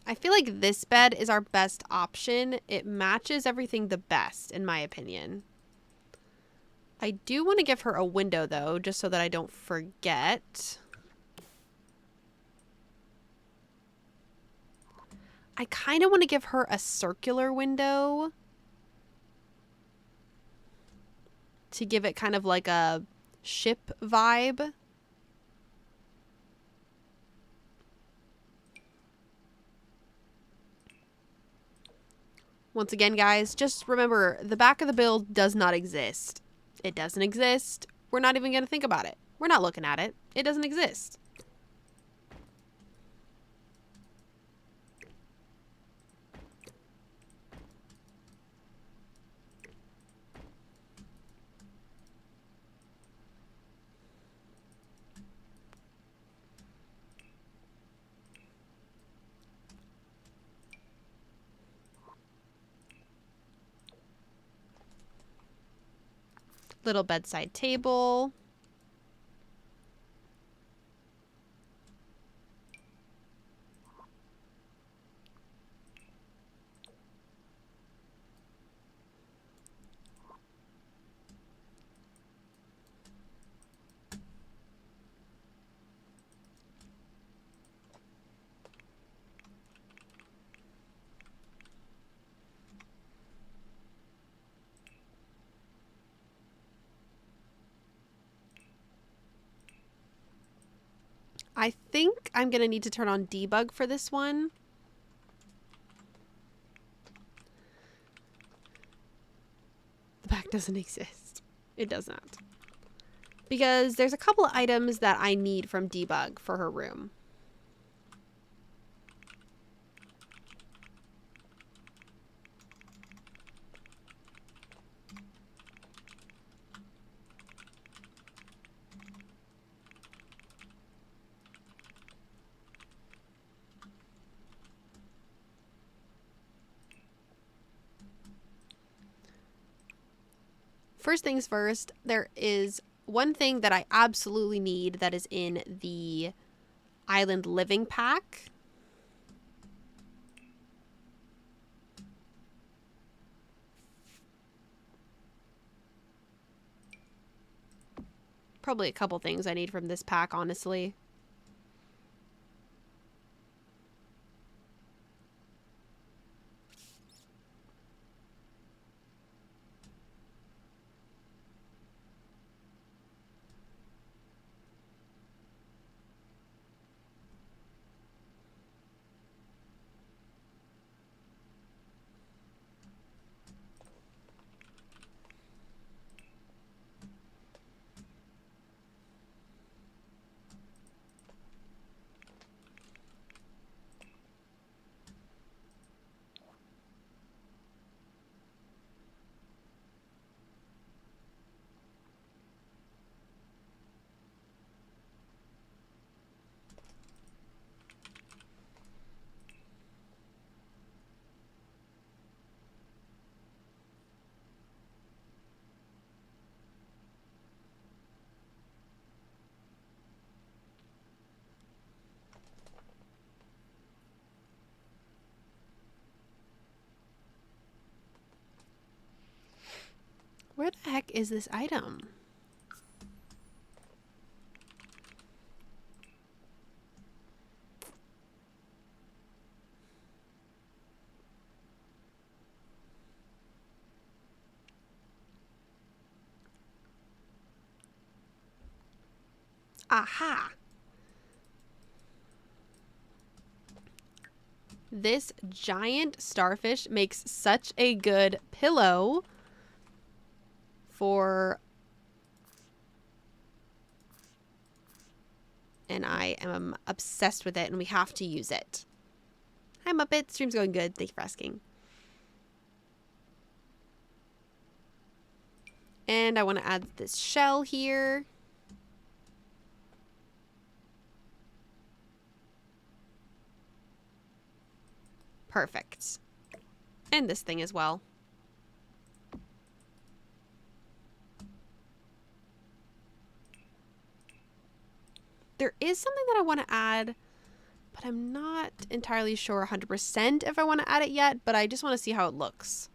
I feel like this bed is our best option. It matches everything the best, in my opinion. I do want to give her a window, though, just so that I don't forget. I kind of want to give her a circular window to give it kind of like a ship vibe. Once again, guys, just remember, the back of the build does not exist. It doesn't exist. We're not even going to think about it. We're not looking at it. It doesn't exist. Little bedside table. I think I'm going to need to turn on debug for this one. The pack doesn't exist. It does not. Because there's a couple of items that I need from debug for her room. First things first, there is one thing that I absolutely need that is in the Island Living pack. Probably a couple things I need from this pack, honestly. Where the heck is this item? Aha! This giant starfish makes such a good pillow for... And I am obsessed with it, and we have to use it. Hi, Muppet. Stream's going good. Thank you for asking. And I want to add this shell here. Perfect. And this thing as well. There is something that I want to add, but I'm not entirely sure 100% if I want to add it yet, but I just want to see how it looks.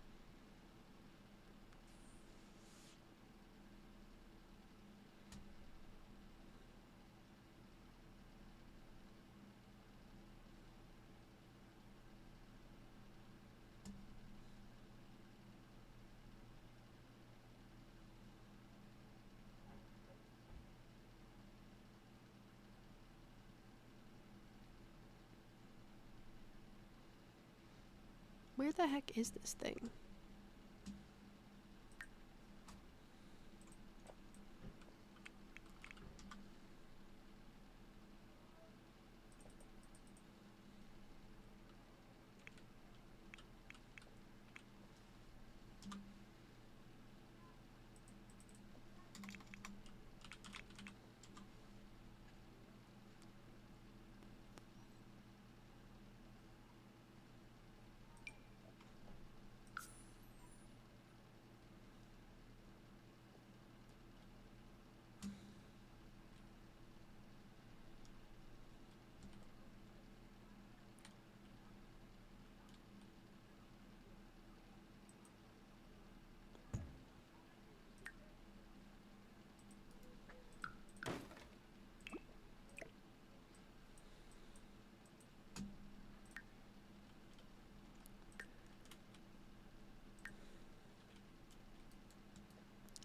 Where the heck is this thing?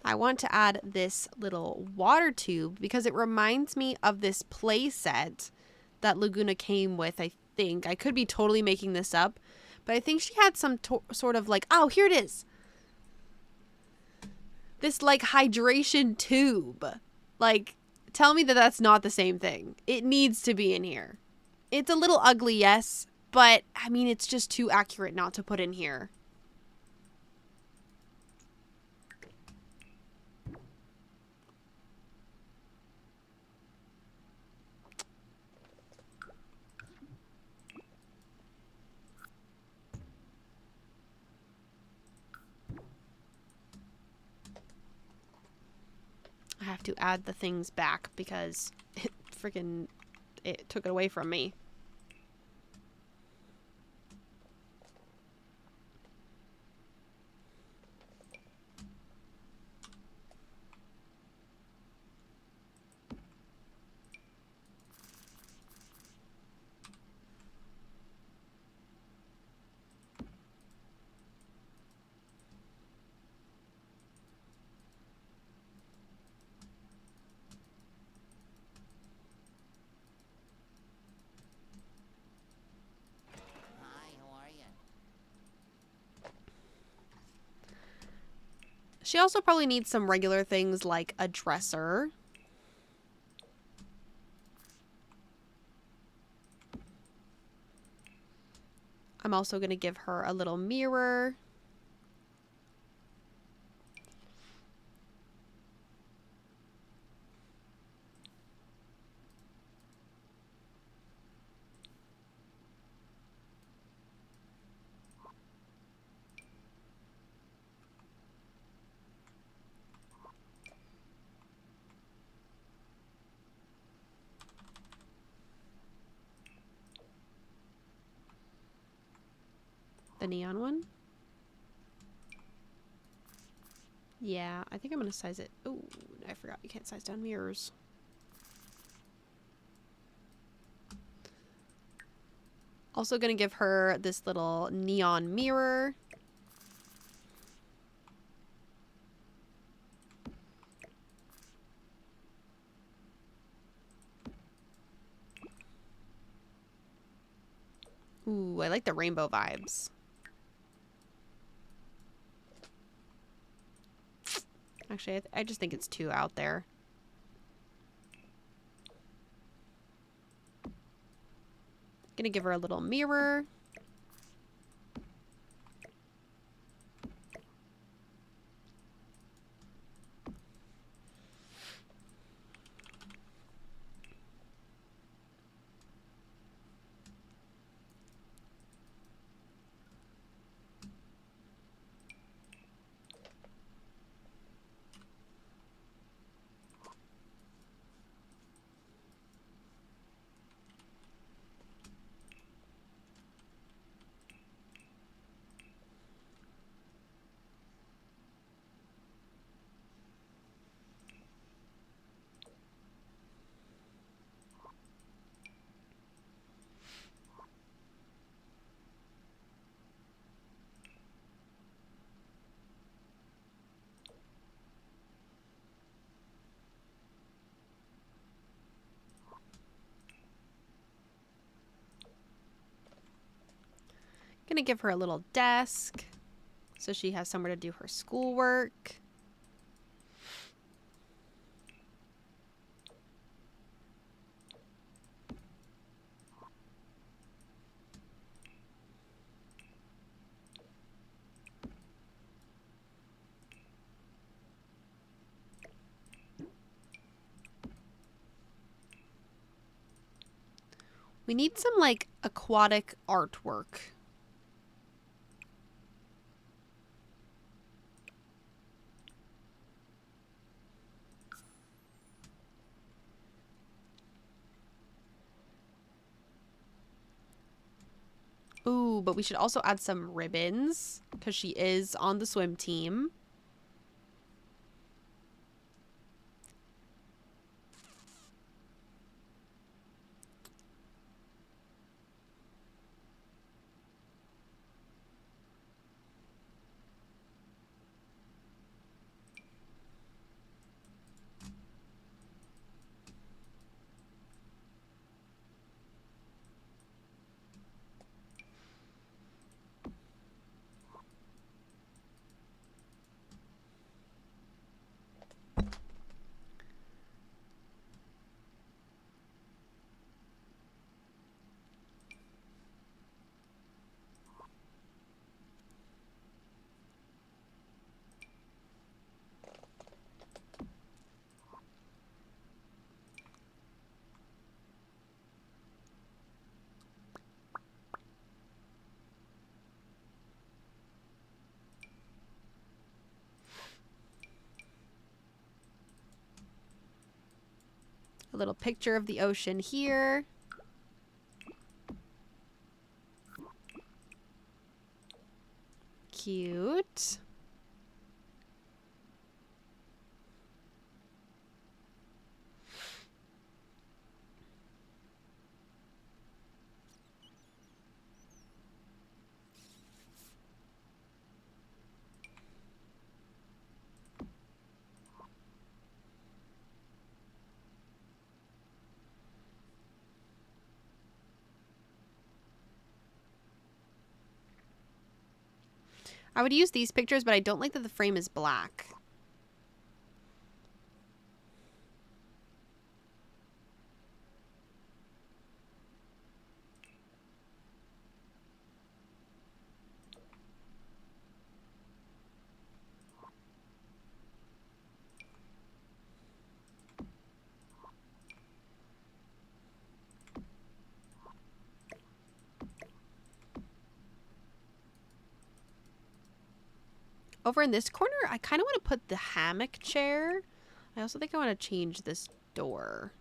I want to add this little water tube because it reminds me of this play set that Lagoona came with, I think. I could be totally making this up, but I think she had some sort of like, oh, here it is. This like hydration tube. Like, tell me that that's not the same thing. It needs to be in here. It's a little ugly, yes, but I mean, it's just too accurate not to put in here. I have to add the things back because it took it away from me. Hi, how are you? She also probably needs some regular things like a dresser. I'm also going to give her a little mirror. The neon one? Yeah, I think I'm going to size it. Oh, I forgot you can't size down mirrors. Also going to give her this little neon mirror. Ooh, I like the rainbow vibes. Actually, I just think it's too out there. Gonna give her a little mirror. Gonna give her a little desk so she has somewhere to do her schoolwork. We need some like aquatic artwork. Ooh, but we should also add some ribbons because she is on the swim team. A little picture of the ocean here. Cute. I would use these pictures, but I don't like that the frame is black. Over in this corner, I kind of want to put the hammock chair. I also think I want to change this door.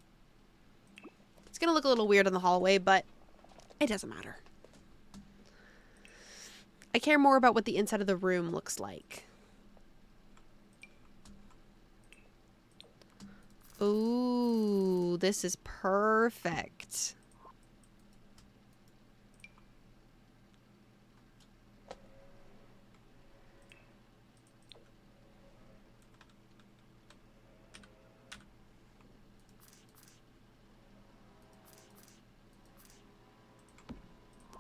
It's going to look a little weird in the hallway, but it doesn't matter. I care more about what the inside of the room looks like. Ooh, this is perfect.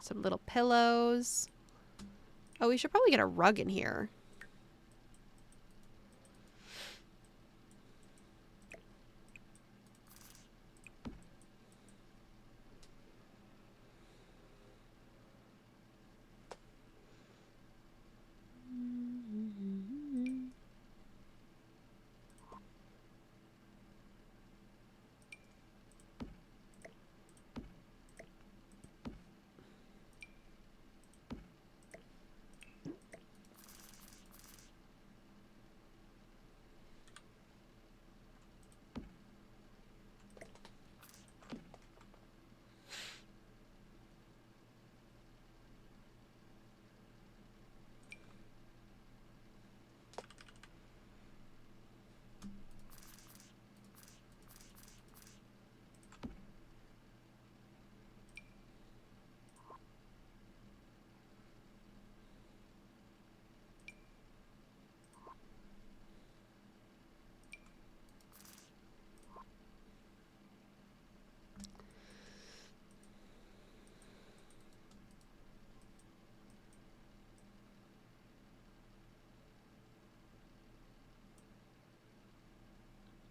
Some little pillows. Oh, we should probably get a rug in here.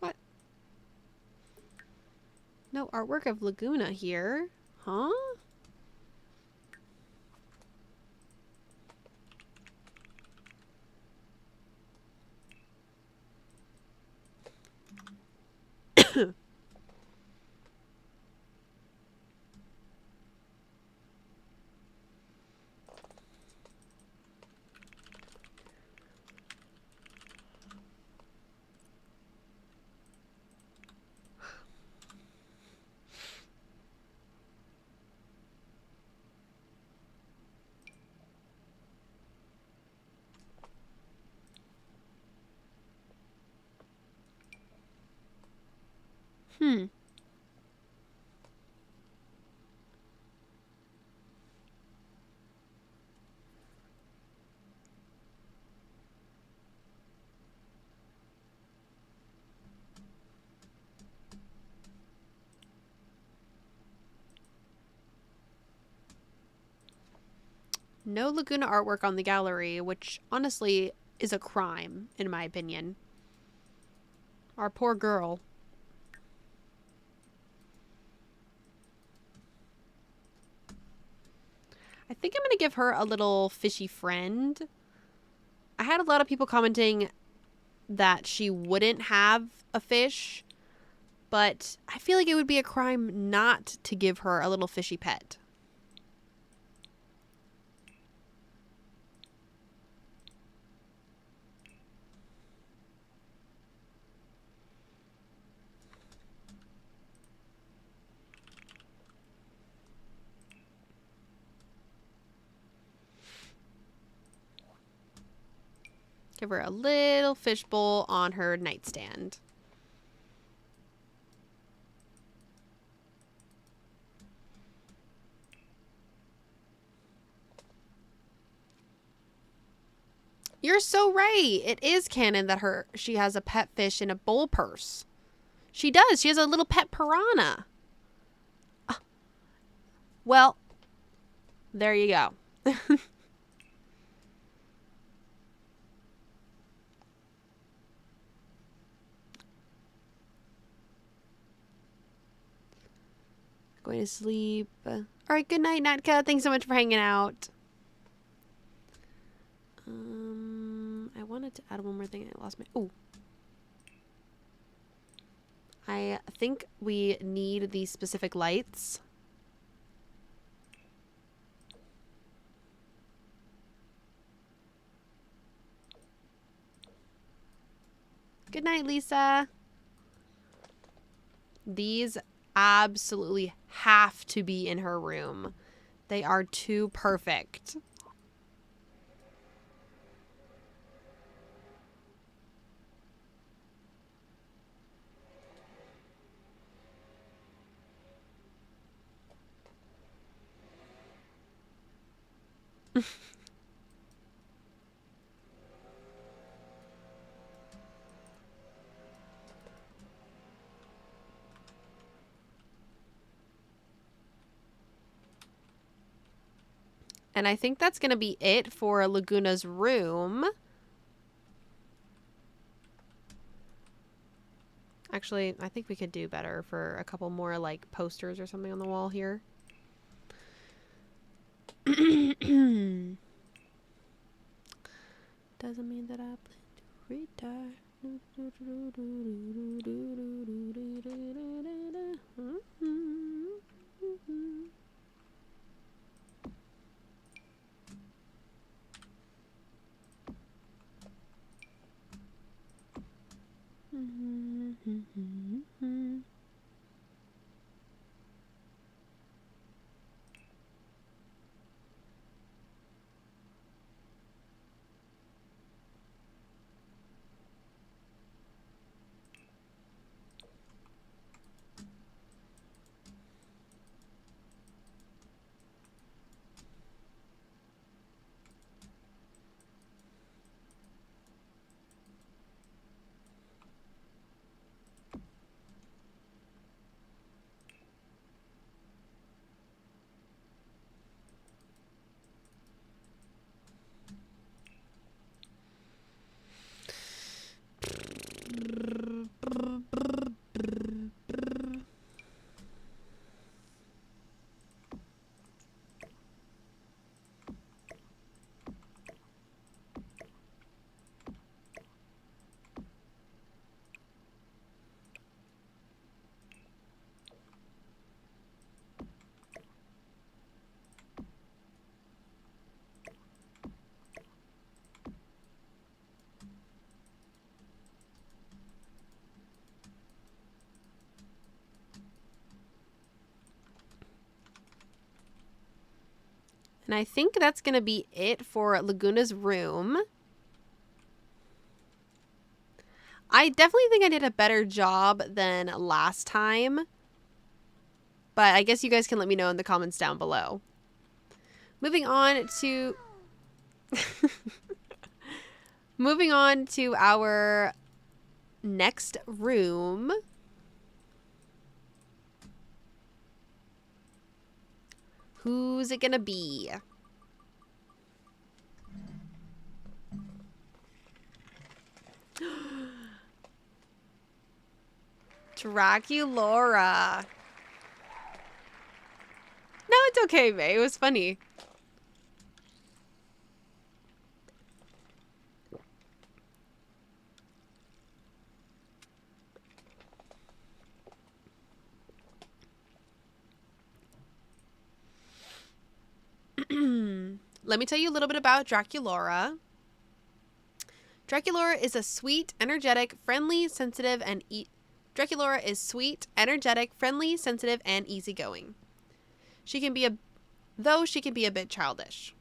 What? No artwork of Lagoona here. Huh? Hmm. No Lagoona artwork on the gallery, which honestly is a crime, in my opinion. Our poor girl. I think I'm going to give her a little fishy friend. I had a lot of people commenting that she wouldn't have a fish, but I feel like it would be a crime not to give her a little fishy pet. Give her a little fishbowl on her nightstand. You're so right. It is canon that she has a pet fish in a bowl purse. She does. She has a little pet piranha. Well, there you go. Going to sleep. All right, good night, Natka. Thanks so much for hanging out. I wanted to add one more thing. I lost my... Oh. I think we need these specific lights. Good night, Lisa. These absolutely have to be in her room. They are too perfect. And I think that's going to be it for Lagoona's room. Actually, I think we could do better for a couple more like posters or something on the wall here. Doesn't mean that I plan to retire. And I think that's going to be it for Lagoona's room. I definitely think I did a better job than last time. But I guess you guys can let me know in the comments down below. Moving on to... Moving on to our next room. Who's it gonna be? Draculaura. No, it's okay, May. It was funny. Let me tell you a little bit about Draculaura. Draculaura is a sweet, energetic, friendly, sensitive, and Draculaura is sweet, energetic, friendly, sensitive, and easygoing. She can be a bit childish.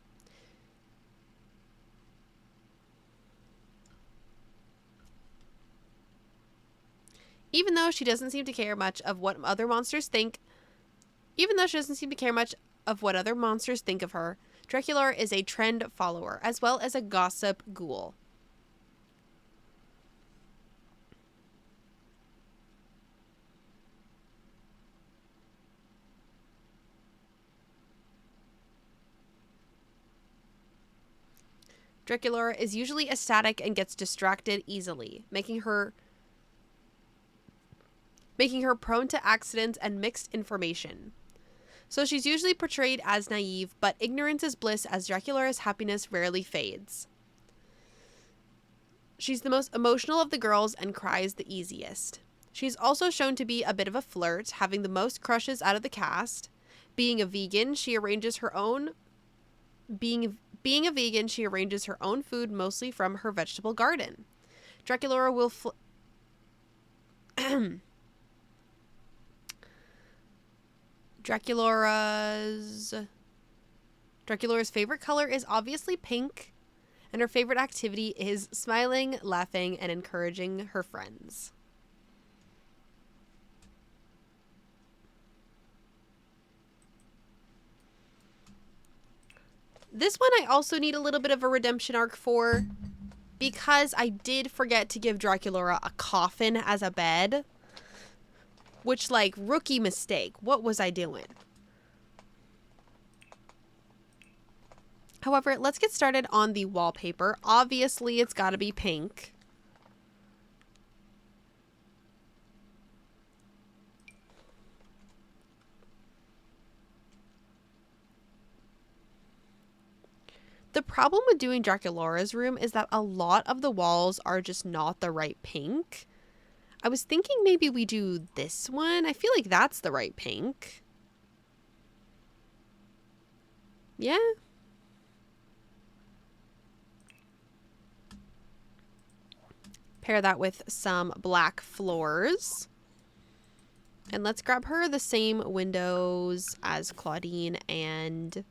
Even though she doesn't seem to care much of what other monsters think, of her, Draculaura is a trend follower, as well as a gossip ghoul. Draculaura is usually ecstatic and gets distracted easily, making her prone to accidents and mixed information. So she's usually portrayed as naive, but ignorance is bliss as Draculaura's happiness rarely fades. She's the most emotional of the girls and cries the easiest. She's also shown to be a bit of a flirt, having the most crushes out of the cast. Being a vegan, she arranges her own food mostly from her vegetable garden. Draculaura will Draculaura's favorite color is obviously pink, and her favorite activity is smiling, laughing, and encouraging her friends. This one I also need a little bit of a redemption arc for, because I did forget to give Draculaura a coffin as a bed. Which, like, rookie mistake. What was I doing? However, let's get started on the wallpaper. Obviously, it's got to be pink. The problem with doing Draculaura's room is that a lot of the walls are just not the right pink. I was thinking maybe we do this one. I feel like that's the right pink. Yeah. Pair that with some black floors. And let's grab her the same windows as Clawdeen and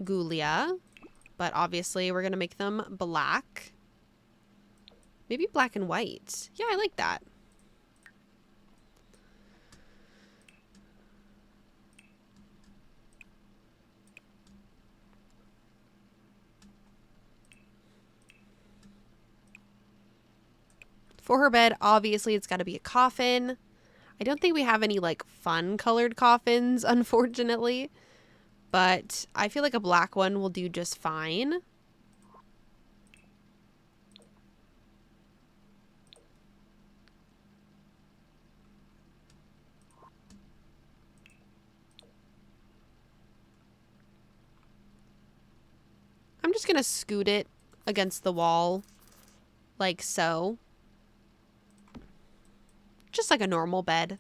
Ghoulia. But obviously we're going to make them black. Maybe black and white. Yeah, I like that. For her bed, obviously it's got to be a coffin. I don't think we have any like fun colored coffins, unfortunately. But I feel like a black one will do just fine. I'm just going to scoot it against the wall like so. Just like a normal bed.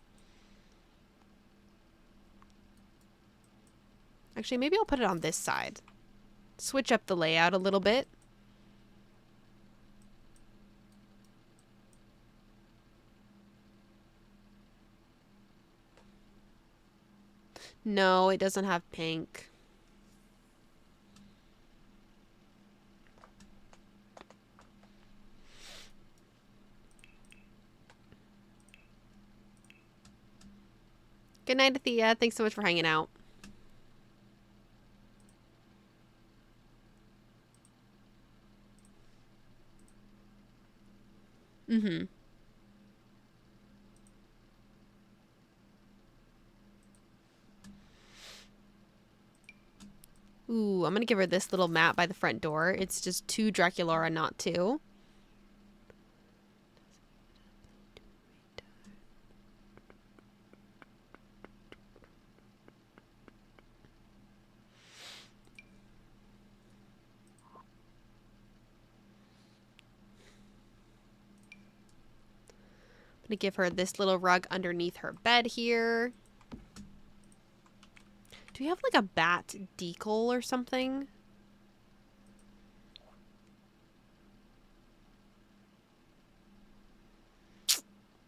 Actually, maybe I'll put it on this side. Switch up the layout a little bit. No, it doesn't have pink. Good night, Thea. Thanks so much for hanging out. Mm-hmm. Ooh, I'm gonna give her this little mat by the front door. It's just 2 Draculaura, not 2. I'm gonna give her this little rug underneath her bed here. Do we have like a bat decal or something?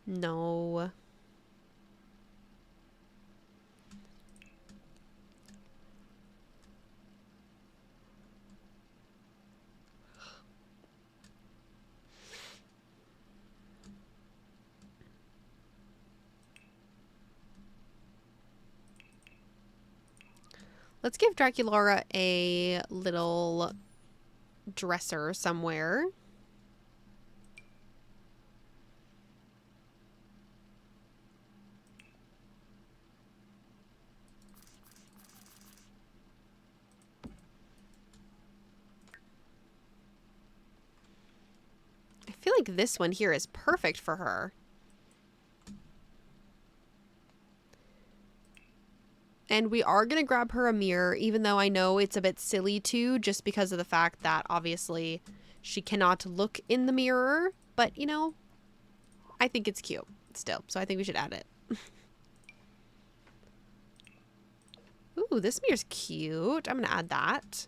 No. Let's give Draculaura a little dresser somewhere. I feel like this one here is perfect for her. And we are going to grab her a mirror, even though I know it's a bit silly too, just because of the fact that obviously she cannot look in the mirror. But, you know, I think it's cute still, so I think we should add it. Ooh, this mirror's cute. I'm going to add that.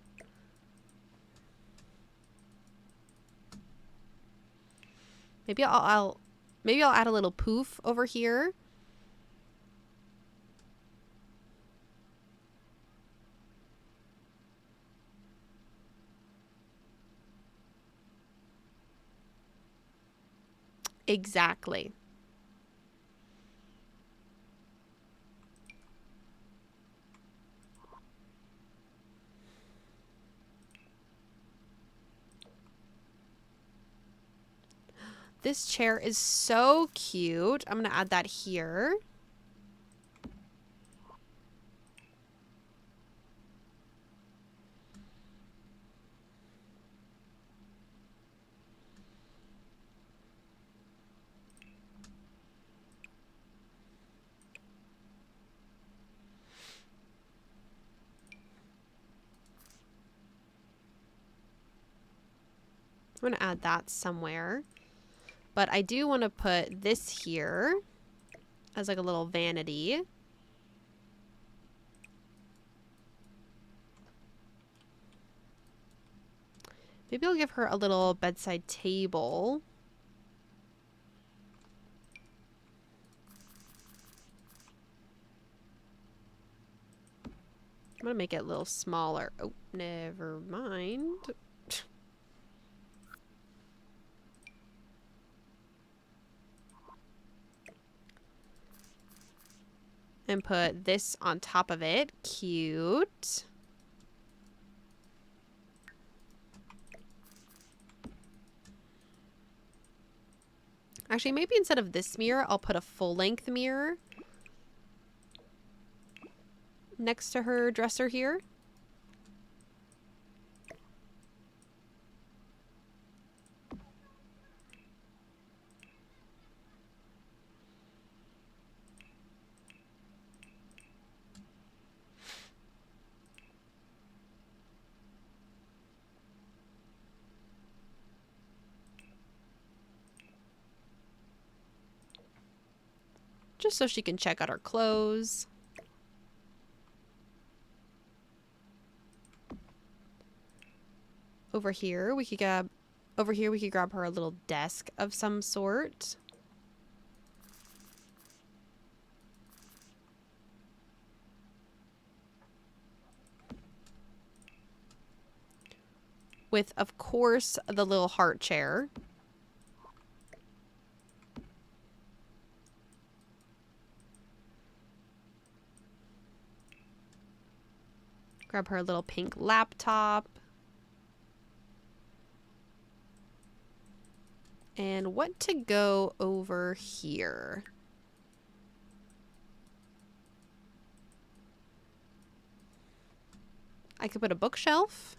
Maybe I'll add a little poof over here. Exactly. This chair is so cute. I'm going to add that here. I'm going to add that somewhere. But I do want to put this here as like a little vanity. Maybe I'll give her a little bedside table. I'm going to make it a little smaller. Oh, never mind. And put this on top of it. Cute. Actually, maybe instead of this mirror, I'll put a full-length mirror next to her dresser here. Just so she can check out her clothes. Over here we could grab her a little desk of some sort. With, of course, the little heart chair. Grab her a little pink laptop. And what to go over here? I could put a bookshelf.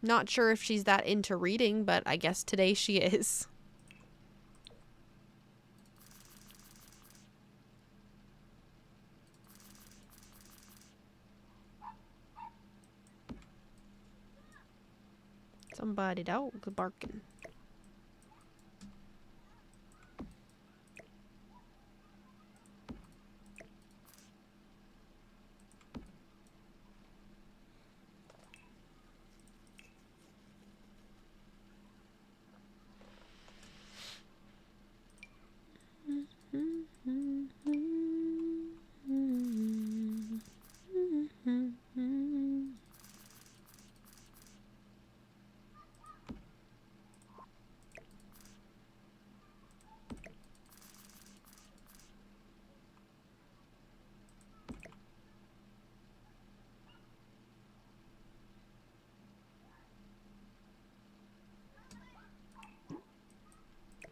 Not sure if she's that into reading, but I guess today she is. Somebody dog barking.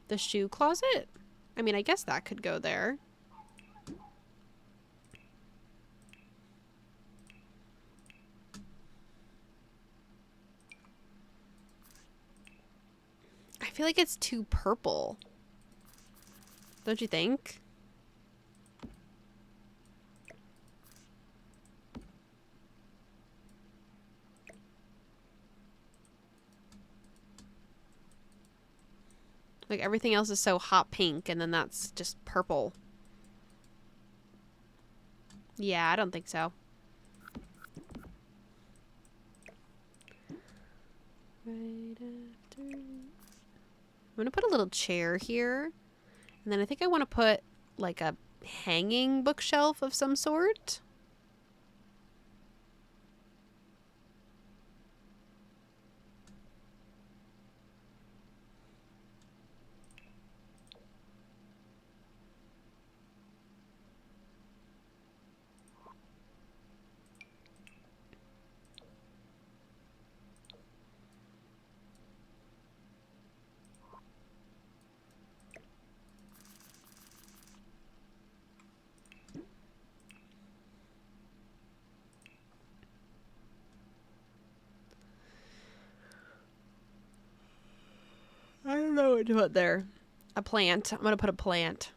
The shoe closet? I mean, I guess that could go there. I feel like it's too purple. Don't you think? Like everything else is so hot pink and then that's just purple. Yeah, I don't think so. Right after. I'm gonna put a little chair here. And then I think I want to put like a hanging bookshelf of some sort. I don't know what to put there. A plant. I'm going to put a plant.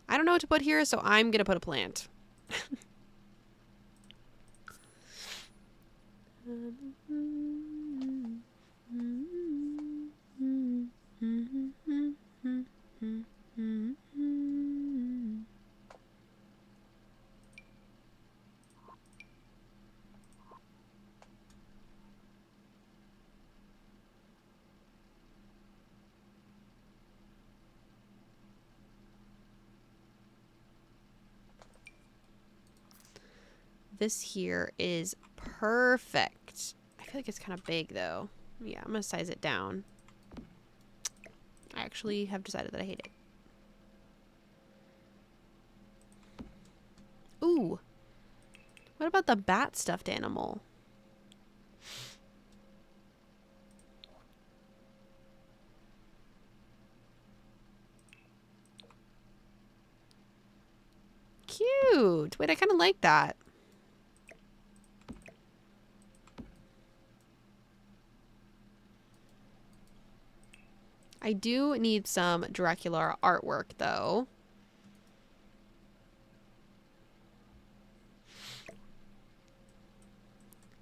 I don't know what to put here, so I'm going to put a plant. This here is perfect. I feel like it's kind of big though. Yeah, I'm gonna size it down. I actually have decided that I hate it. Ooh. What about the bat stuffed animal? Cute. Wait, I kind of like that. I do need some Draculaura artwork, though.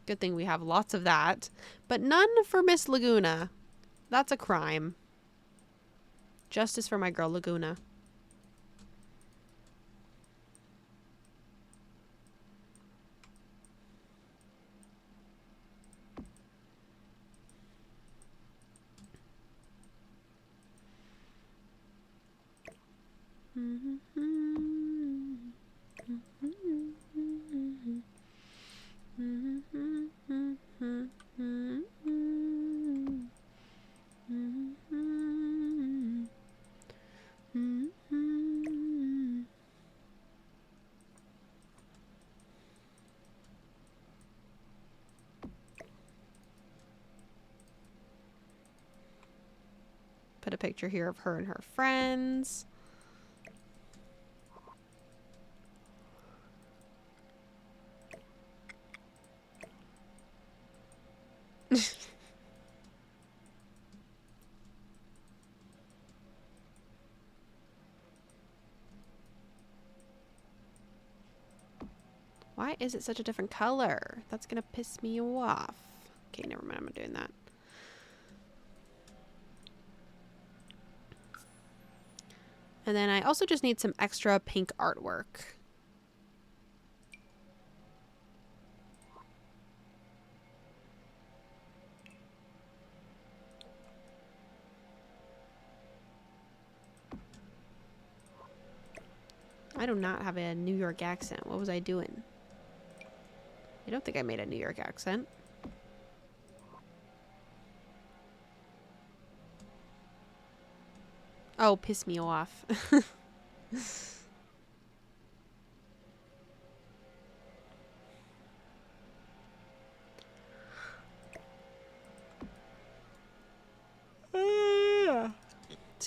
Good thing we have lots of that. But none for Miss Lagoona. That's a crime. Justice for my girl, Lagoona. Put a picture here of her and her friends. Why is it such a different color? That's gonna piss me off. Okay, never mind. I'm not doing that. And then I also just need some extra pink artwork. I do not have a New York accent. What was I doing? I don't think I made a New York accent. Oh, piss me off.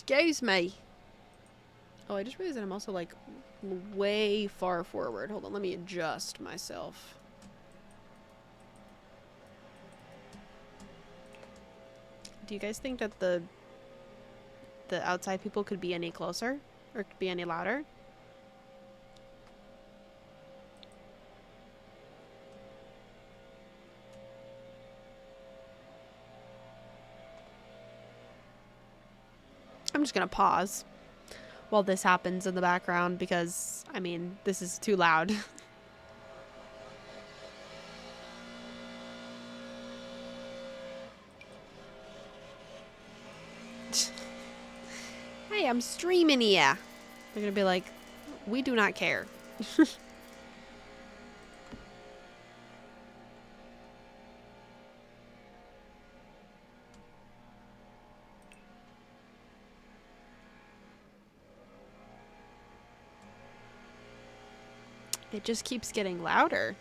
Excuse me. Oh, I just realized that I'm also like way far forward. Hold on, let me adjust myself. Do you guys think that the outside people could be any closer or could be any louder? I'm just gonna pause while this happens in the background because, I mean, this is too loud. Hey, I'm streaming here. They're gonna be like, we do not care. It just keeps getting louder.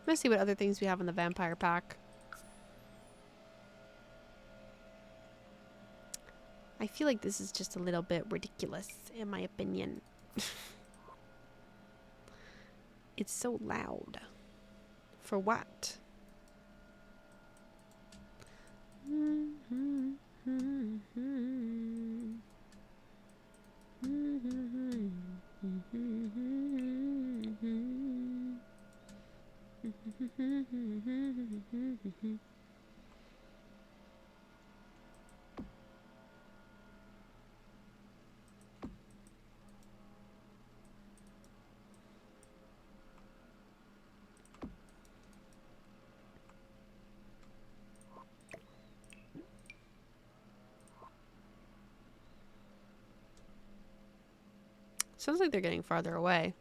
Let's see what other things we have in the vampire pack. I feel like this is just a little bit ridiculous, in my opinion. It's so loud. For what? Sounds like they're getting farther away.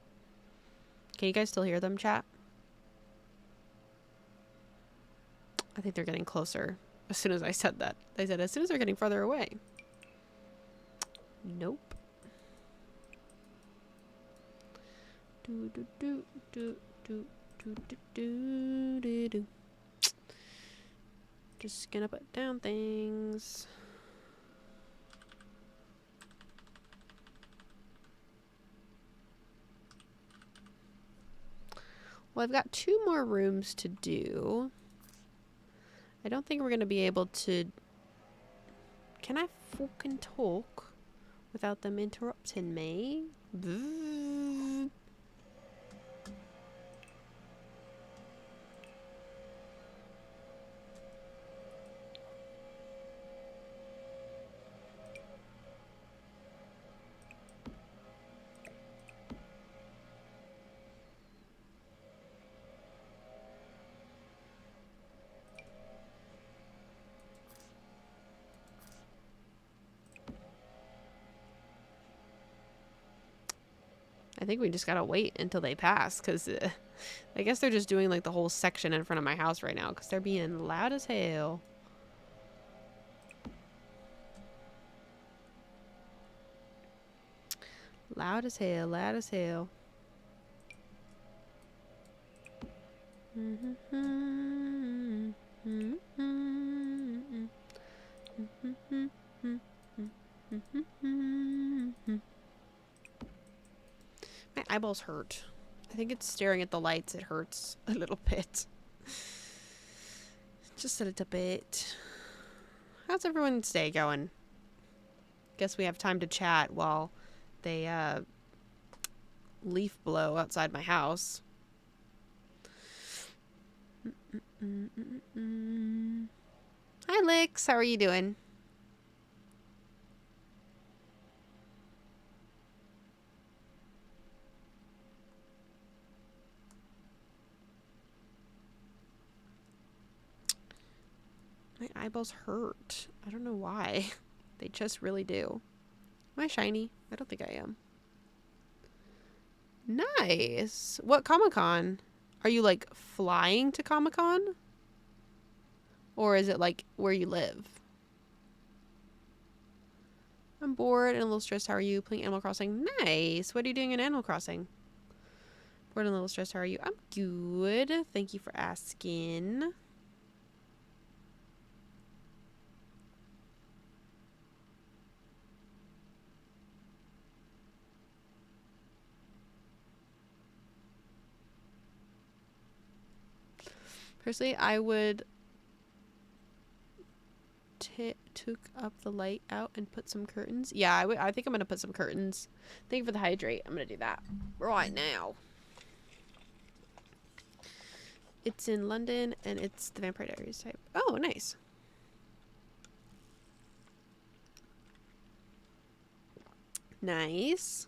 Can you guys still hear them, chat? I think they're getting closer. As soon as I said that. I said as soon as they're getting farther away. Nope. Do do do do do do do do do. Just gonna put down things. Well, I've got 2 more rooms to do. I don't think we're going to be able to... Can I fucking talk without them interrupting me? I think we just gotta wait until they pass, because I guess they're just doing like the whole section in front of my house right now, because they're being loud as hell. Loud as hell, loud as hell. My eyeballs hurt. I think it's staring at the lights. It hurts a little bit. Just a little bit. How's everyone's day going? Guess we have time to chat while they leaf blow outside my house. Hi, Lix. How are you doing? My eyeballs hurt. I don't know why. They just really do. Am I shiny? I don't think I am. Nice. What Comic-Con? Are you like flying to Comic-Con? Or is it like where you live? I'm bored and a little stressed. How are you? Playing Animal Crossing. Nice. What are you doing in Animal Crossing? Bored and a little stressed. How are you? I'm good. Thank you for asking. Personally, I would took up the light out and put some curtains. Yeah, I think I'm going to put some curtains. Thank you for the hydrate. I'm going to do that right now. It's in London, and it's the Vampire Diaries type. Oh, nice. Nice.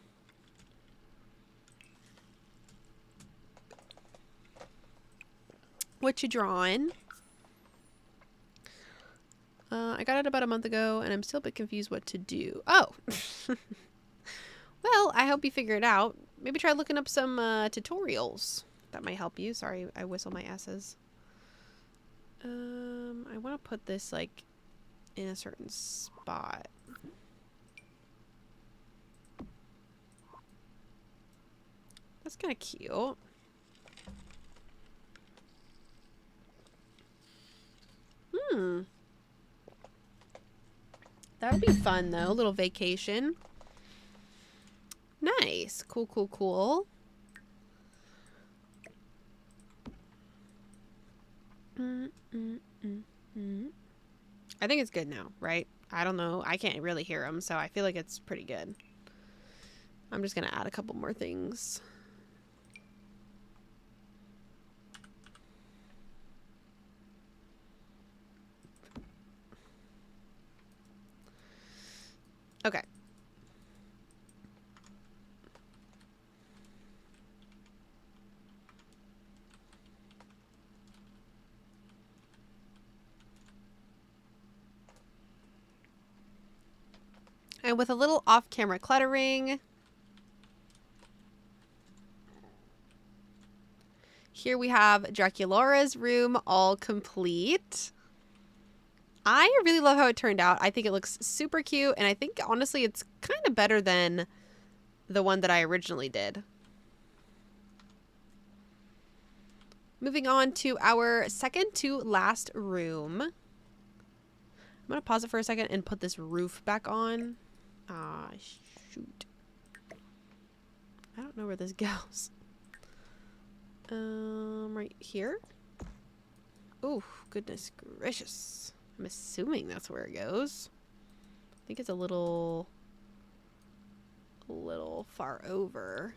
What you drawing? I got it about a month ago, and I'm still a bit confused what to do. Oh! Well, I hope you figure it out. Maybe try looking up some tutorials. That might help you. Sorry, I whistle my S's. I want to put this, like, in a certain spot. That's kind of cute. That'll be fun, though. A little vacation. Nice. Cool, cool, cool. I think it's good now, right? I don't know. I can't really hear them, so I feel like it's pretty good. I'm just going to add a couple more things. Okay. And with a little off-camera cluttering, here we have Draculaura's room all complete. I really love how it turned out. I think it looks super cute, and I think, honestly, it's kind of better than the one that I originally did. Moving on to our second to last room. I'm going to pause it for a second and put this roof back on. Ah, shoot. I don't know where this goes. Right here? Oh, goodness gracious. I'm assuming that's where it goes. I think it's a little far over.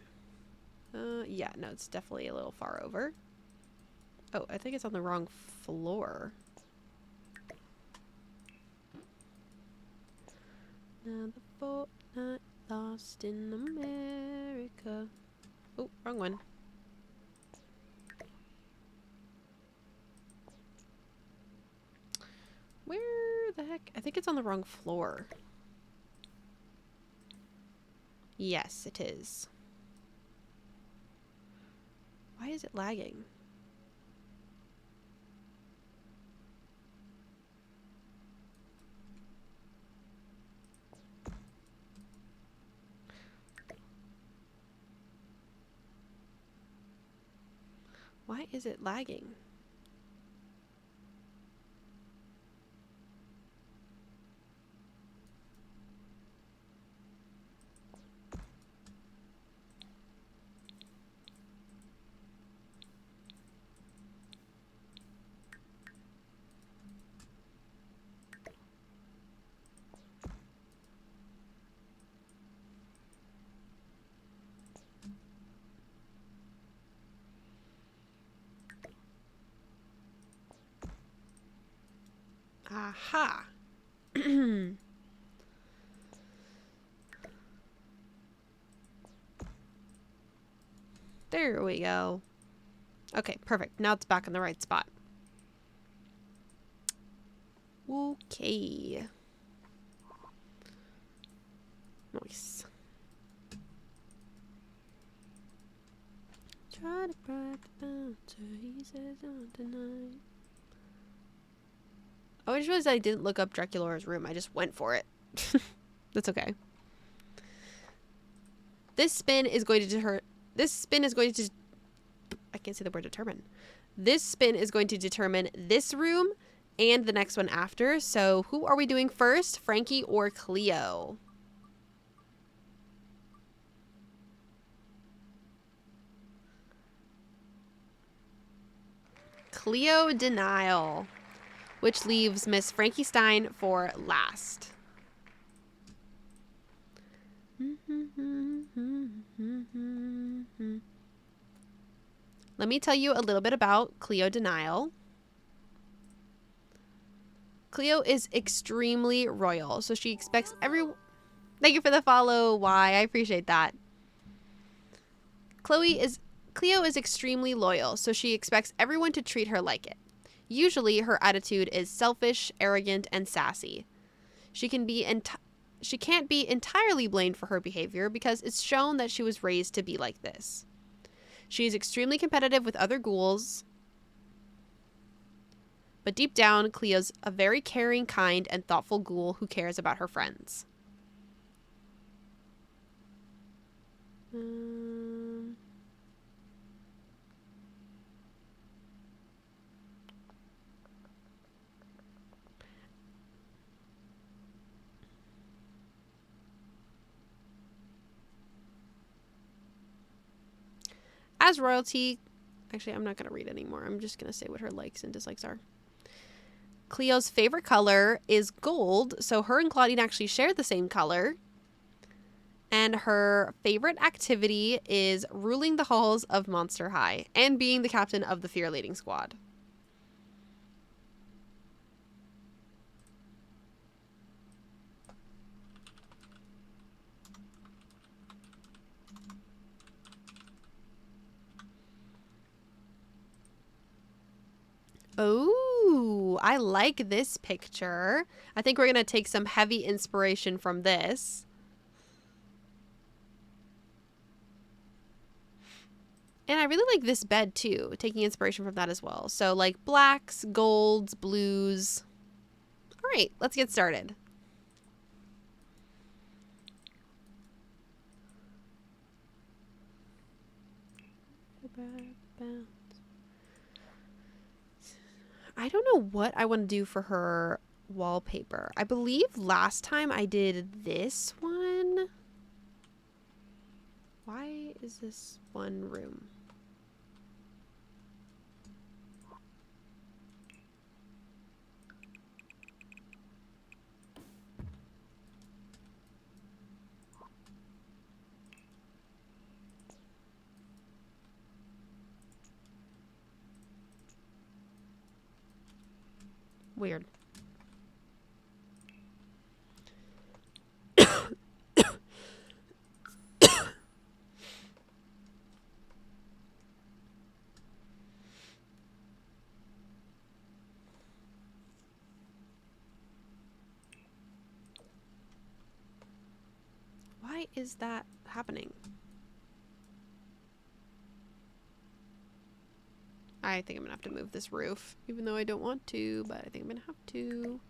Yeah, no, it's definitely a little far over. Oh, I think it's on the wrong floor. Now the fortnight lost in America. Oh, wrong one. Where the heck? I think it's on the wrong floor. Yes, it is. Why is it lagging? Why is it lagging? Aha. There we go. Okay, perfect. Now it's back in the right spot. Okay. Nice. Try to bribe the bouncer, he says on tonight. I just realized I didn't look up Draculaura's room. I just went for it. That's okay. This spin is going to I can't say the word determine. This spin is going to determine this room and the next one after. So who are we doing first? Frankie or Cleo? Cleo denial, which leaves Miss Frankie Stein for last. Let me tell you a little bit about Cleo denial. Cleo is extremely royal, so she expects everyone. Thank you for the follow, Y. I appreciate that. Cleo is extremely loyal, so she expects everyone to treat her like it. Usually, her attitude is selfish, arrogant, and sassy. She can't be entirely blamed for her behavior because it's shown that she was raised to be like this. She is extremely competitive with other ghouls, but deep down, Cleo's a very caring, kind, and thoughtful ghoul who cares about her friends. As royalty, actually, I'm not going to read anymore. I'm just going to say what her likes and dislikes are. Cleo's favorite color is gold, so her and Clawdeen actually share the same color. And her favorite activity is ruling the halls of Monster High and being the captain of the Fear Leading Squad. Oh, I like this picture. I think we're going to take some heavy inspiration from this. And I really like this bed too, taking inspiration from that as well. So like blacks, golds, blues. All right, let's get started. I don't know what I want to do for her wallpaper. I believe last time I did this one. Why is this one room? Weird. Why is that happening? I think I'm gonna have to move this roof, even though I don't want to, but I think I'm gonna have to.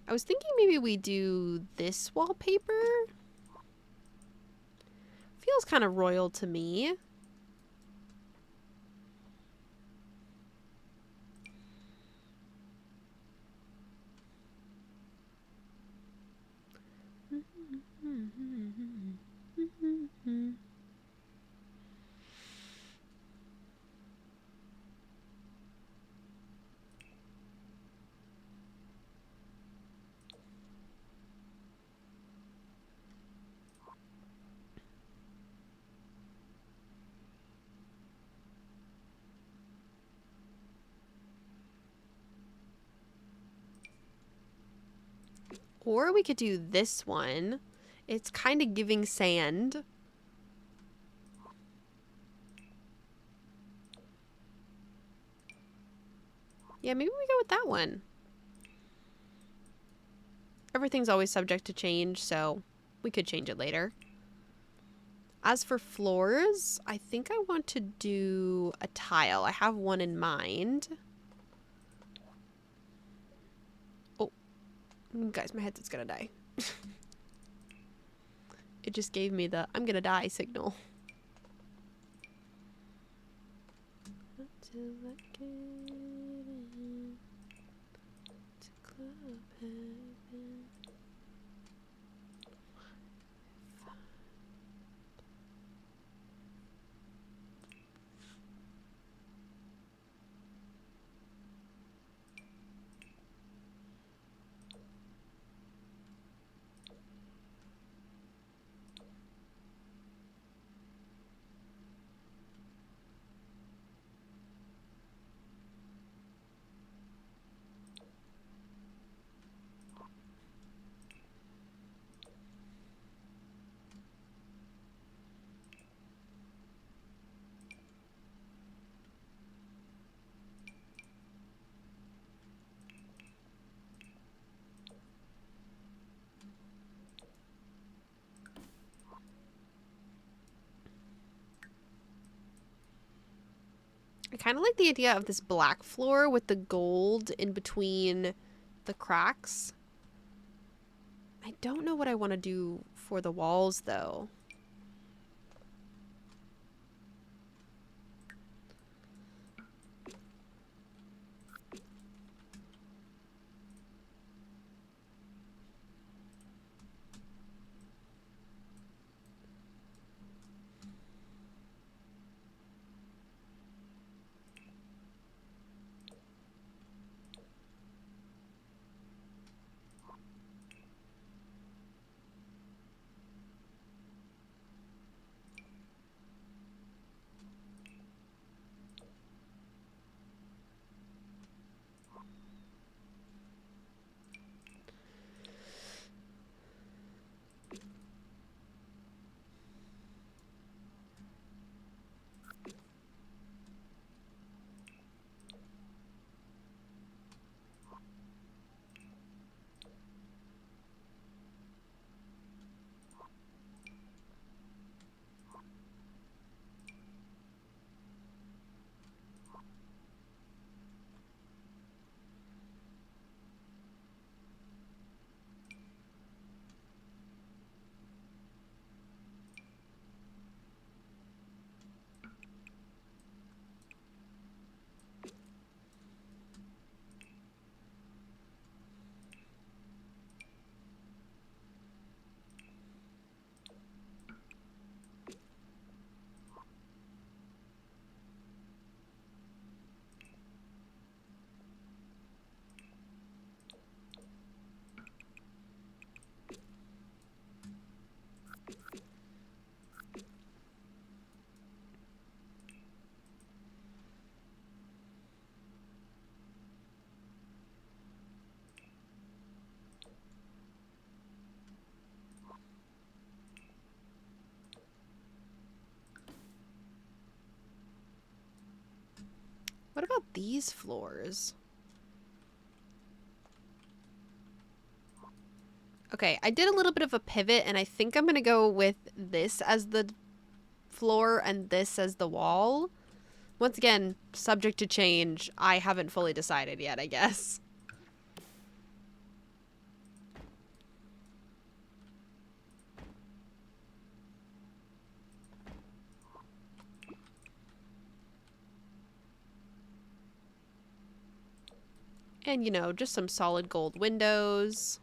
I was thinking maybe we do this wallpaper. Feels kind of royal to me. Or we could do this one. It's kind of giving sand. Yeah, maybe we go with that one. Everything's always subject to change, so we could change it later. As for floors, I think I want to do a tile. I have one in mind. Oh, guys, my headset's gonna die. It just gave me the I'm gonna die signal. Until I get in to club heaven. I kind of like the idea of this black floor with the gold in between the cracks. I don't know what I want to do for the walls, though. What about these floors? Okay, I did a little bit of a pivot, and I think I'm going to go with this as the floor and this as the wall. Once again, subject to change. I haven't fully decided yet, I guess. And, you know, just some solid gold windows.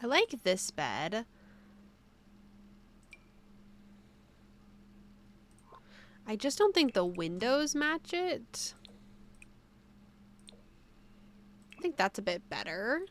like this bed. I just don't think the windows match it. I think that's a bit better.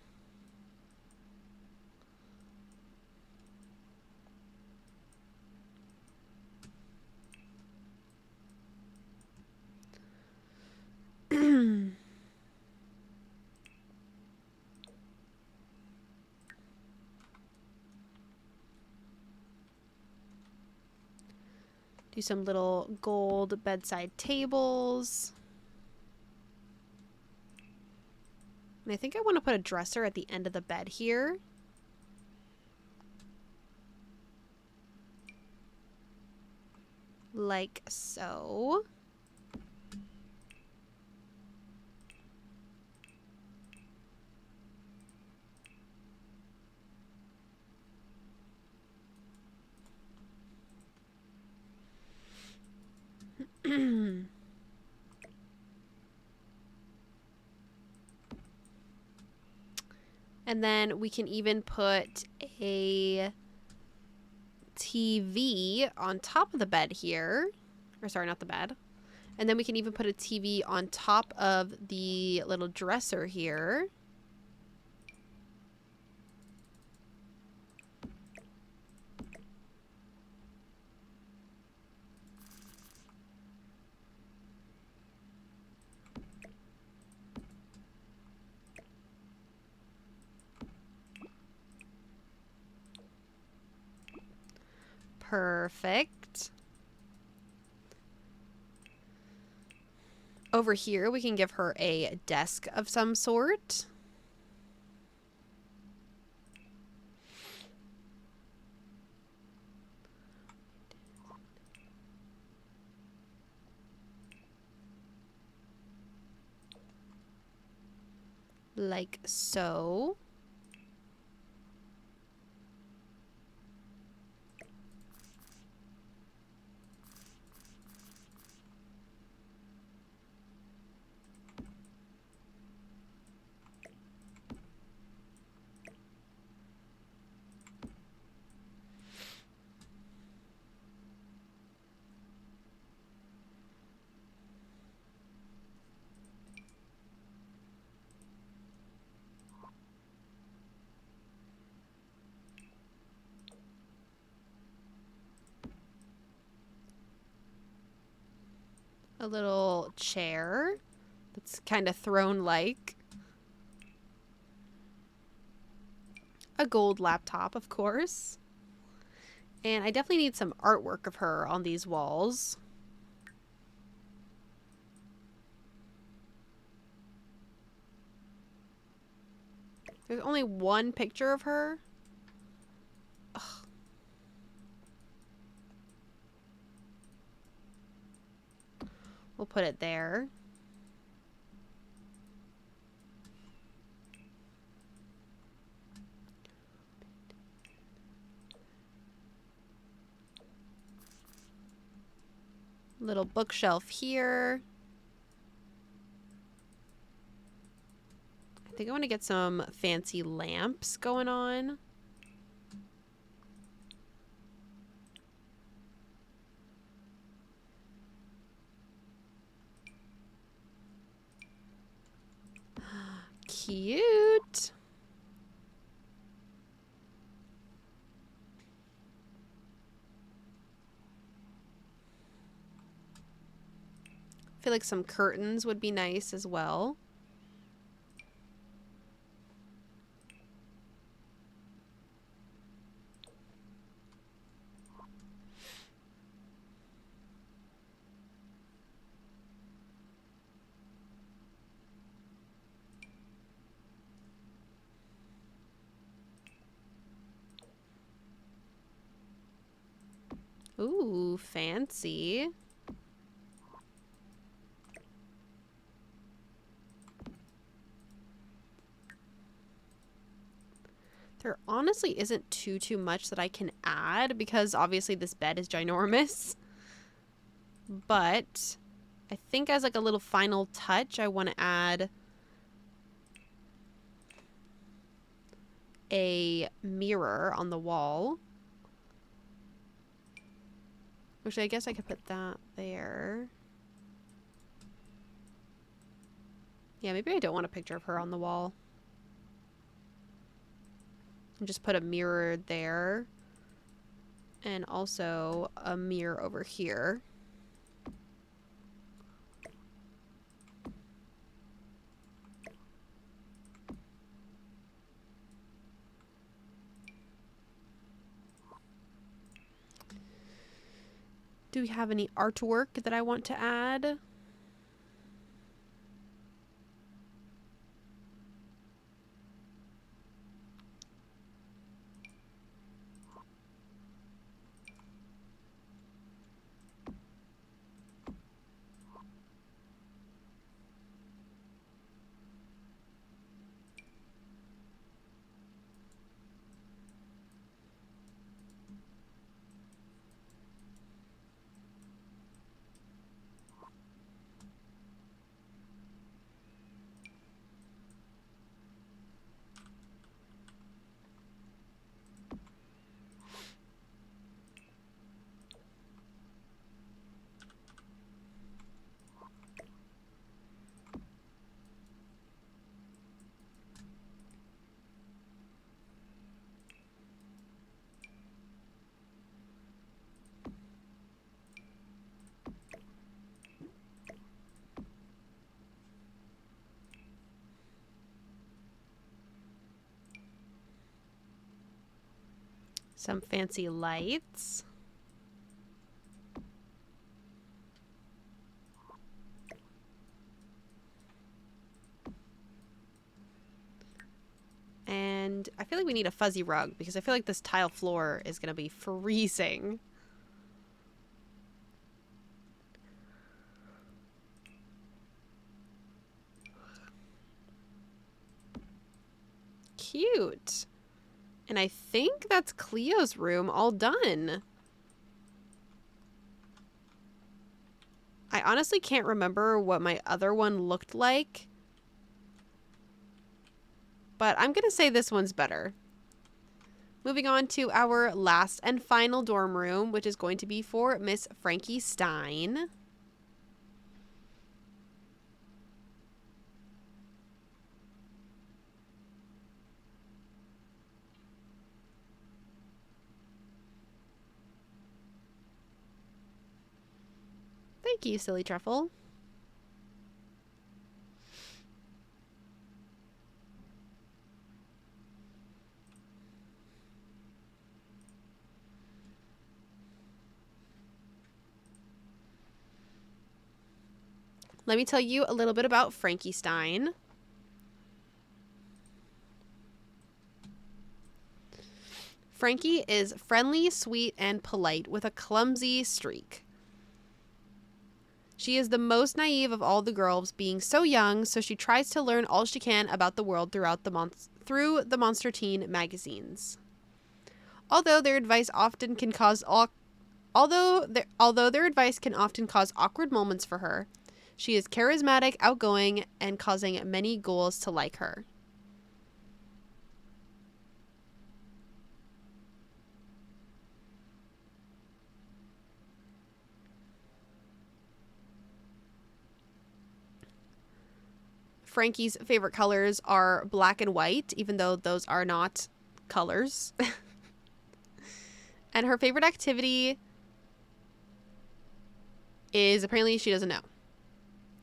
Do some little gold bedside tables. And I think I want to put a dresser at the end of the bed here. Like so. And then we can even put a TV on top of the bed here. Or sorry, not the bed. And then we can even put a TV on top of the little dresser here. Perfect. Over here, we can give her a desk of some sort. Like so. A little chair that's kind of throne-like. A gold laptop, of course. And I definitely need some artwork of her on these walls. There's only one picture of her. Ugh. We'll put it there. Little bookshelf here. I think I want to get some fancy lamps going on. Cute. I feel like some curtains would be nice as well. Ooh, fancy. There honestly isn't too much that I can add because obviously this bed is ginormous. But I think as like a little final touch, I want to add a mirror on the wall. Which I guess I could put that there. Yeah, maybe I don't want a picture of her on the wall. And just put a mirror there. And also a mirror over here. Do we have any artwork that I want to add? Some fancy lights. And I feel like we need a fuzzy rug because I feel like this tile floor is going to be freezing. Cute. And I think that's Cleo's room all done. I honestly can't remember what my other one looked like. But I'm going to say this one's better. Moving on to our last and final dorm room, which is going to be for Miss Frankie Stein. Thank you, Silly Truffle. Let me tell you a little bit about Frankie Stein. Frankie is friendly, sweet, and polite with a clumsy streak. She is the most naive of all the girls, being so young, so she tries to learn all she can about the world through the Monster Teen magazines. Although their advice can often cause awkward moments for her, she is charismatic, outgoing, and causing many ghouls to like her. Frankie's favorite colors are black and white, even though those are not colors. And her favorite activity is apparently she doesn't know.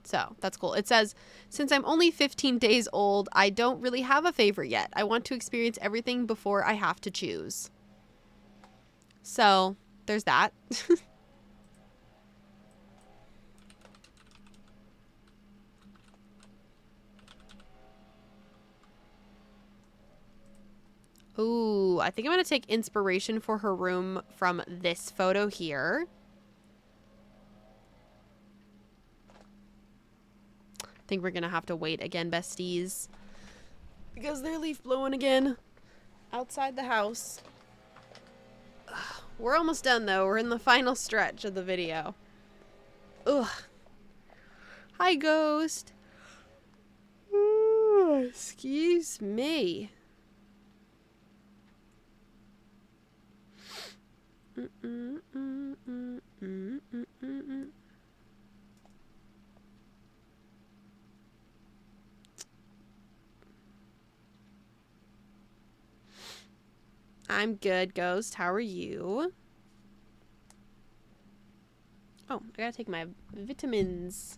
So that's cool. It says, since I'm only 15 days old, I don't really have a favorite yet. I want to experience everything before I have to choose. So there's that. Ooh, I think I'm going to take inspiration for her room from this photo here. I think we're going to have to wait again, besties. Because they're leaf blowing again outside the house. We're almost done, though. We're in the final stretch of the video. Ugh. Hi, Ghost. Ooh, excuse me. I'm good, Ghost. How are you? Oh, I gotta take my vitamins.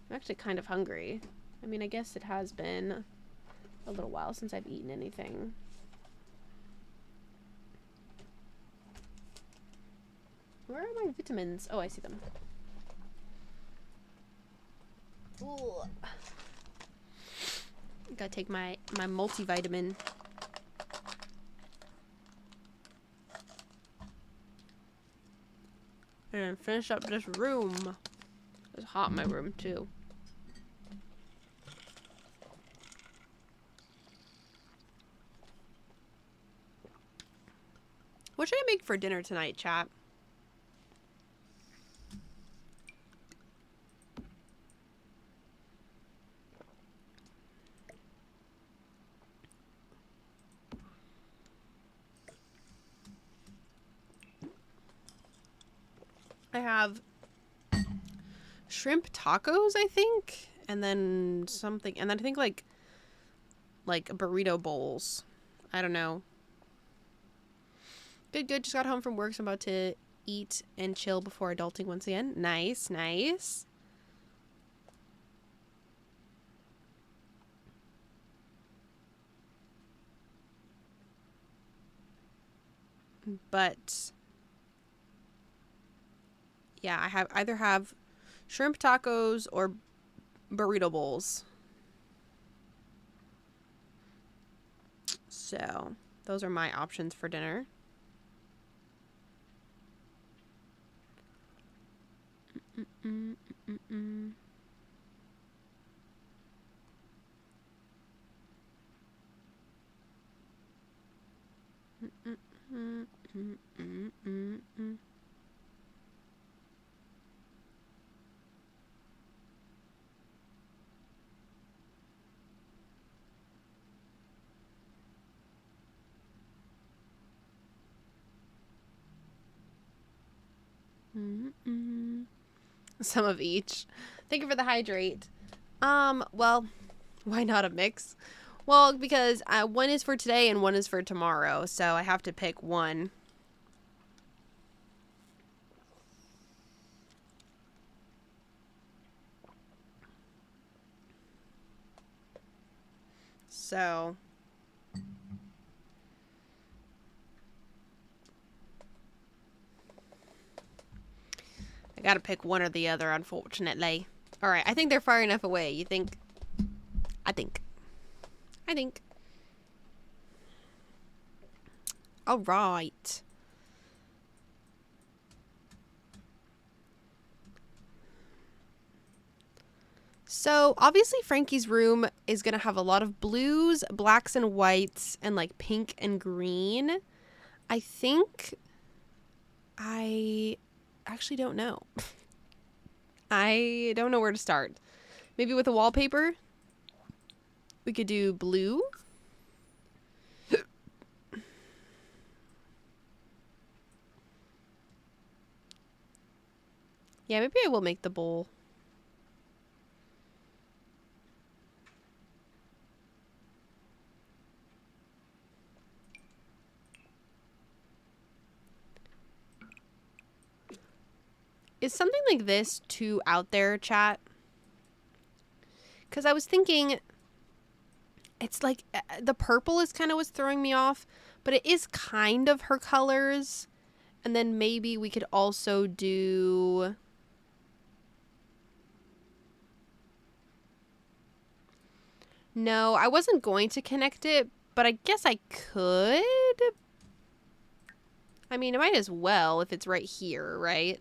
I'm actually kind of hungry. I mean, I guess it has been a little while since I've eaten anything. Where are my vitamins? Oh, I see them. Ooh. Gotta take my multivitamin. And finish up this room. It's hot in my room too. What should I make for dinner tonight, chat? I have shrimp tacos, I think, and then something, and then I think like burrito bowls. I don't know. Good, good. Just got home from work, so I'm about to eat and chill before adulting once again. Nice, nice. But yeah, I either have shrimp tacos or burrito bowls. So those are my options for dinner. Some of each. Thank you for the hydrate. Well, why not a mix? Well, because one is for today and one is for tomorrow, so I have to pick one. So I gotta pick one or the other, unfortunately. Alright, I think they're far enough away. You think? I think. Alright. So, obviously Frankie's room is gonna have a lot of blues, blacks and whites, and like pink and green. I think I actually don't know. I don't know where to start. Maybe with a wallpaper? We could do blue. Yeah, maybe I will make the bowl. Is something like this too out there, chat? Because I was thinking, it's like the purple is kind of what's throwing me off, but it is kind of her colors. And then maybe we could also do... No, I wasn't going to connect it, but I guess I could. I mean, I might as well if it's right here, right?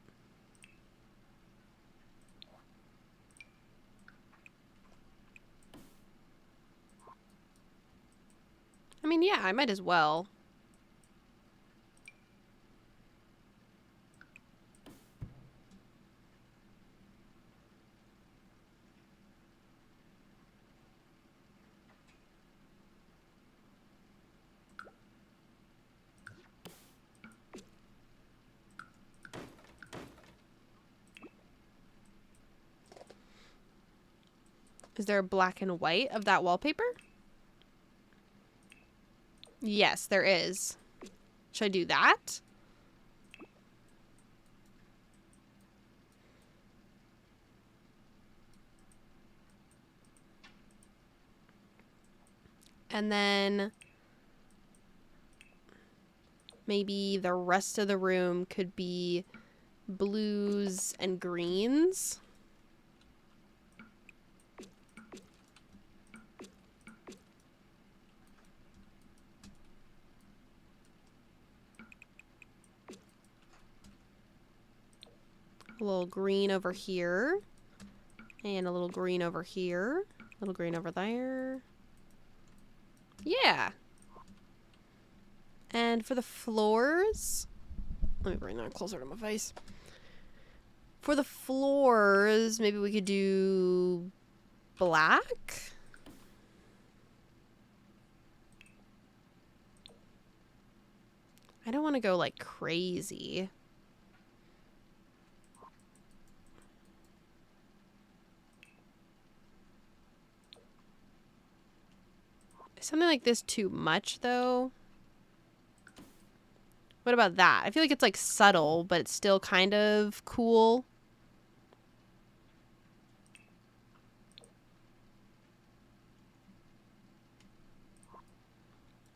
I mean, yeah, I might as well. Is there a black and white of that wallpaper? Yes, there is. Should I do that? And then maybe the rest of the room could be blues and greens. A little green over here. And a little green over here. A little green over there. Yeah. And for the floors, let me bring that closer to my face. For the floors, maybe we could do black. I don't want to go like crazy. Is something like this too much though? What about that? I feel like it's like subtle, but it's still kind of cool.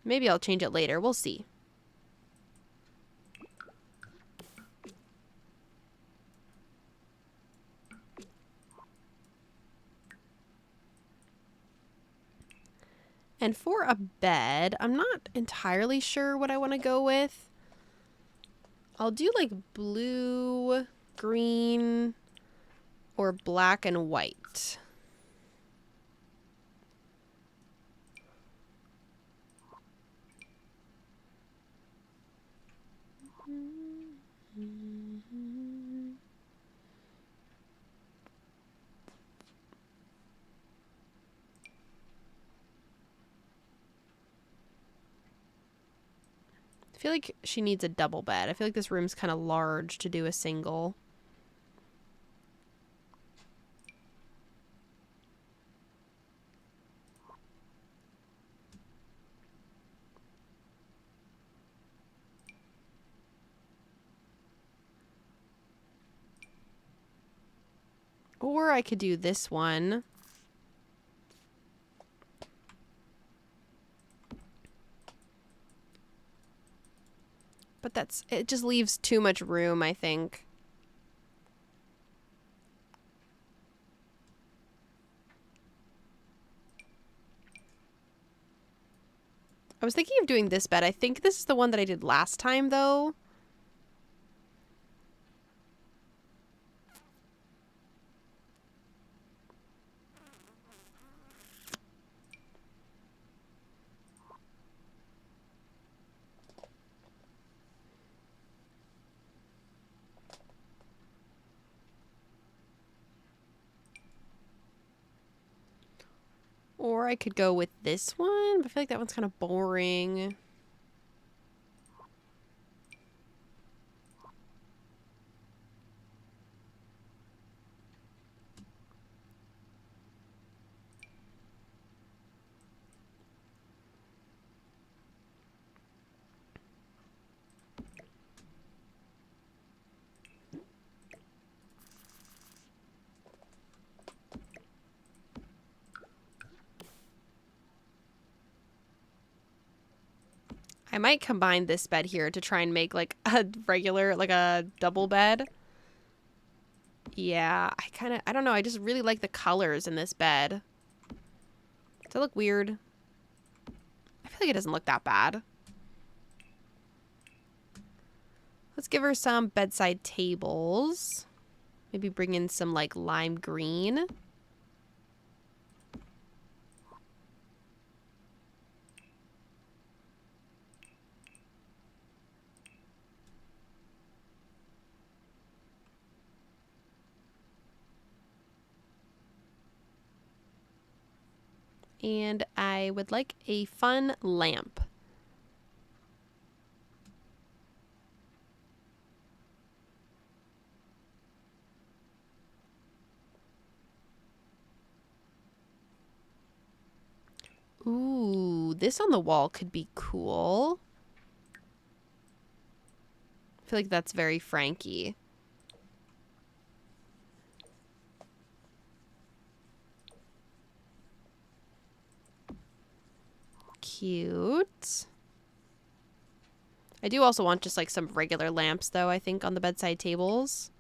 Maybe I'll change it later. We'll see. And for a bed, I'm not entirely sure what I want to go with. I'll do like blue, green, or black and white. I feel like she needs a double bed. I feel like this room's kind of large to do a single. Or I could do this one. But it just leaves too much room, I think. I was thinking of doing this bed. I think this is the one that I did last time, though. Or I could go with this one, but I feel like that one's kind of boring. I might combine this bed here to try and make like a regular, like a double bed. Yeah, I don't know. I just really like the colors in this bed. Does it look weird? I feel like it doesn't look that bad. Let's give her some bedside tables. Maybe bring in some like lime green. And I would like a fun lamp. Ooh, this on the wall could be cool. I feel like that's very Frankie. Cute. I do also want just like some regular lamps though, I think, on the bedside tables.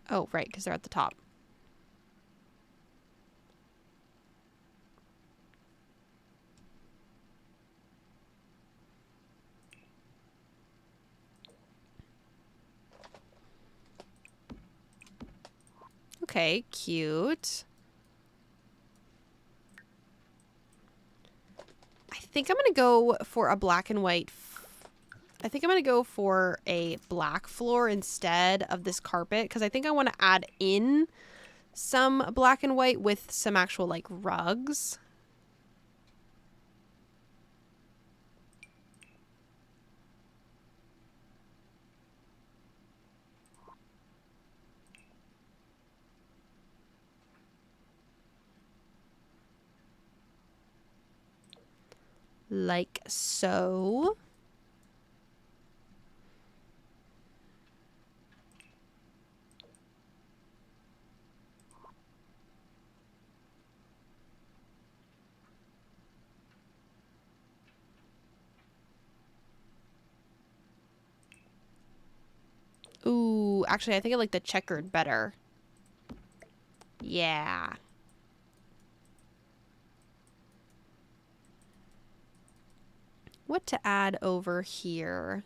Oh, right, because they're at the top. Okay, cute. I think I'm going to go for a black and white. I think I'm going to go for a black floor instead of this carpet because I think I want to add in some black and white with some actual like rugs. Like so. Ooh, actually, I think I like the checkered better. Yeah. What to add over here?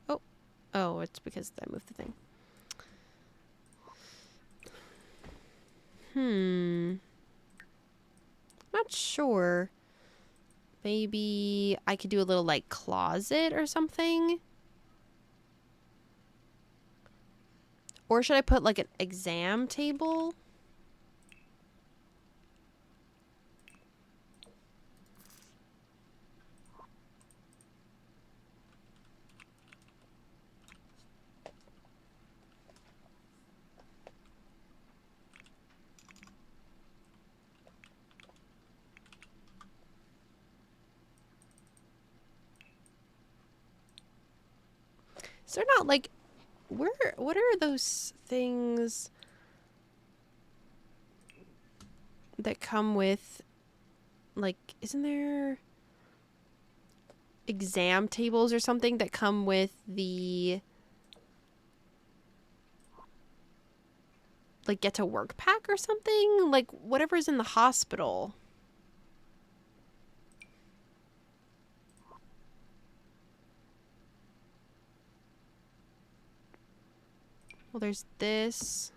Oh. Oh, it's because I moved the thing. Not sure. Maybe I could do a little like closet or something. Or should I put like an exam table? Is there not like what are those things that come with like isn't there exam tables or something that come with the like get to work pack or something? Like whatever's in the hospital. Well, there's this.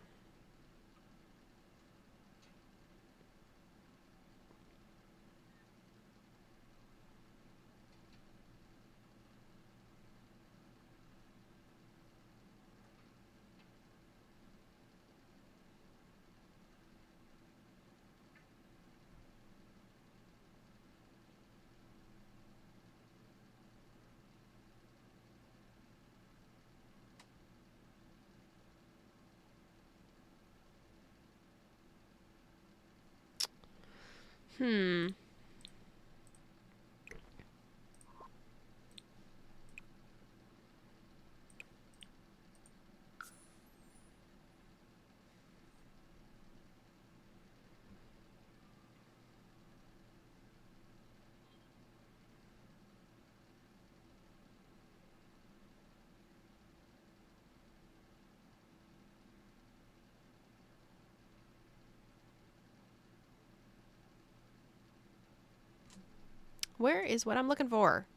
Hmm. Where is what I'm looking for?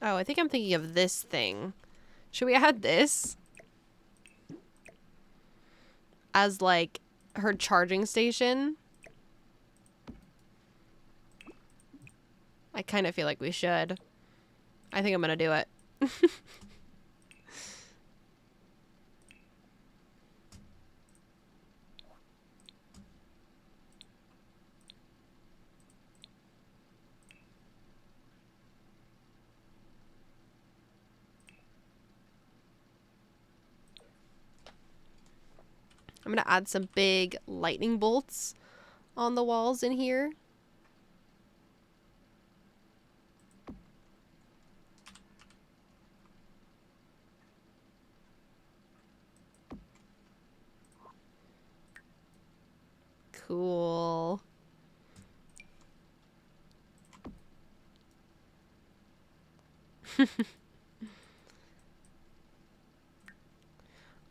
Oh, I think I'm thinking of this thing. Should we add this as like her charging station? I kind of feel like we should. I think I'm gonna do it. I'm gonna add some big lightning bolts on the walls in here. Cool.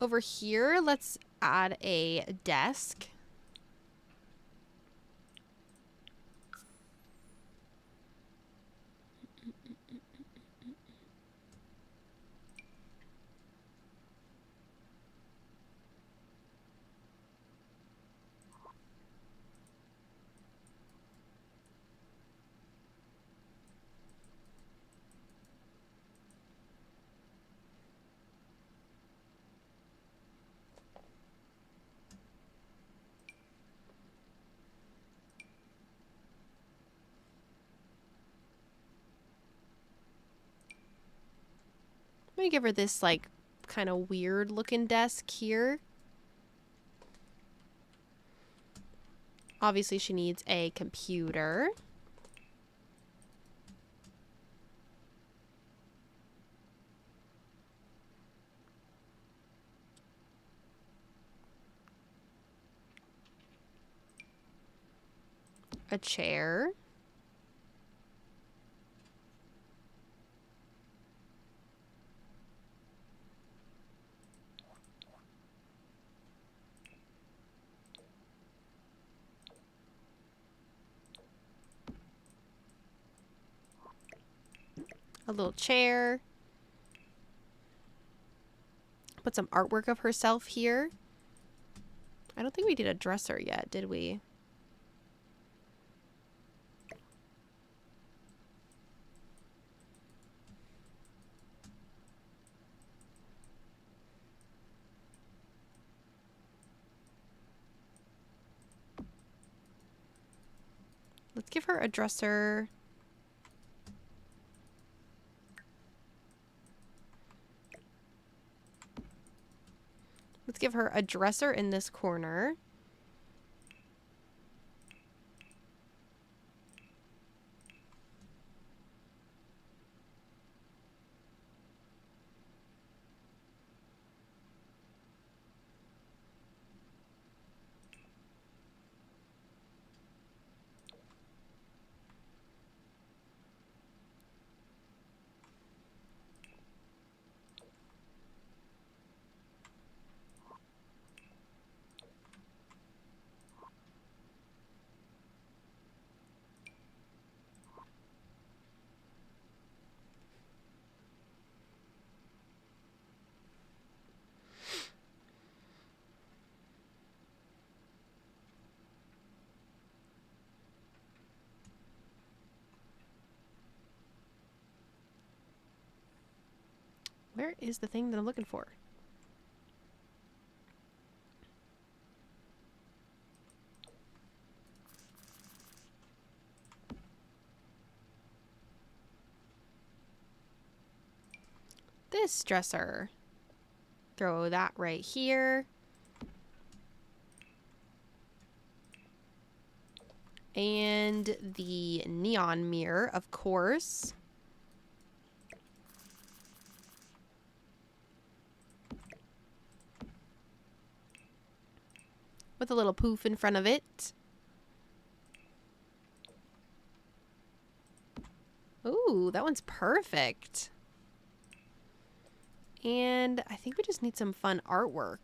Over here, let's add a desk. I'm gonna give her this like kind of weird looking desk here. Obviously she needs a computer. A chair. A little chair. Put some artwork of herself here. I don't think we did a dresser yet, did we? Let's give her a dresser. Let's give her a dresser in this corner. Where is the thing that I'm looking for? This dresser. Throw that right here. And the neon mirror, of course. With a little poof in front of it. Ooh, that one's perfect. And I think we just need some fun artwork.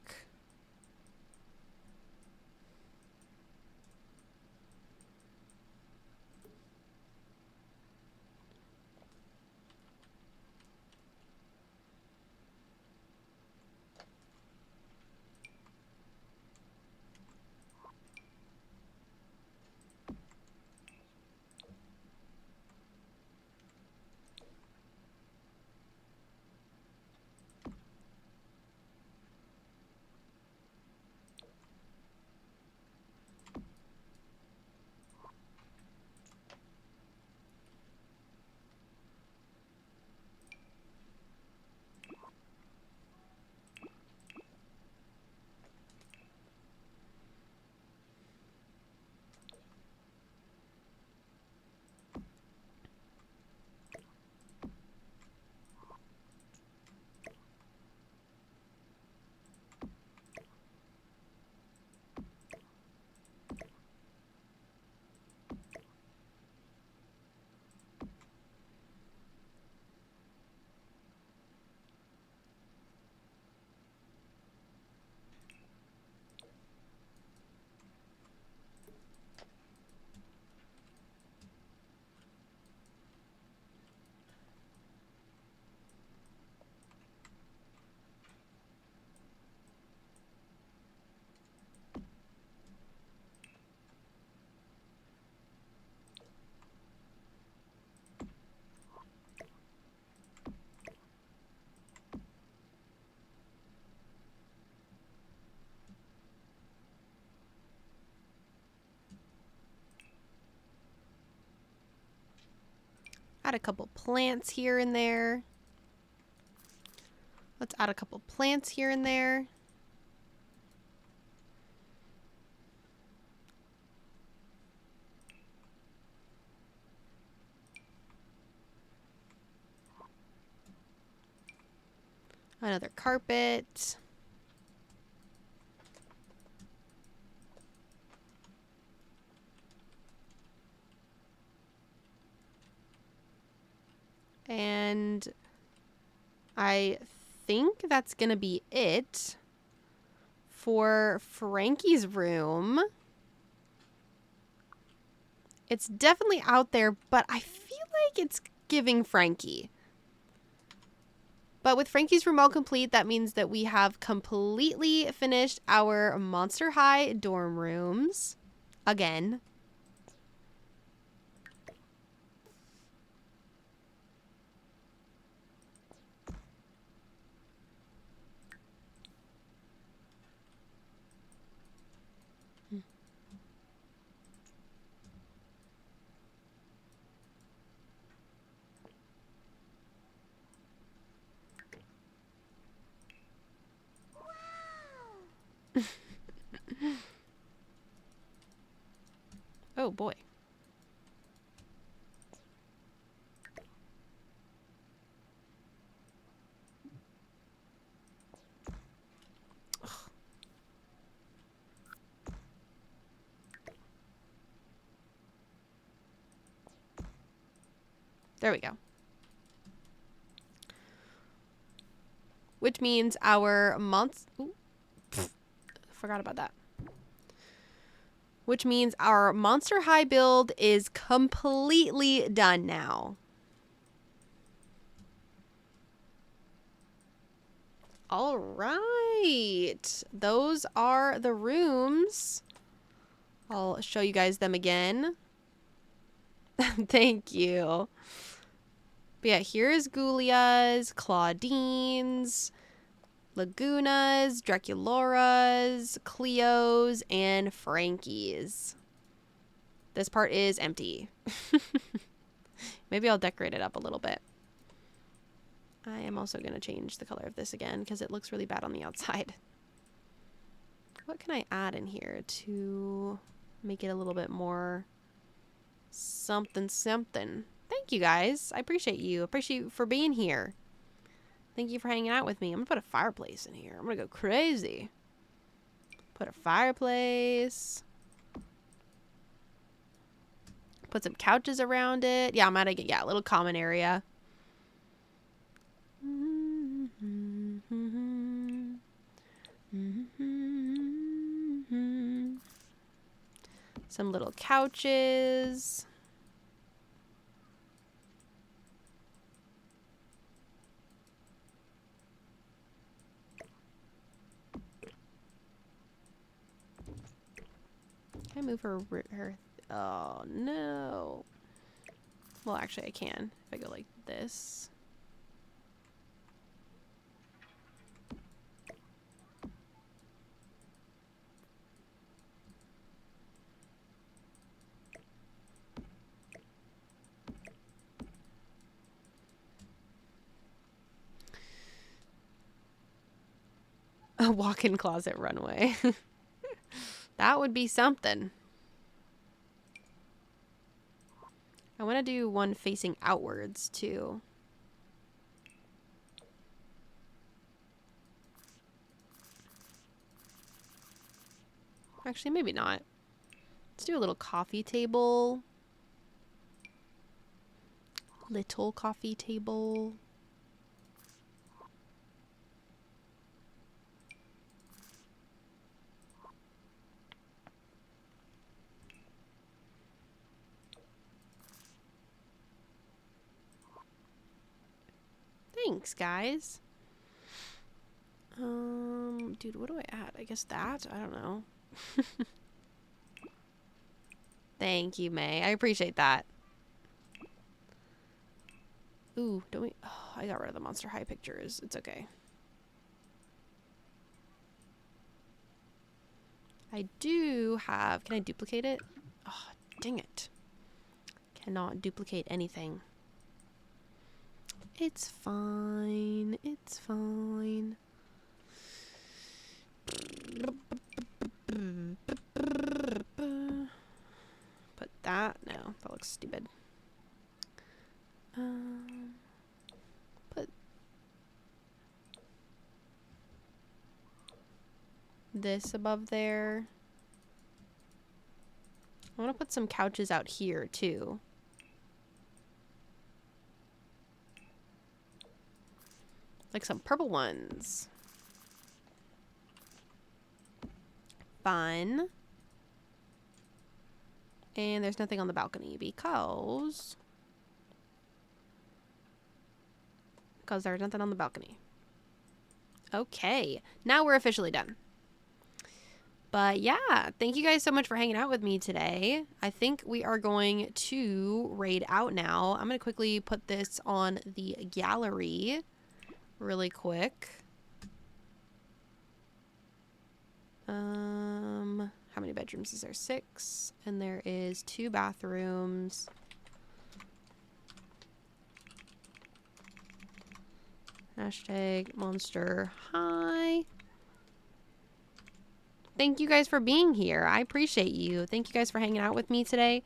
Add a couple plants here and there. Let's add a couple plants here and there. Another carpet. And I think that's gonna be it for Frankie's room. It's definitely out there, but I feel like it's giving Frankie. But with Frankie's room all complete, that means that we have completely finished our Monster High dorm rooms. Again. Oh boy. There we go. Which means our forgot about that. Which means our Monster High build is completely done now. All right. Those are the rooms. I'll show you guys them again. Thank you. But yeah, here's Ghoulia's, Clawdeen's, Lagoona's, Draculaura's, Cleo's, and Frankie's. This part is empty. Maybe I'll decorate it up a little bit. I am also going to change the color of this again because it looks really bad on the outside. What can I add in here to make it a little bit more something something? Thank you guys. I appreciate you. Appreciate you for being here. Thank you for hanging out with me. I'm going to put a fireplace in here. I'm going to go crazy. Put a fireplace. Put some couches around it. Yeah, I'm going to get, a little common area. Some little couches. Can I move her? Oh, no. Well, actually, I can. If I go like this. A walk-in closet runway. That would be something. I want to do one facing outwards, too. Actually, maybe not. Let's do a little coffee table. Little coffee table. Thanks, guys. Dude, what do I add? I guess that? I don't know. Thank you, May. I appreciate that. Ooh, don't we? Oh, I got rid of the Monster High pictures. It's okay. I do have... Can I duplicate it? Oh, dang it. Cannot duplicate anything. It's fine. It's fine. Put that. No, that looks stupid. Put this above there. I want to put some couches out here too. Like some purple ones. Fun. And there's nothing on the balcony because there's nothing on the balcony. Okay, now we're officially done. But yeah, thank you guys so much for hanging out with me today. I think we are going to raid out now. I'm going to quickly put this on the gallery really quick. How many bedrooms is there? 6. And there is 2 bathrooms. Hashtag monster high. Thank you guys for being here. I appreciate you. Thank you guys for hanging out with me today.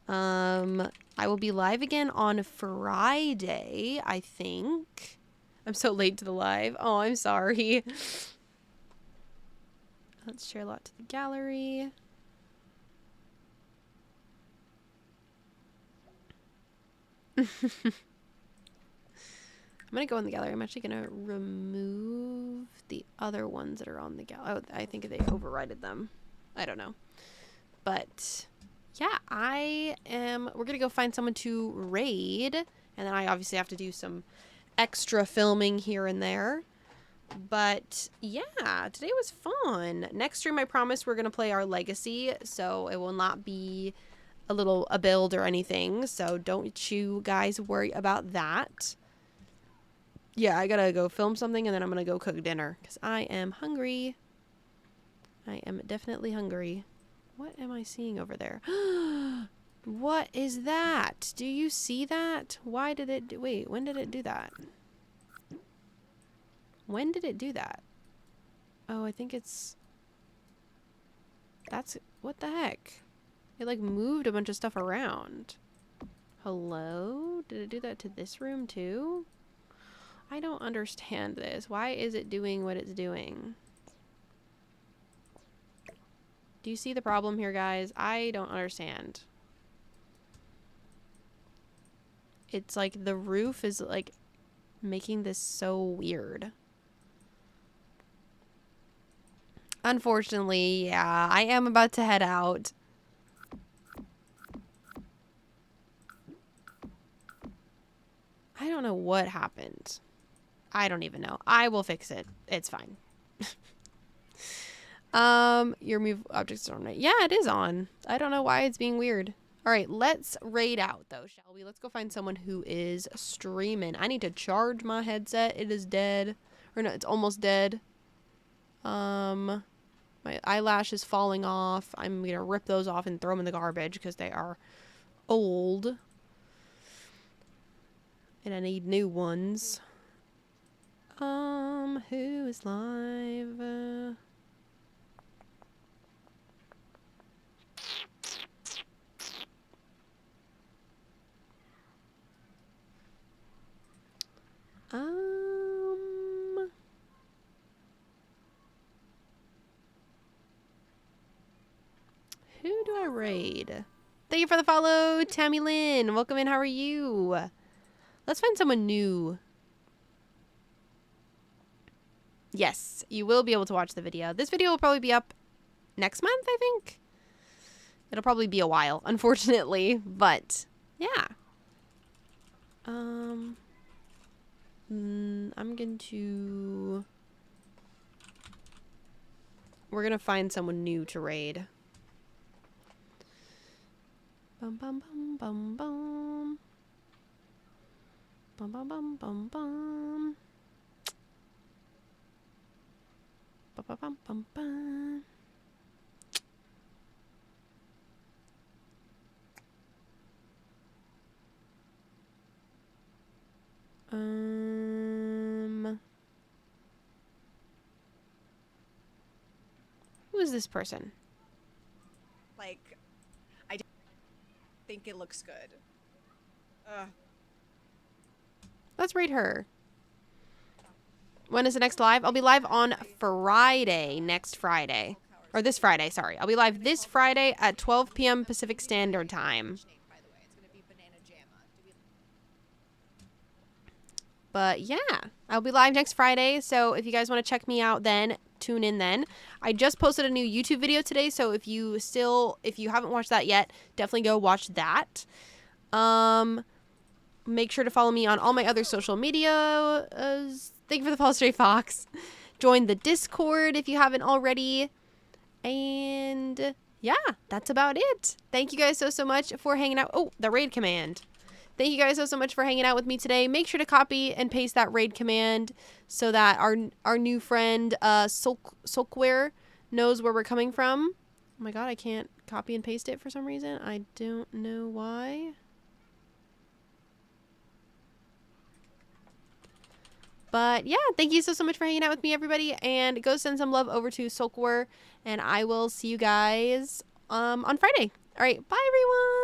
I will be live again on Friday, I think. I'm so late to the live. Oh, I'm sorry. Let's share a lot to the gallery. I'm going to go in the gallery. I'm actually going to remove the other ones that are on the gallery. Oh, I think they overrided them. I don't know. But yeah, we're going to go find someone to raid. And then I obviously have to do some extra filming here and there. But yeah, today was fun. Next stream, I promise we're going to play our legacy. So it will not be a build or anything. So don't you guys worry about that. Yeah, I gotta go film something and then I'm gonna go cook dinner because I am hungry. I am definitely hungry. What am I seeing over there? What is that? Do you see that? Why did it wait, when did it do that? When did it do that? Oh, I think what the heck? It like moved a bunch of stuff around. Hello? Did it do that to this room too? I don't understand this. Why is it doing what it's doing? Do you see the problem here, guys? I don't understand. It's like the roof is like making this so weird. Unfortunately, yeah, I am about to head out. I don't know what happened. I don't even know. I will fix it. It's fine. Your move objects are on right. Yeah, it is on. I don't know why it's being weird. All right, let's raid out though, shall we? Let's go find someone who is streaming. I need to charge my headset. It is dead. Or no, it's almost dead. My eyelash is falling off. I'm gonna rip those off and throw them in the garbage because they are old. And I need new ones. Who is live? Who do I raid? Thank you for the follow, Tammy Lynn. Welcome in. How are you? Let's find someone new. Yes, you will be able to watch the video. This video will probably be up next month, I think. It'll probably be a while, unfortunately, but yeah. I'm going to... We're going to find someone new to raid. Bum bum bum bum bum. Bum bum bum bum bum. Bum bum bum bum bum. is this person? Like, I think it looks good. Let's rate her. When is the next live? I'll be live on Friday, next Friday. Or this Friday, sorry. I'll be live this Friday at 12 p.m. Pacific Standard Time. But yeah, I'll be live next Friday. So if you guys want to check me out then, tune in then. I just posted a new YouTube video today. So if you haven't watched that yet, definitely go watch that. Make sure to follow me on all my other social media. Thank you for the follow, Stray Fox. Join the Discord if you haven't already. And yeah, that's about it. Thank you guys so much for hanging out. Oh, the raid command. Thank you guys so much for hanging out with me today. Make sure to copy and paste that raid command so that our new friend Sulkware knows where we're coming from. Oh my god, I can't copy and paste it for some reason. I don't know why. But yeah, thank you so much for hanging out with me, everybody. And go send some love over to Sulkware. And I will see you guys on Friday. All right, bye, everyone.